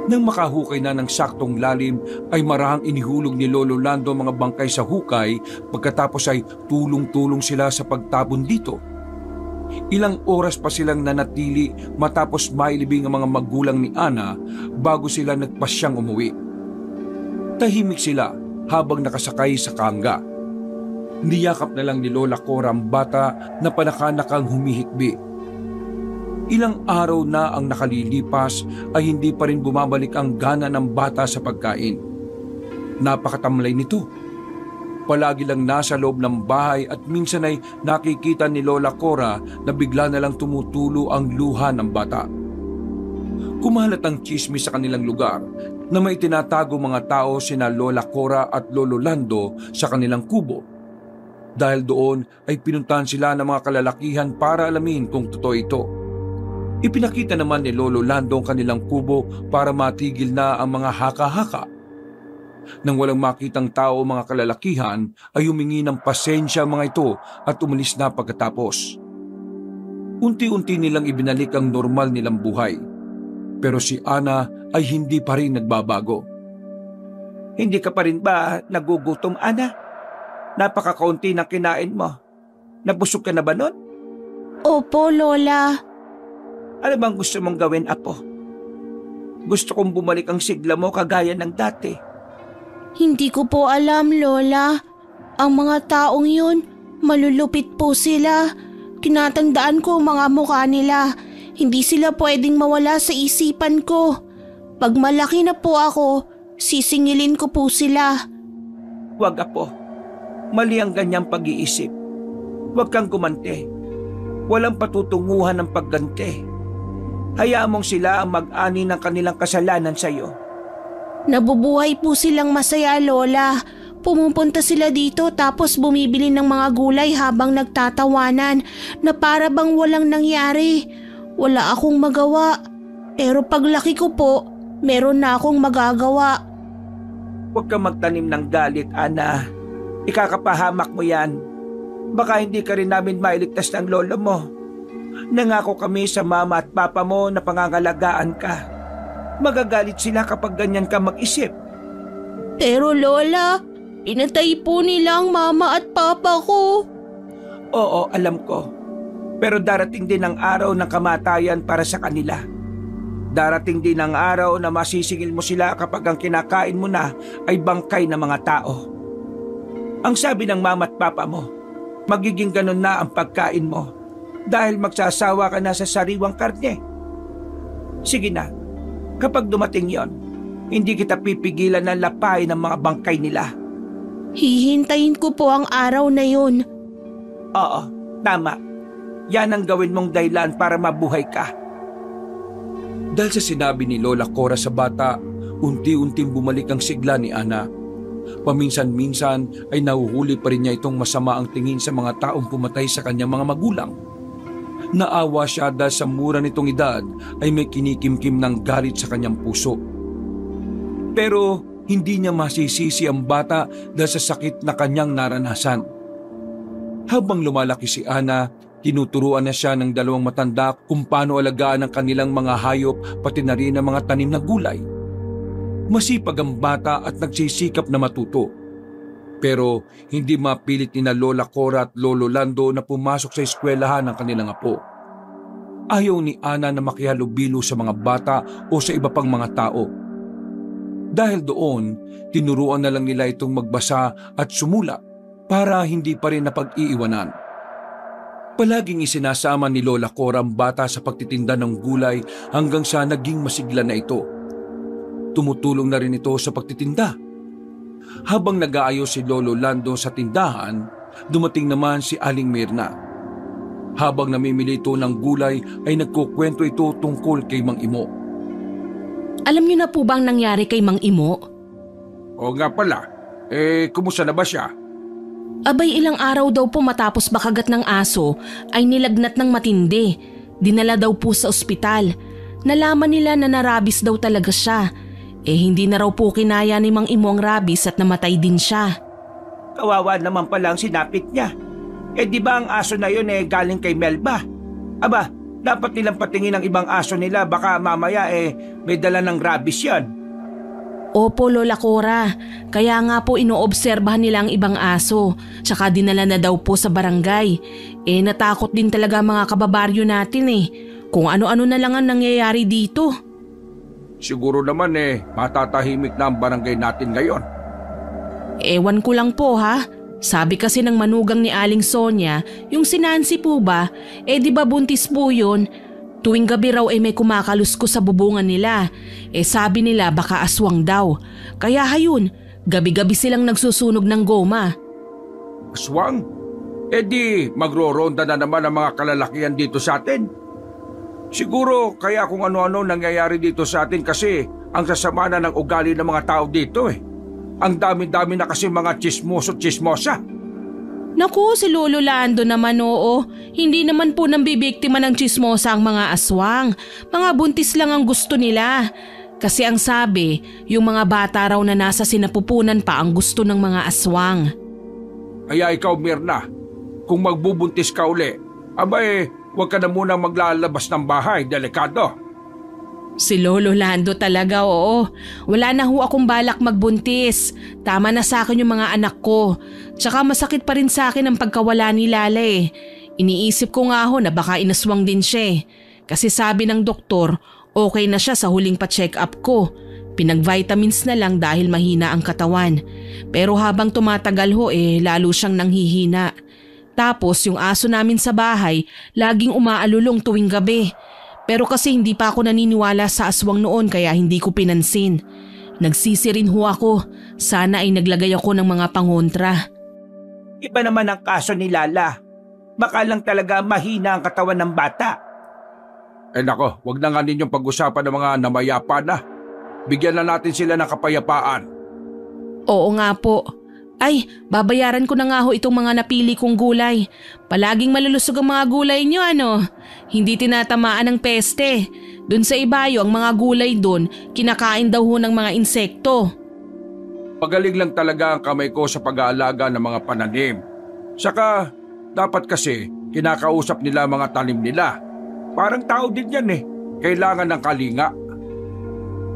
Nang makahukay na ng saktong lalim ay marahang inihulog ni Lolo Lando ang mga bangkay sa hukay pagkatapos ay tulong-tulong sila sa pagtabon dito. Ilang oras pa silang nanatili matapos mailibing ang mga magulang ni Ana bago sila nagpasyang umuwi. Tahimik sila habang nakasakay sa kangga. Niyakap na lang ni Lola Cora ang bata na panakanakang humihikbi. Ilang araw na ang nakalilipas ay hindi pa rin bumabalik ang gana ng bata sa pagkain. Napakatamlay nito. Palagi lang nasa loob ng bahay at minsan ay nakikita ni Lola Cora na bigla na lang tumutulo ang luha ng bata. Kumalat ang chismis sa kanilang lugar na may tinatago mga tao sina Lola Cora at Lolo Lando sa kanilang kubo. Dahil doon ay pinuntahan sila ng mga kalalakihan para alamin kung totoo ito. Ipinakita naman ni Lolo Lando ang kanilang kubo para matigil na ang mga haka-haka. Nang walang makitang tao mga kalalakihan ay humingi ng pasensya mga ito at umalis na pagkatapos. Unti-unti nilang ibinalik ang normal nilang buhay. Pero si Ana ay hindi pa rin nagbabago. Hindi ka pa rin ba nagugutom, Ana? Napakakaunti ng kinain mo. Nabusog ka na ba nun? Opo, Lola. Ano bang gusto mong gawin, Apo? Gusto kong bumalik ang sigla mo kagaya ng dati. Hindi ko po alam, Lola. Ang mga taong yun, malulupit po sila. Tinatandaan ko ang mga mukha nila. Hindi sila pwedeng mawala sa isipan ko. Pag malaki na po ako, sisingilin ko po sila. Huwag, Apo. Mali ang ganyang pag-iisip. Huwag kang gumante. Walang patutunguhan ng pagganti. Hayaan mong sila ang mag-ani ng kanilang kasalanan sa iyo. Nabubuhay po silang masaya, Lola. Pumupunta sila dito tapos bumibili ng mga gulay habang nagtatawanan na para bang walang nangyari. Wala akong magawa. Pero paglaki ko po, meron na akong magagawa. Huwag kang magtanim ng galit, Ana. Ikakapahamak mo yan. Baka hindi ka rin namin mailigtas ng lolo mo. Nangako kami sa mama at papa mo na pangangalagaan ka. Magagalit sila kapag ganyan ka mag-isip. Pero Lola, pinatay po nila ang mama at papa ko. Oo, alam ko. Pero darating din ang araw ng kamatayan para sa kanila. Darating din ang araw na masisingil mo sila kapag ang kinakain mo na ay bangkay ng mga tao. Ang sabi ng mama at papa mo, magiging ganun na ang pagkain mo dahil magsasawa ka na sa sariwang karne. Sige na, kapag dumating yon, hindi kita pipigilan na lapain ng mga bangkay nila. Hihintayin ko po ang araw na yun. Oo, tama. Yan ang gawin mong dahilan para mabuhay ka. Dahil sa sinabi ni Lola Cora sa bata, unti-unting bumalik ang sigla ni Ana. Paminsan-minsan ay nahuhuli pa rin niya itong masama ang tingin sa mga taong pumatay sa kanyang mga magulang. Naawa siya dahil sa mura nitong edad ay may kinikimkim ng galit sa kanyang puso. Pero hindi niya masisisi ang bata dahil sa sakit na kanyang naranasan. Habang lumalaki si Ana, tinuturuan na siya ng dalawang matanda kung paano alagaan ang kanilang mga hayop pati na rin ang mga tanim na gulay. Masipag ang bata at nagsisikap na matuto. Pero hindi mapilit ni na Lola Cora at Lolo Lando na pumasok sa eskwelahan ng kanilang apo. Ayaw ni Ana na makihalubilo sa mga bata o sa iba pang mga tao. Dahil doon, tinuruan na lang nila itong magbasa at sumula para hindi pa rin napag-iiwanan. Palaging isinasama ni Lola Cora ang bata sa pagtitinda ng gulay hanggang sa naging masigla na ito. Tumutulong na rin ito sa pagtitinda. Habang nag-aayos si Lolo Lando sa tindahan, dumating naman si Aling Mirna. Habang namimili ito ng gulay ay nagkukwento ito tungkol kay Mang Imo. Alam niyo na po ba ang nangyari kay Mang Imo? Oo nga pala. Kumusta na ba siya? Abay, ilang araw daw po matapos makagat ng aso ay nilagnat ng matindi. Dinala daw po sa ospital. Nalaman nila na narabis daw talaga siya. Hindi na raw po kinaya ni Mang Imo ang rabies at namatay din siya. Kawawa naman pala ang sinapit niya. Di ba ang aso na yun galing kay Melba? Aba, dapat nilang patingin ang ibang aso nila, baka mamaya may dala ng rabies yan. Opo, Lola Cora. Kaya nga po inoobserbahan nila ang ibang aso. Tsaka dinala na daw po sa barangay. Natakot din talaga mga kababaryo natin Kung ano-ano na lang ang nangyayari dito. Siguro naman matatahimik na ang barangay natin ngayon. Ewan ko lang po ha. Sabi kasi ng manugang ni Aling Sonia, yung si Nancy po ba, di ba buntis po yun? Tuwing gabi raw may kumakalusko sa bubungan nila. Sabi nila baka aswang daw. Kaya hayun, gabi-gabi silang nagsusunog ng goma. Aswang? Di magro-ronda na naman ang mga kalalakihan dito sa atin. Siguro kaya kung ano-ano nangyayari dito sa atin kasi ang sasama na ng ugali ng mga tao dito Ang dami-dami na kasi mga chismoso-chismosa. Naku, si Lolo Lando naman oo. Hindi naman po nambibiktima ng chismosa ang mga aswang. Mga buntis lang ang gusto nila. Kasi ang sabi, yung mga bata raw na nasa sinapupunan pa ang gusto ng mga aswang. Kaya ikaw, Mirna, kung magbubuntis ka uli, huwag ka na munang maglalabas ng bahay, delikado. Si Lolo Lando talaga oo. Wala na ho akong balak magbuntis. Tama na sa akin yung mga anak ko. Tsaka masakit pa rin sa akin ang pagkawala ni Lala Iniisip ko nga ho na baka inaswang din siya Kasi sabi ng doktor, okay na siya sa huling pa-check up ko. Pinag-vitamins na lang dahil mahina ang katawan. Pero habang tumatagal ho lalo siyang nanghihina. Tapos yung aso namin sa bahay, laging umaalulong tuwing gabi. Pero kasi hindi pa ako naniniwala sa aswang noon kaya hindi ko pinansin. Nagsisi rin ho ako. Sana ay naglagay ako ng mga pangontra. Iba naman ang kaso ni Lala. Baka lang talaga mahina ang katawan ng bata. Nako, wag na nga ninyong pag-usapan ng mga namayapa na. Bigyan na natin sila ng kapayapaan. Oo nga po. Ay, babayaran ko na nga ho itong mga napili kong gulay. Palaging malulusog ang mga gulay nyo Hindi tinatamaan ng peste. Doon sa ibayo ang mga gulay doon, kinakain daw ho ng mga insekto. Pagaling lang talaga ang kamay ko sa pag-aalaga ng mga pananim. Saka, dapat kasi kinakausap nila mga tanim nila. Parang tao din yan Kailangan ng kalinga.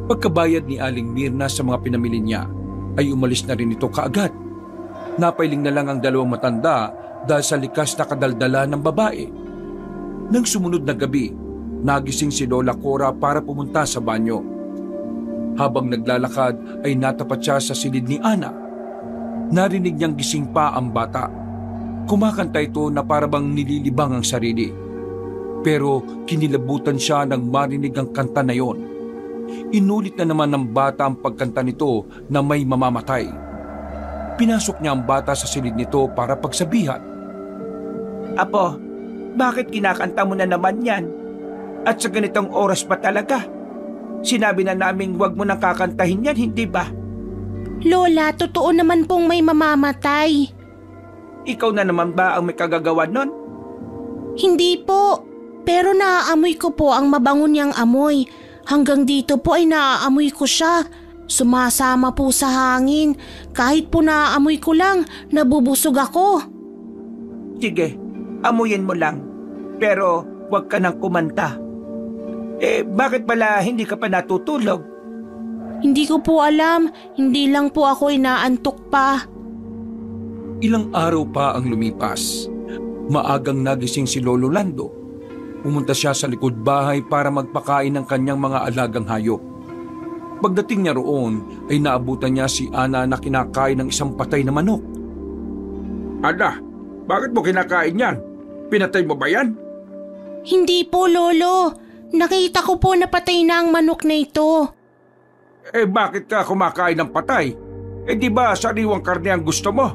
Pagkabayad ni Aling Mirna sa mga pinamili niya, ay umalis na rin ito kaagad. Napailing na lang ang dalawang matanda dahil sa likas na kadaldala ng babae. Nang sumunod na gabi, nagising si Lola Cora para pumunta sa banyo. Habang naglalakad ay natapat siya sa silid ni Ana. Narinig niyang gising pa ang bata. Kumakanta ito na parabang nililibang ang sarili. Pero kinilabutan siya nang marinig ang kanta na yon. Inulit na naman ng bata ang pagkanta nito na may mamamatay. Pinasok niya ang bata sa silid nito para pagsabihan. Apo, bakit kinakanta mo na naman yan? At sa ganitong oras pa talaga? Sinabi na naming wag mo nang kakantahin yan, hindi ba? Lola, totoo naman pong may mamamatay. Ikaw na naman ba ang may kagagawa nun? Hindi po, pero naaamoy ko po ang mabango niyang amoy. Hanggang dito po ay naaamoy ko siya. Sumasama po sa hangin. Kahit po naaamoy ko lang, nabubusog ako. Sige, amuyin mo lang. Pero wag ka nang kumanta. Bakit pala hindi ka pa natutulog? Hindi ko po alam. Hindi lang po ako inaantok pa. Ilang araw pa ang lumipas. Maagang nagising si Lolo Lando. Pumunta siya sa likod bahay para magpakain ng kanyang mga alagang hayop. Pagdating niya roon ay naabutan niya si Ana na kinakain ng isang patay na manok. Ana, bakit mo kinakain yan? Pinatay mo ba yan? Hindi po, Lolo. Nakita ko po na patay na ang manok na ito. Bakit ka kumakain ng patay? Di ba sariwang karne ang gusto mo?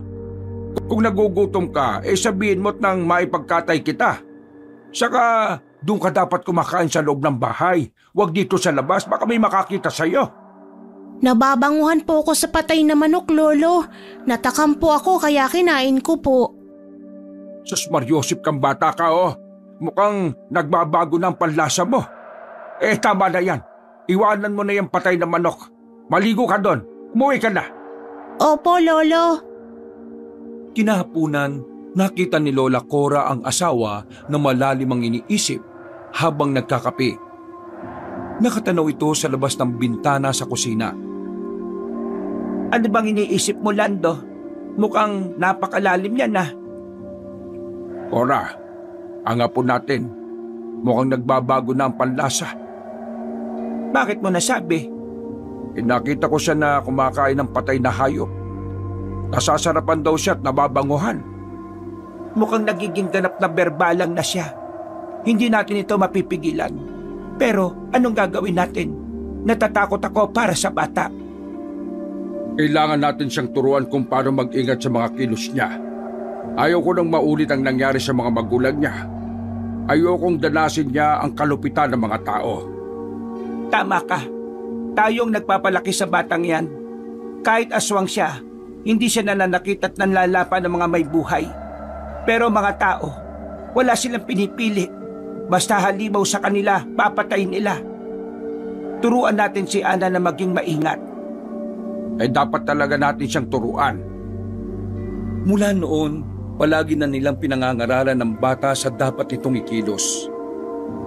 Kung nagugutom ka, sabihin mo't nang maipagkatay kita. Saka, doon ka dapat kumakain sa loob ng bahay. Huwag dito sa labas, baka may makakita sa'yo. Nababanguhan po ako sa patay na manok, Lolo. Natakam po ako kaya kinain ko po. Sus Mariosip kang bata ka Mukhang nagbabago na ang panlasa mo. Tama na yan. Iwanan mo na yung patay na manok. Maligo ka doon. Umuwi ka na. Opo, Lolo. Kinahapunan, nakita ni Lola Cora ang asawa na malalim ang iniisip habang nagkakape. Nakatanaw ito sa labas ng bintana sa kusina. Ano bang iniisip mo, Lando? Mukhang napakalalim yan Cora, ang apo natin, mukhang nagbabago na ang panlasa. Bakit mo nasabi? Nakita ko siya na kumakain ng patay na hayop. Nasasarapan daw siya at nababanguhan. Mukhang nagiging ganap na berbalang na siya. Hindi natin ito mapipigilan. Pero anong gagawin natin? Natatakot ako para sa bata. Kailangan natin siyang turuan kung paano mag-ingat sa mga kilos niya. Ayaw ko nang maulit ang nangyari sa mga magulang niya. Ayaw kong danasin niya ang kalupitan ng mga tao. Tama ka. Tayong nagpapalaki sa batang yan. Kahit aswang siya, hindi siya nananakit at nanlalapan ng mga may buhay. Pero mga tao, wala silang pinipili. Basta halimaw sa kanila, papatayin nila. Turuan natin si Ana na maging maingat. Ay dapat talaga natin siyang turuan. Mula noon, palagi na nilang pinangangaralan ng bata sa dapat itong ikilos.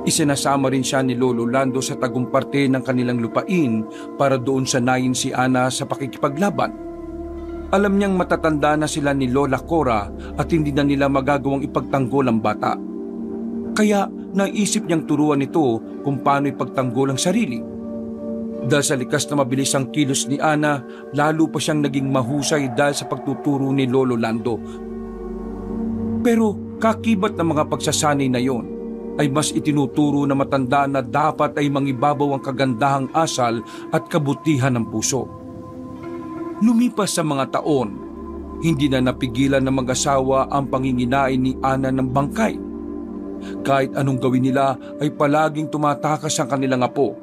Isinasama rin siya ni Lolo Lando sa tagumparte ng kanilang lupain para doon sanayin si Ana sa pakikipaglaban. Alam niyang matatanda na sila ni Lola Cora at hindi na nila magagawang ipagtanggol ang bata. Kaya naisip niyang turuan ito kung paano ipagtanggol ang sarili. Dahil sa likas na mabilis ang kilos ni Ana, lalo pa siyang naging mahusay dahil sa pagtuturo ni Lolo Lando. Pero kakibat ng mga pagsasanay na yon, ay mas itinuturo na matanda na dapat ay mangibabaw ang kagandahang asal at kabutihan ng puso. Lumipas sa mga taon, hindi na napigilan ng mag-asawa ang panginginain ni Ana ng bangkay. Kahit anong gawin nila ay palaging tumatakas ang kanilang apo.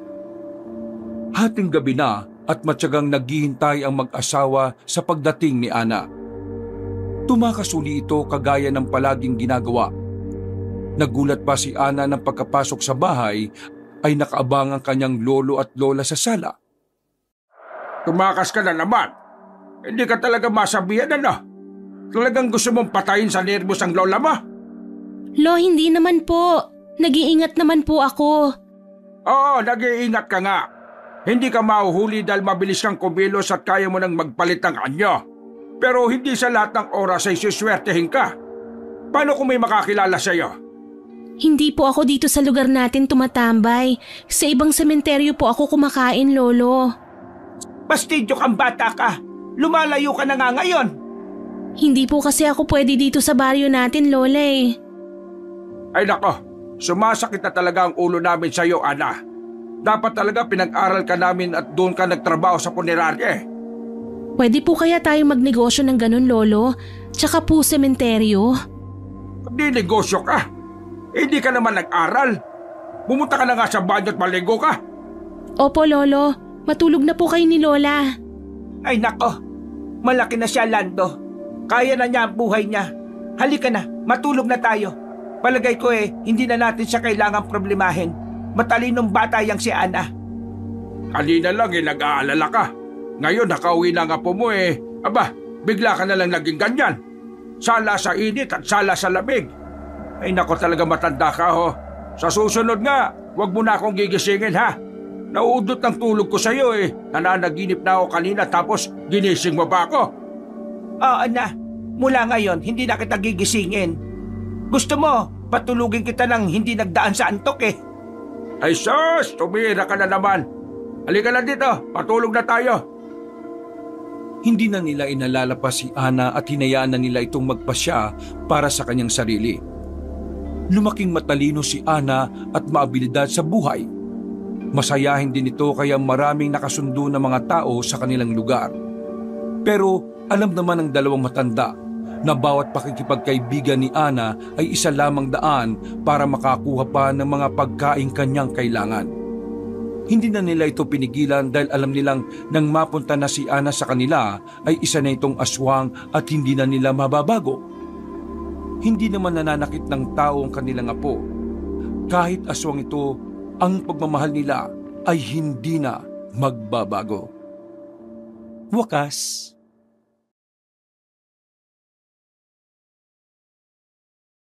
Hating gabi na at matyagang naghihintay ang mag-asawa sa pagdating ni Ana. Tumakas uli ito kagaya ng palaging ginagawa. Nagulat pa si Ana ng pagkapasok sa bahay ay nakaabang ang kanyang lolo at lola sa sala. Tumakas ka na naman. Hindi ka talaga masabihan ano? Talagang gusto mong patayin sa nervos ang lola mo? Lo, hindi naman po. Nag-iingat naman po ako. Oo, nag-iingat ka nga. Hindi ka mahuhuli dahil mabilis kang kumilos at kaya mo nang magpalit ng anyo. Pero hindi sa lahat ng oras ay suswertehin ka. Paano kung may makakilala sa'yo? Hindi po ako dito sa lugar natin tumatambay. Sa ibang sementeryo po ako kumakain, Lolo. Bastidyo kang bata ka. Lumalayo ka na nga ngayon. Hindi po kasi ako pwede dito sa baryo natin, Lola eh. Ay nako, sumasakit na talaga ang ulo namin sa'yo, Ana. Dapat talaga pinag-aral ka namin at doon ka nagtrabaho sa punerarya eh. Pwede po kaya tayong magnegosyo ng ganun, Lolo? Tsaka po sementeryo? Di negosyo ka. Hindi ka naman nag-aral. Pumunta ka na nga sa banyo at maligo ka. Opo, Lolo. Matulog na po kayo ni Lola. Ay nako, malaki na siya, Lando. Kaya na niya ang buhay niya. Halika na, matulog na tayo. Palagay ko hindi na natin siya kailangang problemahin. Matalinong bata yang si Ana. Kanina lang nag-aalala ka. Ngayon nakauwi na nga po mo Aba, bigla ka na lang naging ganyan. Sala sa init at sala sa lamig. Ay nako, talaga matanda ka ho. Sa susunod nga, wag mo na akong gigisingin ha. Nauudot ng tulog ko sa'yo Nananaginip na ako kanina tapos ginising mo pa ako. Oo na, mula ngayon hindi na kita gigisingin. Gusto mo, patulugin kita ng hindi nagdaan sa antok Ay sus, tumira ka na naman. Halika na dito, patulog na tayo. Hindi na nila inalala pa si Ana at hinayaan na nila itong magpasya para sa kanyang sarili. Lumaking matalino si Ana at maabilidad sa buhay. Masayahin din ito kaya maraming nakasundo na mga tao sa kanilang lugar. Pero alam naman ng dalawang matanda na bawat pakikipagkaibigan ni Ana ay isa lamang daan para makakuha pa ng mga pagkain kanyang kailangan. Hindi na nila ito pinigilan dahil alam nilang nang mapunta na si Ana sa kanila ay isa na itong aswang at hindi na nila mababago. Hindi naman nananakit ng tao ang kanilang apo. Kahit aswang ito, ang pagmamahal nila ay hindi na magbabago. Wakas.